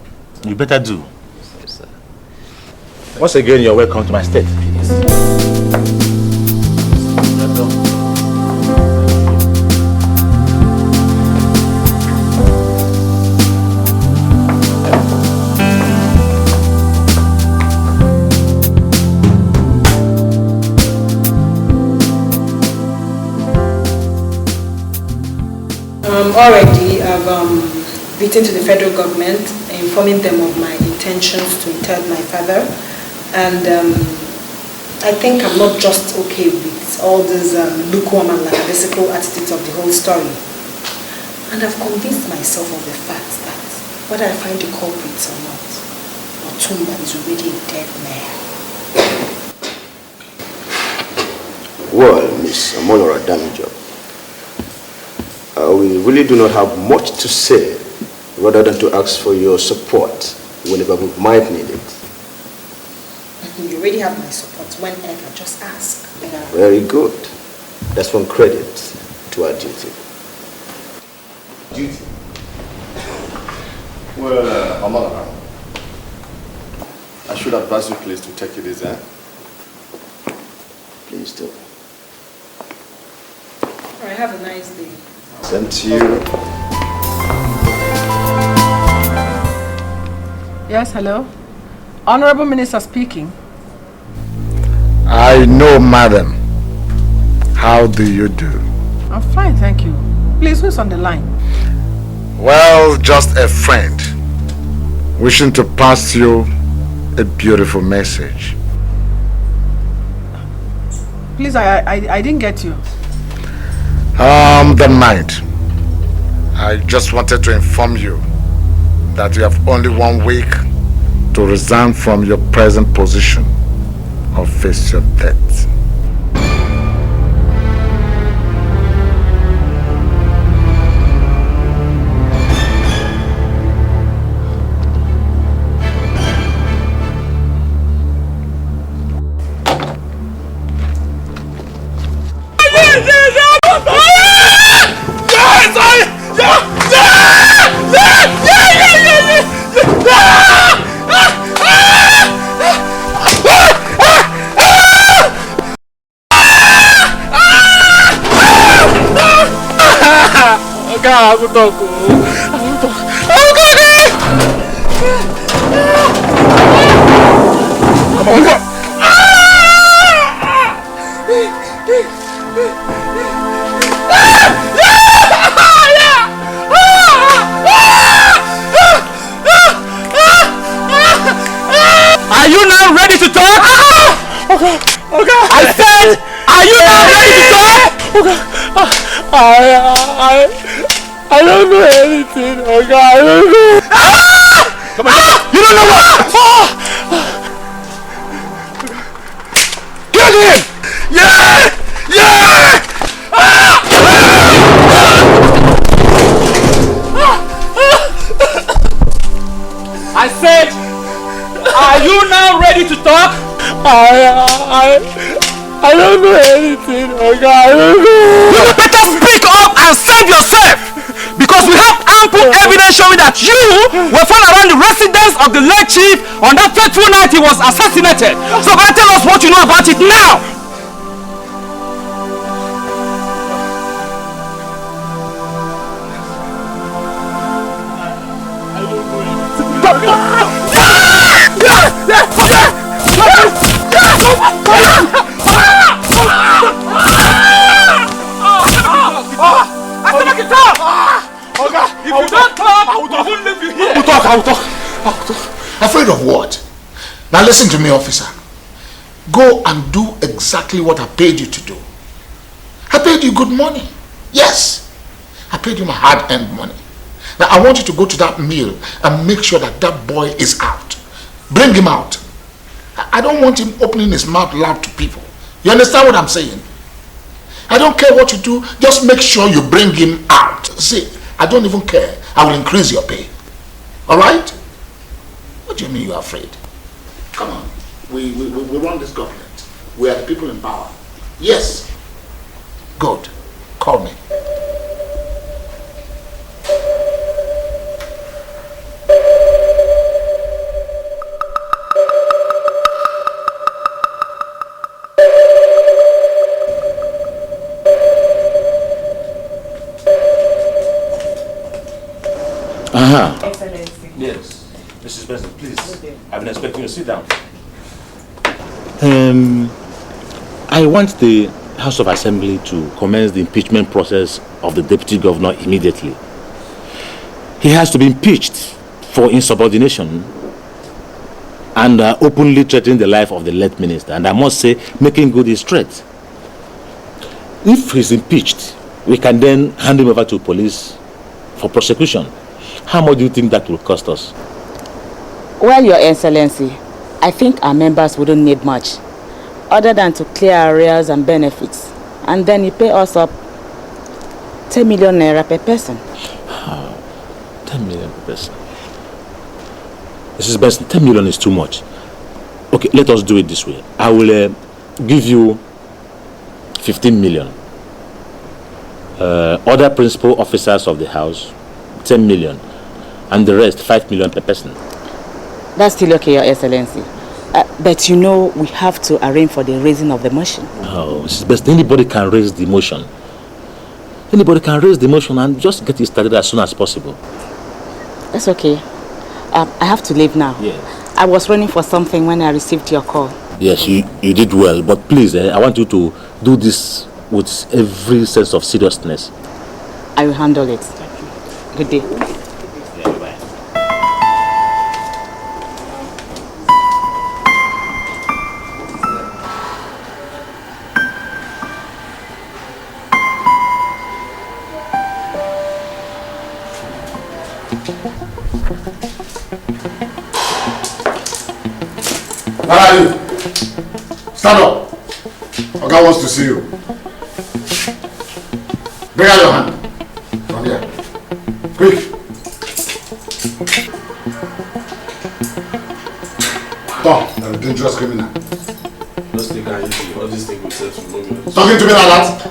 You better do. Yes, sir. Once again, you're welcome to my state. Already, I've written to the federal government informing them of my intentions to interrogate my father, and I think I'm not just okay with all these lukewarm and lackadaisical attitudes of the whole story. And I've convinced myself of the fact that whether I find the culprits or not, Otumba is already a dead man. Well, Miss Amolora Damijo, we really do not have much to say rather than to ask for your support whenever we might need it. You already have my support whenever, just ask. Very good. That's one credit to our duty. Duty? Well, Amolora, I should advise you please to take it easy, eh? Please do. Alright, have a nice day. Same to you. Yes, hello. Honorable Minister speaking. I know, madam. How do you do? I'm fine, thank you. Please, who's on the line? Well, just a friend. Wishing to pass you a beautiful message. Please, I didn't get you. The night. I just wanted to inform you that you have only 1 week to resign from your present position or face your death. Are you now ready to talk? Okay. I said, are you now ready to talk? I don't know anything. Okay, I don't know. Come on, you don't know what? Kill him! Yeah! I said, are you now ready to talk? I don't know anything. Okay, I don't know. You better speak up and save yourself, because we have ample evidence showing that you were found around the residence of the late chief on that fateful night he was assassinated. So better tell us what you know about it now. If you don't talk, I won't leave you here. I will talk. Afraid of what? Now listen to me, officer. Go and do exactly what I paid you to do. I paid you good money. Yes. I paid you my hard-earned money. Now I want you to go to that mill and make sure that that boy is out. Bring him out. I don't want him opening his mouth loud to people. You understand what I'm saying? I don't care what you do, just make sure you bring him out. See, I don't even care. I will increase your pay. Alright? What do you mean you're afraid? Come on. We run this government. We are the people in power. Yes. Good. Call me. Excellency. Yes. Mrs. President, please. Okay. I've been expecting you to sit down. I want the House of Assembly to commence the impeachment process of the Deputy Governor immediately. He has to be impeached for insubordination and openly threatening the life of the late minister, and I must say, making good his threat. If he's impeached, we can then hand him over to police for prosecution. How much do you think that will cost us? Well, Your Excellency, I think our members wouldn't need much, other than to clear arrears and benefits, and then you pay us up 10 million naira per person. 10 million per person. Mrs. Benson, 10 million is too much. Okay, let us do it this way. I will give you 15 million. Other principal officers of the house, 10 million. And the rest, 5 million per person. That's still okay, Your Excellency. But you know, we have to arrange for the raising of the motion. Oh, Mrs. Benson, anybody can raise the motion. Anybody can raise the motion and just get it started as soon as possible. That's okay. I have to leave now. Yes. I was running for something when I received your call. Yes, you did well, but please, I want you to do this with every sense of seriousness. I will handle it. Good day. Where are you? Stand up. Oga wants to see you. Bring out your hand. From here. Quick. Tom, you're a dangerous criminal. Just take it easy. All these things will set you moving. Talking to me like that?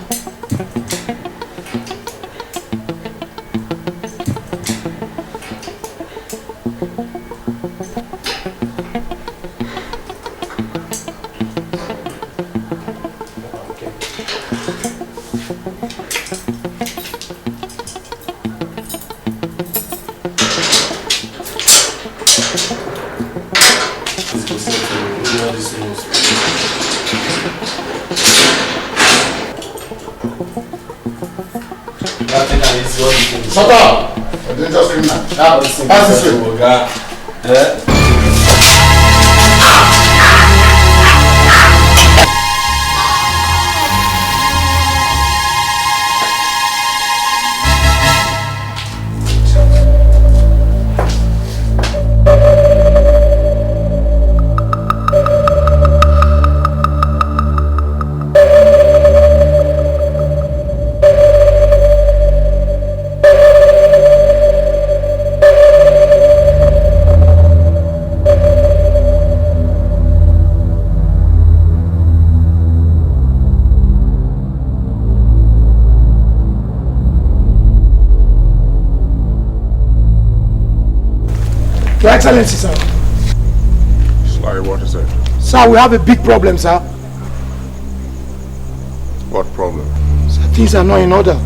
Shut up! You're a dangerous criminal. Pass this way. Your Excellency, sir. Sorry, what is it? Sir, we have a big problem, sir. What problem? Sir, things are not in order.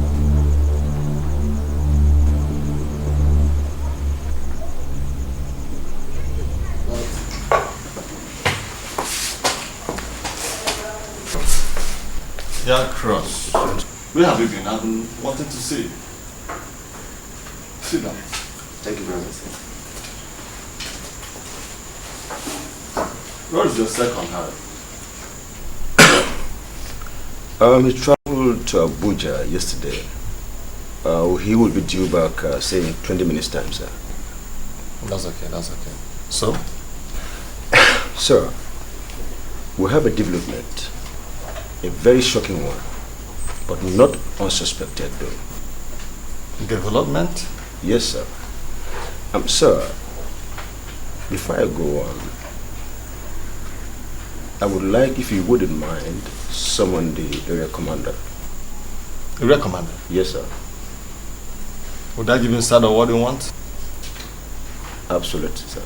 Yeah, Cross. Where have you been? I've been wanting to see you. Sit down. Thank you very much, sir. Where is your second Harry? He traveled to Abuja yesterday. He will be due back, say, in 20 minutes' time, sir. That's okay, that's okay. So? Sir, we have a development. A very shocking one, but not unsuspected, though. Development? Yes, sir. Sir, before I go on, I would like, if you wouldn't mind, summon the area commander. Area commander? Yes, sir. Would that give insight of what you want? Absolutely, sir.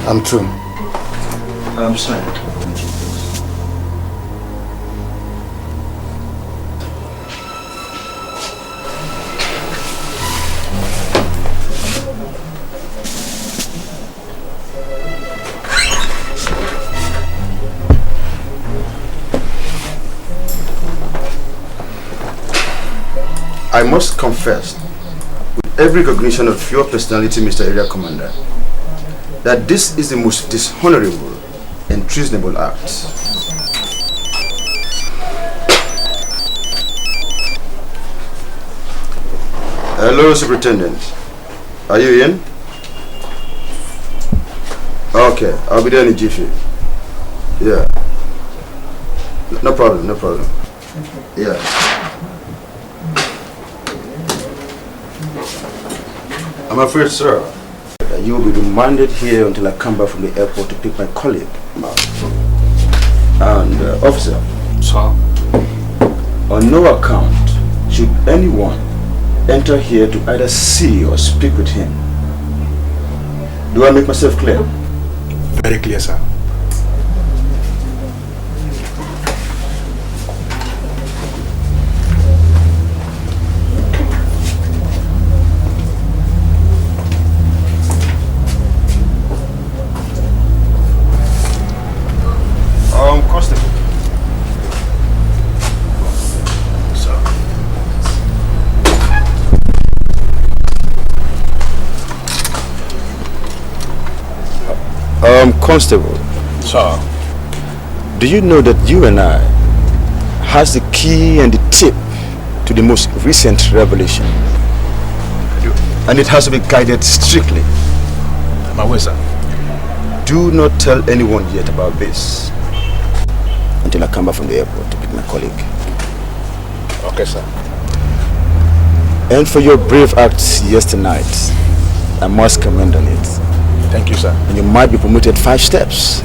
I'm true. I'm sorry. I must confess, with every recognition of your personality, Mr. Area Commander, that this is the most dishonorable and treasonable act. Hello, Superintendent. Are you in? Okay, I'll be there in a jiffy. Yeah. No problem, no problem. Yeah. I'm afraid, sir, that you will be remanded here until I come back from the airport to pick my colleague. And, officer. Sir? On no account should anyone enter here to either see or speak with him. Do I make myself clear? Very clear, sir. Constable. Sir. Constable. Sir. Do you know that you and I has the key and the tip to the most recent revelation? I do. And it has to be guided strictly. I'm aware, sir. Do not tell anyone yet about this until I come back from the airport to pick my colleague. Okay, sir. And for your brave acts yesterday night, I must commend on it. Thank you, sir. And you might be promoted 5 steps.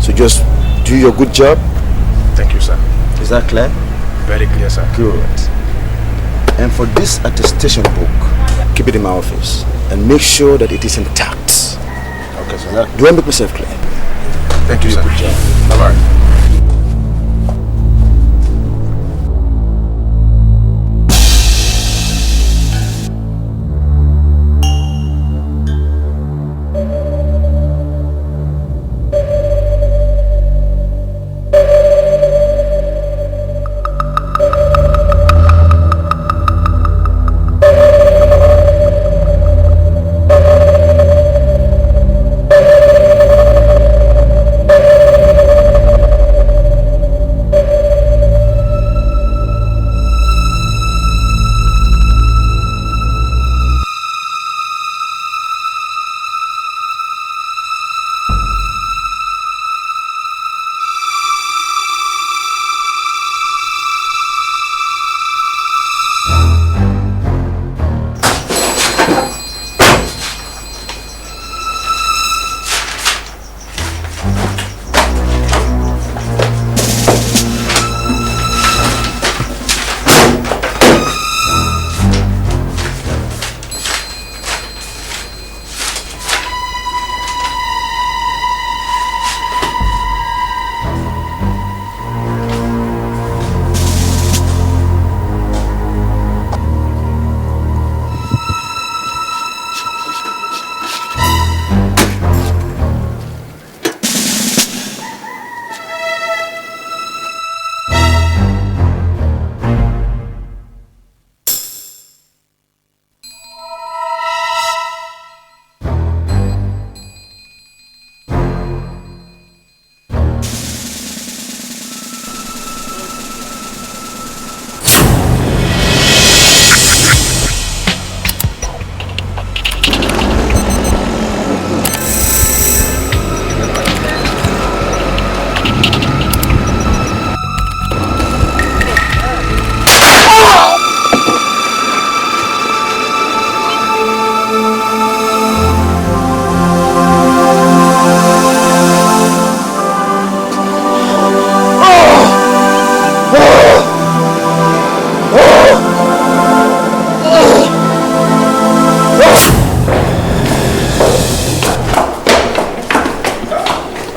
So just do your good job. Thank you, sir. Is that clear? Very clear, sir. Good. And for this attestation book, keep it in my office and make sure that it is intact. Okay, sir. Do I make myself clear? Thank you, sir. Good job. Bye-bye.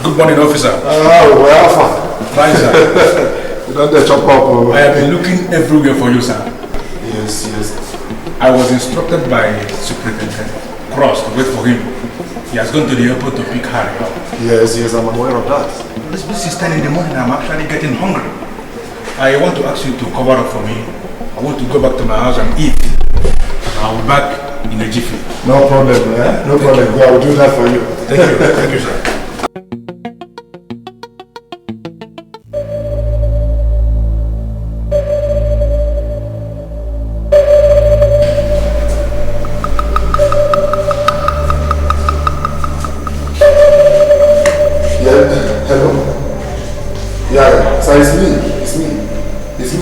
Good morning, officer. Oh, well, fine, sir. You don't dare chop up. I have been looking everywhere for you, sir. Yes, yes. I was instructed by Superintendent Cross to wait for him. He has gone to the airport to pick Harry up. Yes, yes, I'm aware of that. This is 10 in the morning. I'm actually getting hungry. I want to ask you to cover up for me want to go back to my house and eat. I'll be back in a jiffy. No problem, eh? No problem. I will do that for you. Thank you, sir.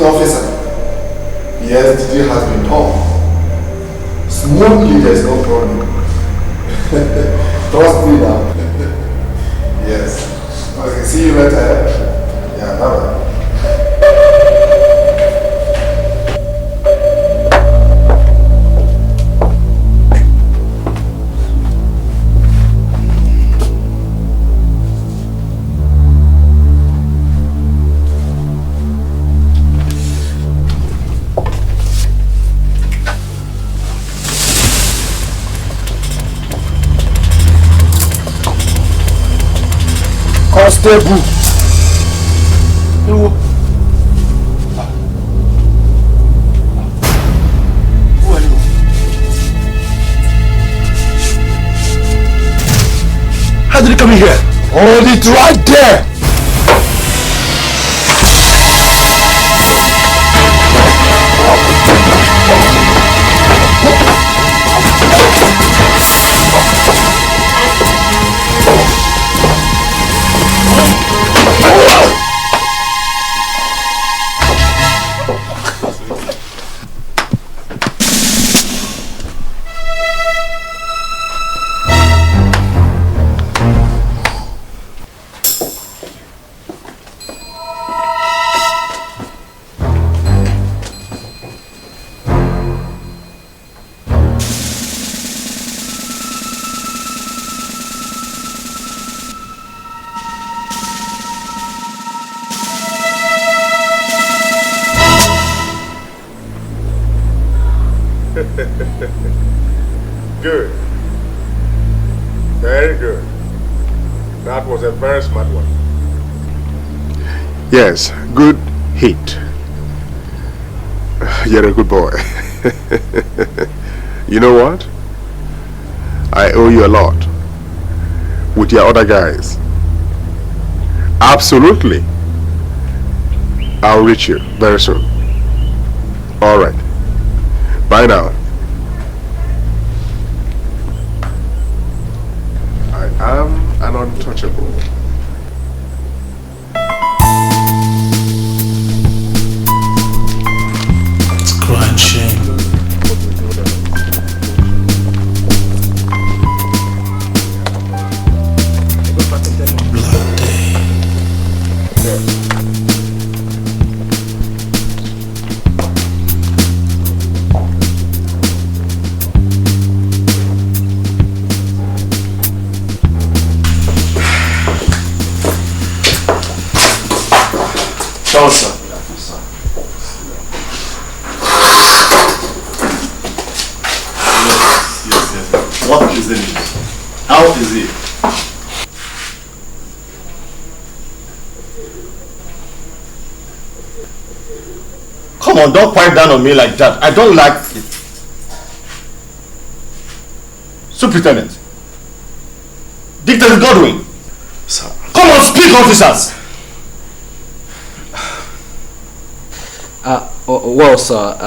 Officer, yes, the deal has been done. Smoothly, there's no problem. Trust me now. Yes. Okay, see you later. Yeah, bye-bye. Constable. Who are you? How did you come in here? Hold it right there. Good. Very good. That was a very smart one. Yes, good hit. You're a good boy. You know what? I owe you a lot. With your other guys. Absolutely. I'll reach you very soon. All right. Bye now. I am an untouchable. It's crying shame. Sir. Yes. What is the news? How is it? Come on, don't point down on me like that. I don't like it. Superintendent. Dictator Godwin. Sir. Come on, speak, officers. Well, sir,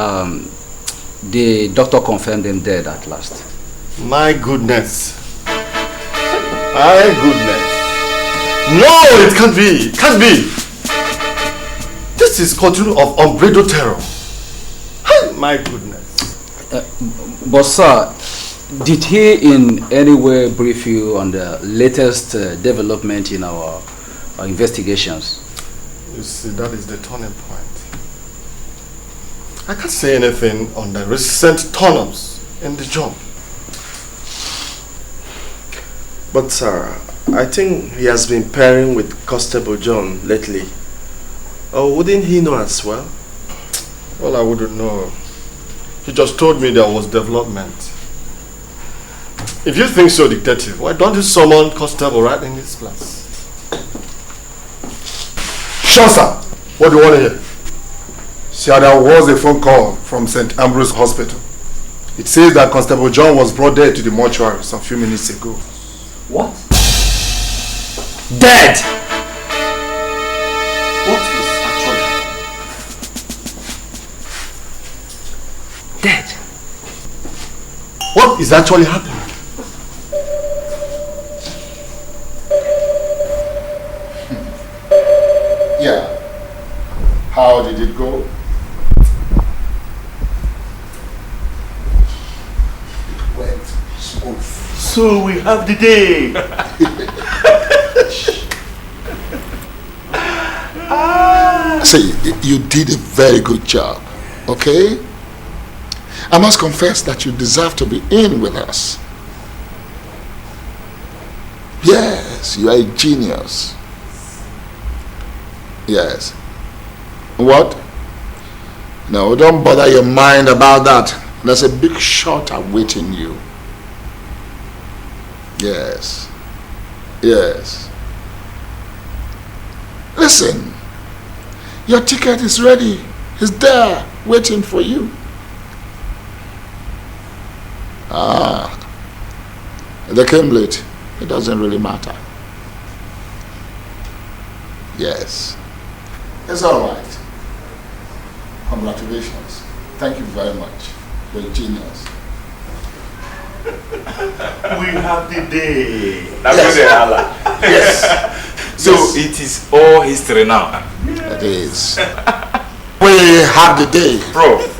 the doctor confirmed him dead at last. My goodness. My goodness. No, it can't be. It can't be. This is continue of unbridled terror. My goodness. But, sir, did he in any way brief you on the latest development in our investigations? You see, that is the turning point. I can't say anything on the recent turn-ups in the job. But sir, I think he has been pairing with Constable John lately. Or wouldn't he know as well? Well, I wouldn't know. He just told me there was development. If you think so, Detective, why don't you summon Constable right in his place? Sure, sir. What do you want to hear? Sir, there was a phone call from St. Ambrose Hospital. It says that Constable John was brought there to the mortuary some few minutes ago. What? Dead! What is actually dead? What is actually happening? Yeah. How did it go? It went smooth. So we have the day. See, you did a very good job, okay? I must confess that you deserve to be in with us. Yes, you are a genius. Yes. What? No, don't bother your mind about that. There's a big shot awaiting you. Yes. Yes. Listen. Your ticket is ready. It's there, waiting for you. Ah. They came late. It doesn't really matter. Yes. It's all right. Congratulations. Thank you very much. You're a genius. We have the day. Yes. Yes. So it is all history now. It is. We have the day. Bro.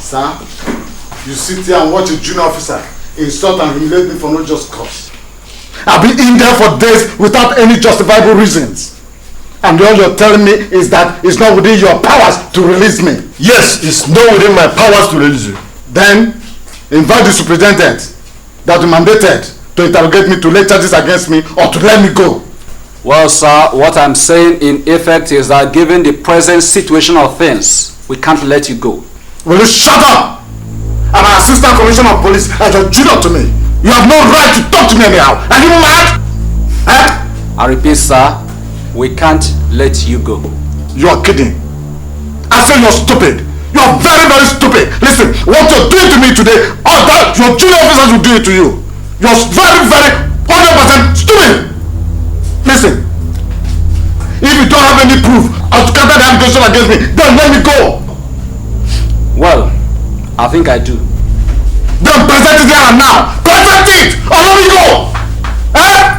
Sir, you sit here and watch a junior officer insult and humiliate me for no just cause. I've been in there for days without any justifiable reasons. And all you're telling me is that it's not within your powers to release me. Yes, it's not within my powers to release you. Then, invite the superintendent that you mandated to interrogate me to lay charges against me or to let me go. Well, sir, what I'm saying in effect is that given the present situation of things, we can't let you go. Will you shut up? I'm an assistant commissioner of police and you're junior to me. You have no right to talk to me anyhow. Are you mad? Eh? I repeat, sir, we can't let you go. You're kidding. I say you're stupid. You're very, very stupid. Listen, what you're doing to me today, all that your junior officers will do it to you. You're very, very 100% stupid. Listen, if you don't have any proof to counter the allegation against me, then let me go. Well, I think I do. Then present it here and now. Present it or let me go. Eh?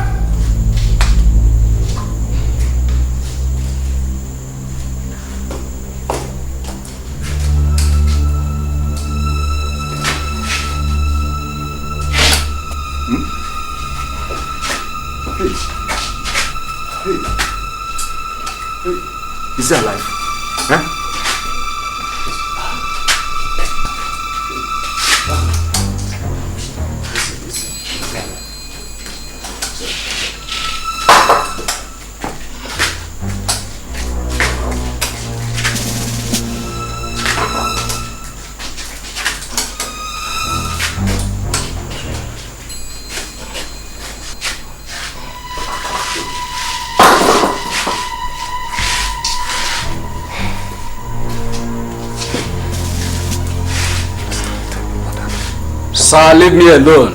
Is he alive? Huh? Sir, leave me alone.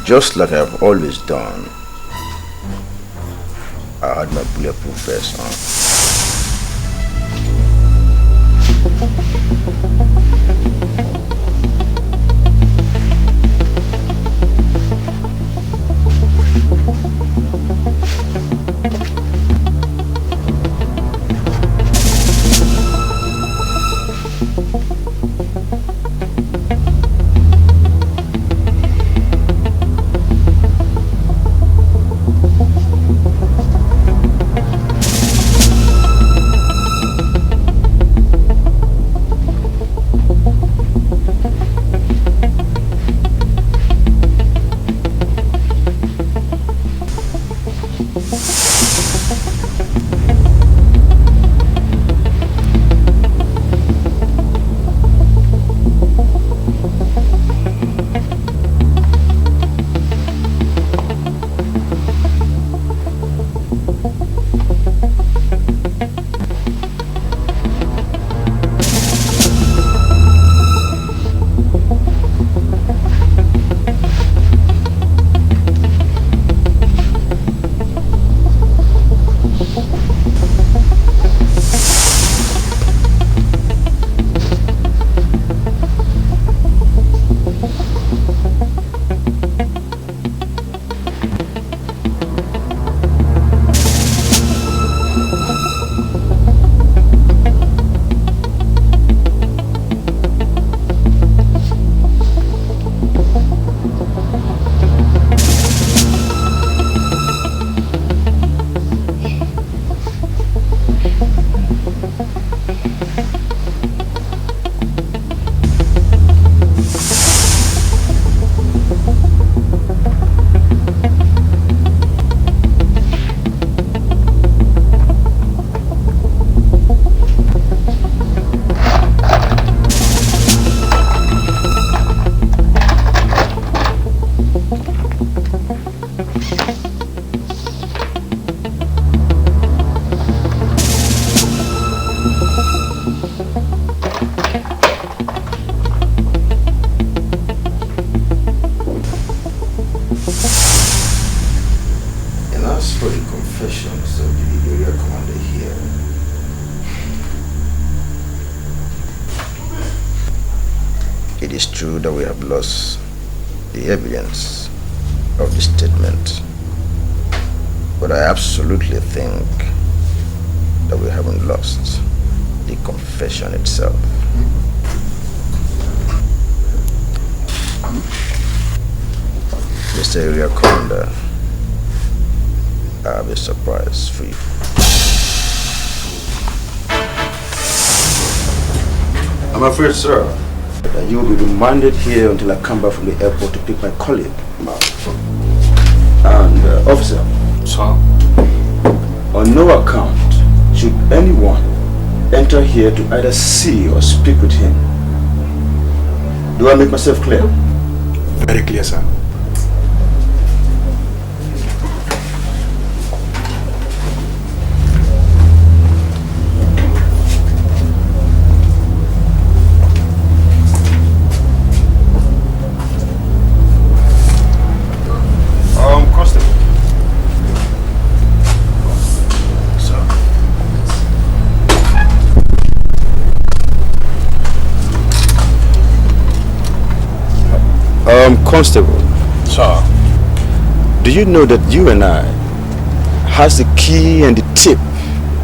Just like I've always done, I had my bulletproof vest on. It is true that we have lost the evidence of the statement, but I absolutely think that we haven't lost the confession itself. Mr. Area Commander, I have a surprise for you. I'm afraid, sir, that you will be remanded here until I come back from the airport to pick my colleague up. And, officer, sir, on no account should anyone enter here to either see or speak with him. Do I make myself clear? Very clear, sir. Constable. Constable. Sir. Do you know that you and I has the key and the tip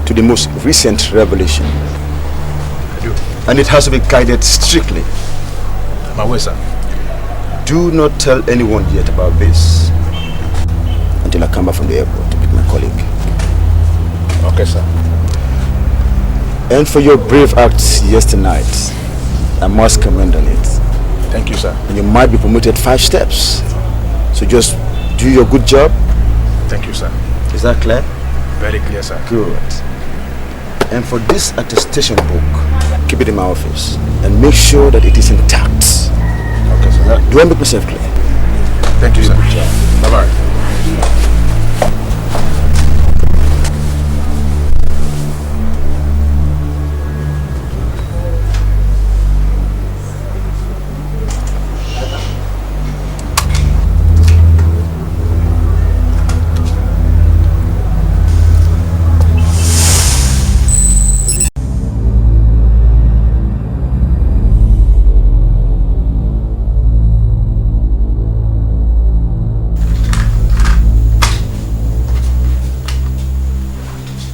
to the most recent revelation? I do. And it has to be guided strictly. I'm aware, sir. Do not tell anyone yet about this until I come back from the airport to pick my colleague. Okay, sir. And for your brave acts yesterday night, I must commend on it. Thank you, sir. And you might be promoted 5 steps. So just do your good job. Thank you, sir. Is that clear? Very clear, sir. Good. And for this attestation book, keep it in my office and make sure that it is intact. Okay, sir. Do I make myself clear? Thank you, sir. Bye-bye.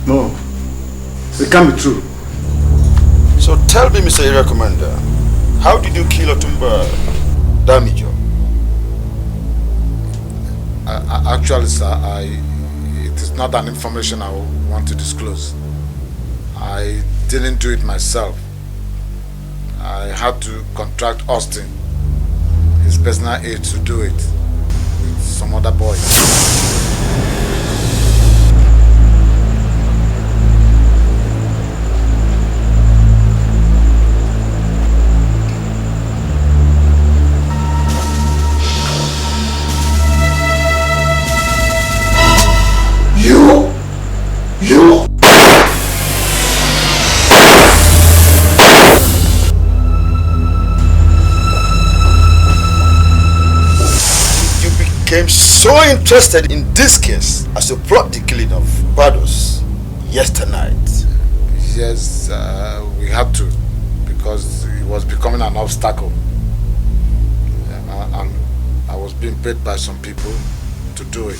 No, it can't be true. So tell me, Mr. Area Commander, how did you kill Otumba Damijo? Actually, sir, it is not an information I want to disclose. I didn't do it myself. I had to contract Austin, his personal aide, to do it with some other boy. Became so interested in this case as to plot the killing of Bardos yesterday night. Yes, we had to, because it was becoming an obstacle. And I was being paid by some people to do it.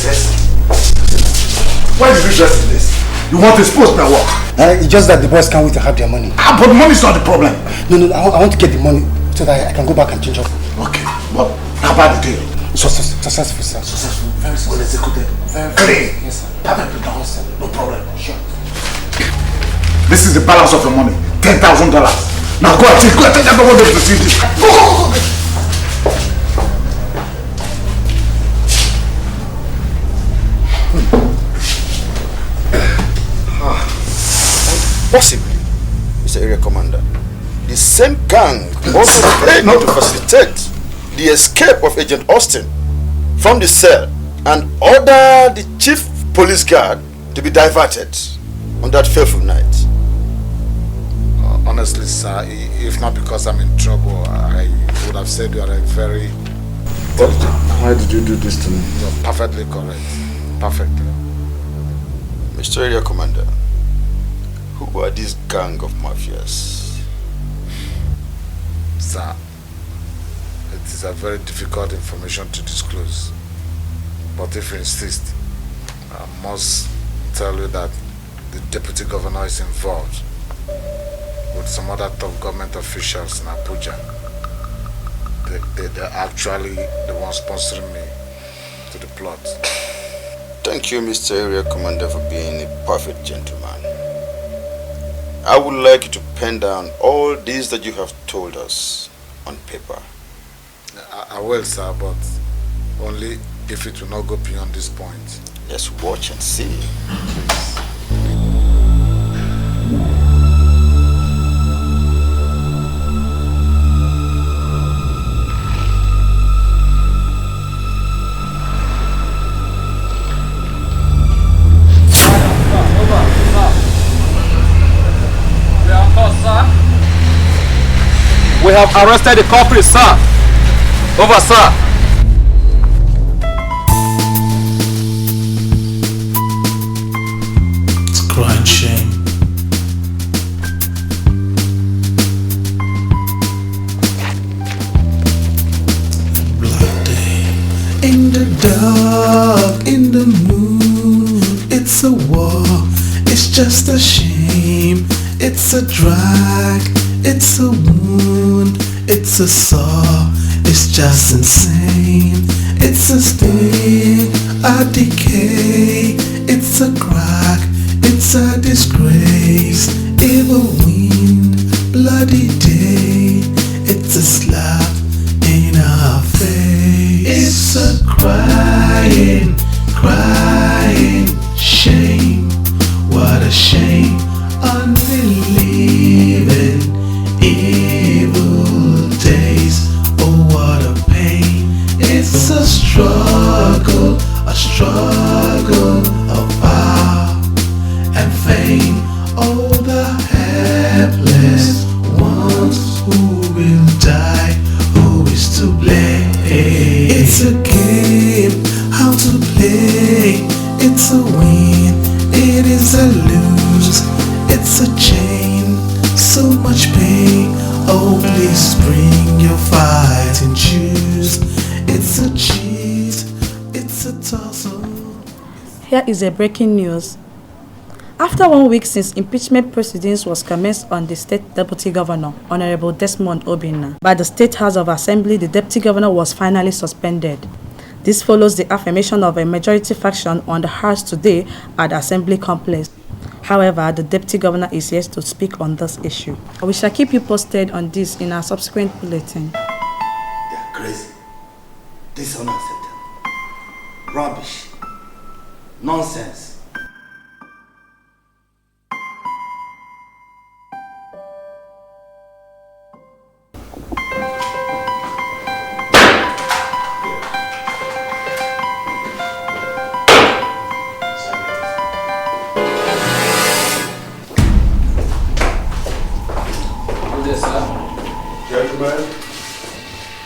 Yes. Why did you dress in this? You want to expose my work? It's just that the boys can't wait to have their money. But the money is not the problem. No, I want to get the money so that I can go back and change up. Okay, but how about the deal? Successful, sir. Successful, very well executed, very clean. Yes, sir. Perfectly done, sir. No problem. Sure. This is the balance of your money, $10,000. Now go and take everyone to see this. Go. Possibly, Mr. Area Commander, the same gang also paid to facilitate the escape of Agent Austin from the cell and order the chief police guard to be diverted on that fateful night. Honestly, sir, if not because I'm in trouble, I would have said you are a very intelligent. Why did you do this to me? You're perfectly correct. Perfectly. Mr. Area Commander, who are this gang of mafias? Sir, it is a very difficult information to disclose. But if you insist, I must tell you that the deputy governor is involved with some other top government officials in Abuja. They're actually the ones sponsoring me to the plot. Thank you, Mr. Area Commander, for being a perfect gentleman. I would like you to pen down all these that you have told us on paper. I will, sir, but only if it will not go beyond this point. Let's watch and see. Please. We have arrested the culprit, sir. Over, sir. It's a crying shame. Black day. In the dark, in the moon, it's a war. It's just a shame. It's a drag. It's a wound, it's a sore, it's just insane. It's a sting, a decay, it's a crack, it's a disgrace. Evil wind, bloody day, it's a slap in our face. It's a crying, crying shame. What a shame, unbelieving. Evil days, oh what a pain. It's a struggle of power and fame. Oh the helpless ones who will die, who is to blame? It's a game, how to play. It's a win, it is a lose. It's a chain, so much pain. Oh please bring your fighting shoes. It's a cheat, it's a tussle. Here is a breaking news. After 1 week since impeachment proceedings was commenced on the state deputy governor, Honorable Desmond Obinna, by the State House of Assembly, the deputy governor was finally suspended. This follows the affirmation of a majority faction on the House today at the Assembly complex. However, the deputy governor is yet to speak on this issue. We shall keep you posted on this in our subsequent bulletin. They are crazy. This is unacceptable. Rubbish. Nonsense.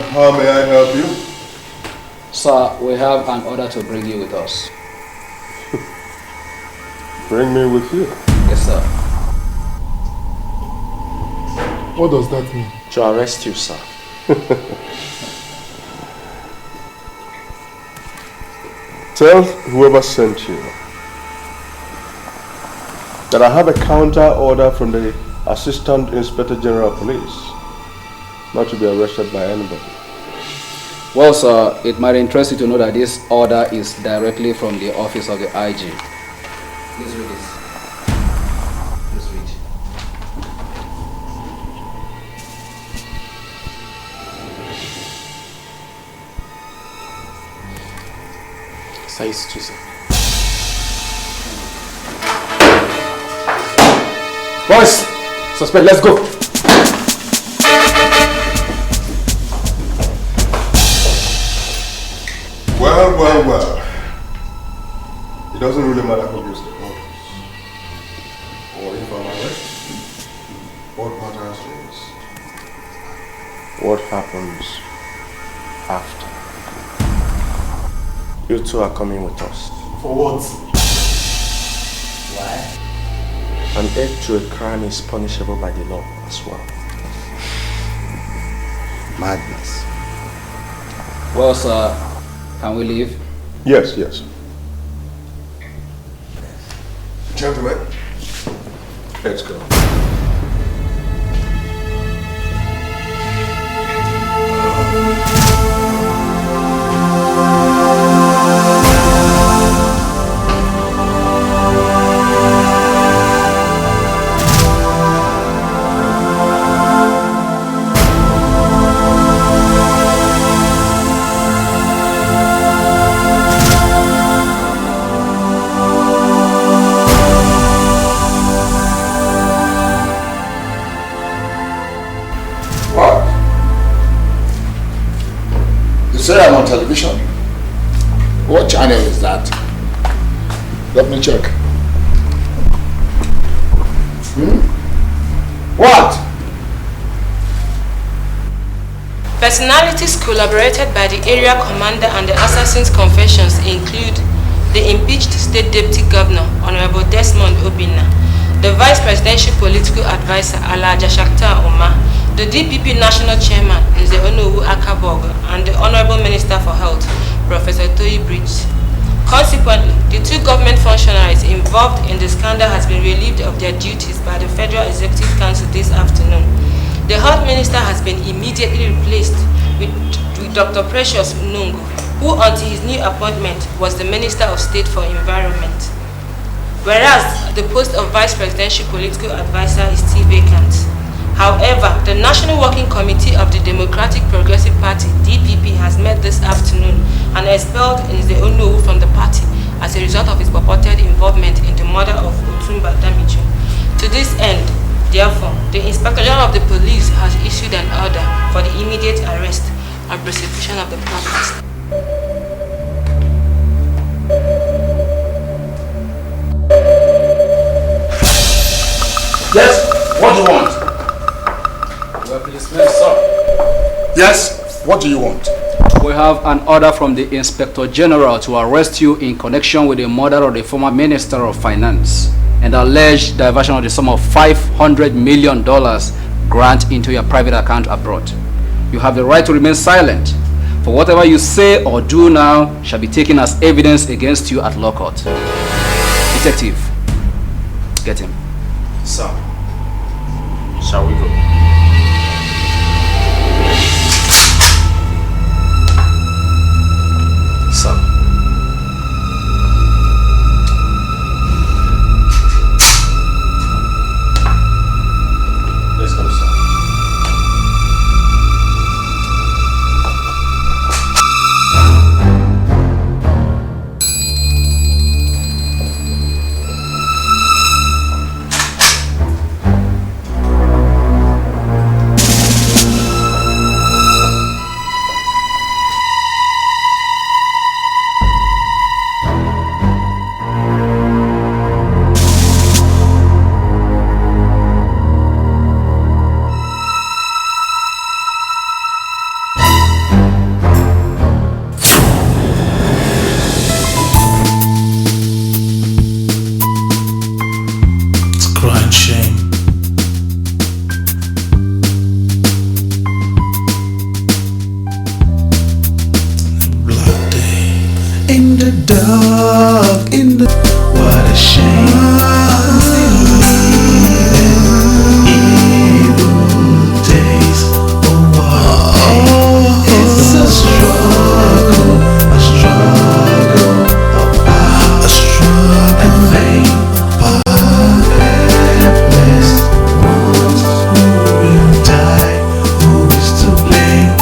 How may I help you? Sir, we have an order to bring you with us. Bring me with you? Yes, sir. What does that mean? To arrest you, sir. Tell whoever sent you that I have a counter order from the Assistant Inspector General of Police not to be arrested by anybody. Well, sir, it might interest you to know that this order is directly from the office of the IG. Please read this. Please read. Size 2, sir. Boys, suspect, let's go. Well. It doesn't really matter who gives the orders or if I'm arrested. What matters is what happens after. You two are coming with us. For what? An aid to a crime is punishable by the law as well. Madness. Well, sir, can we leave? Yes, yes. Gentlemen, let's go. Say I'm on television. What channel is that? Let me check. What? Personalities collaborated by the area commander and the assassin's confessions include the impeached state deputy governor, Honorable Desmond Obinna, the vice presidential political advisor, Alaja Shakhtar Omar, the DPP national chairman, Nzeonowu Akabog, and the Honorable Minister for Health, Professor Toyi Bridge. Consequently, the two government functionaries involved in the scandal has been relieved of their duties by the Federal Executive Council this afternoon. The Health Minister has been immediately replaced with Dr. Precious Nungu, who until his new appointment was the Minister of State for Environment. Whereas the post of Vice Presidential Political Advisor is still vacant. However, the National Working Committee of the Democratic Progressive Party, DPP, has met this afternoon and expelled Nzeonowu from the party as a result of his purported involvement in the murder of Otumba Damiju. To this end, therefore, the Inspector General of the Police has issued an order for the immediate arrest and prosecution of the practice. Yes, what do you want? Sir. Yes, what do you want? We have an order from the Inspector General to arrest you in connection with the murder of the former Minister of Finance and alleged diversion of the sum of $500 million grant into your private account abroad. You have the right to remain silent, for whatever you say or do now shall be taken as evidence against you at law court. Detective, get him. Sir, shall we go? Sir. Let's go, sir. Dark in the what a shame. Evil days. Oh, it's a struggle, a struggle, and vain. Helpless ones who will die. Who is to blame?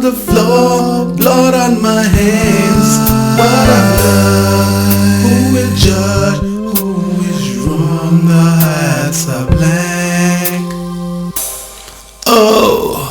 The floor, blood on my hands. What I've done. Who will judge? Who is wrong? The hearts are blank. Oh.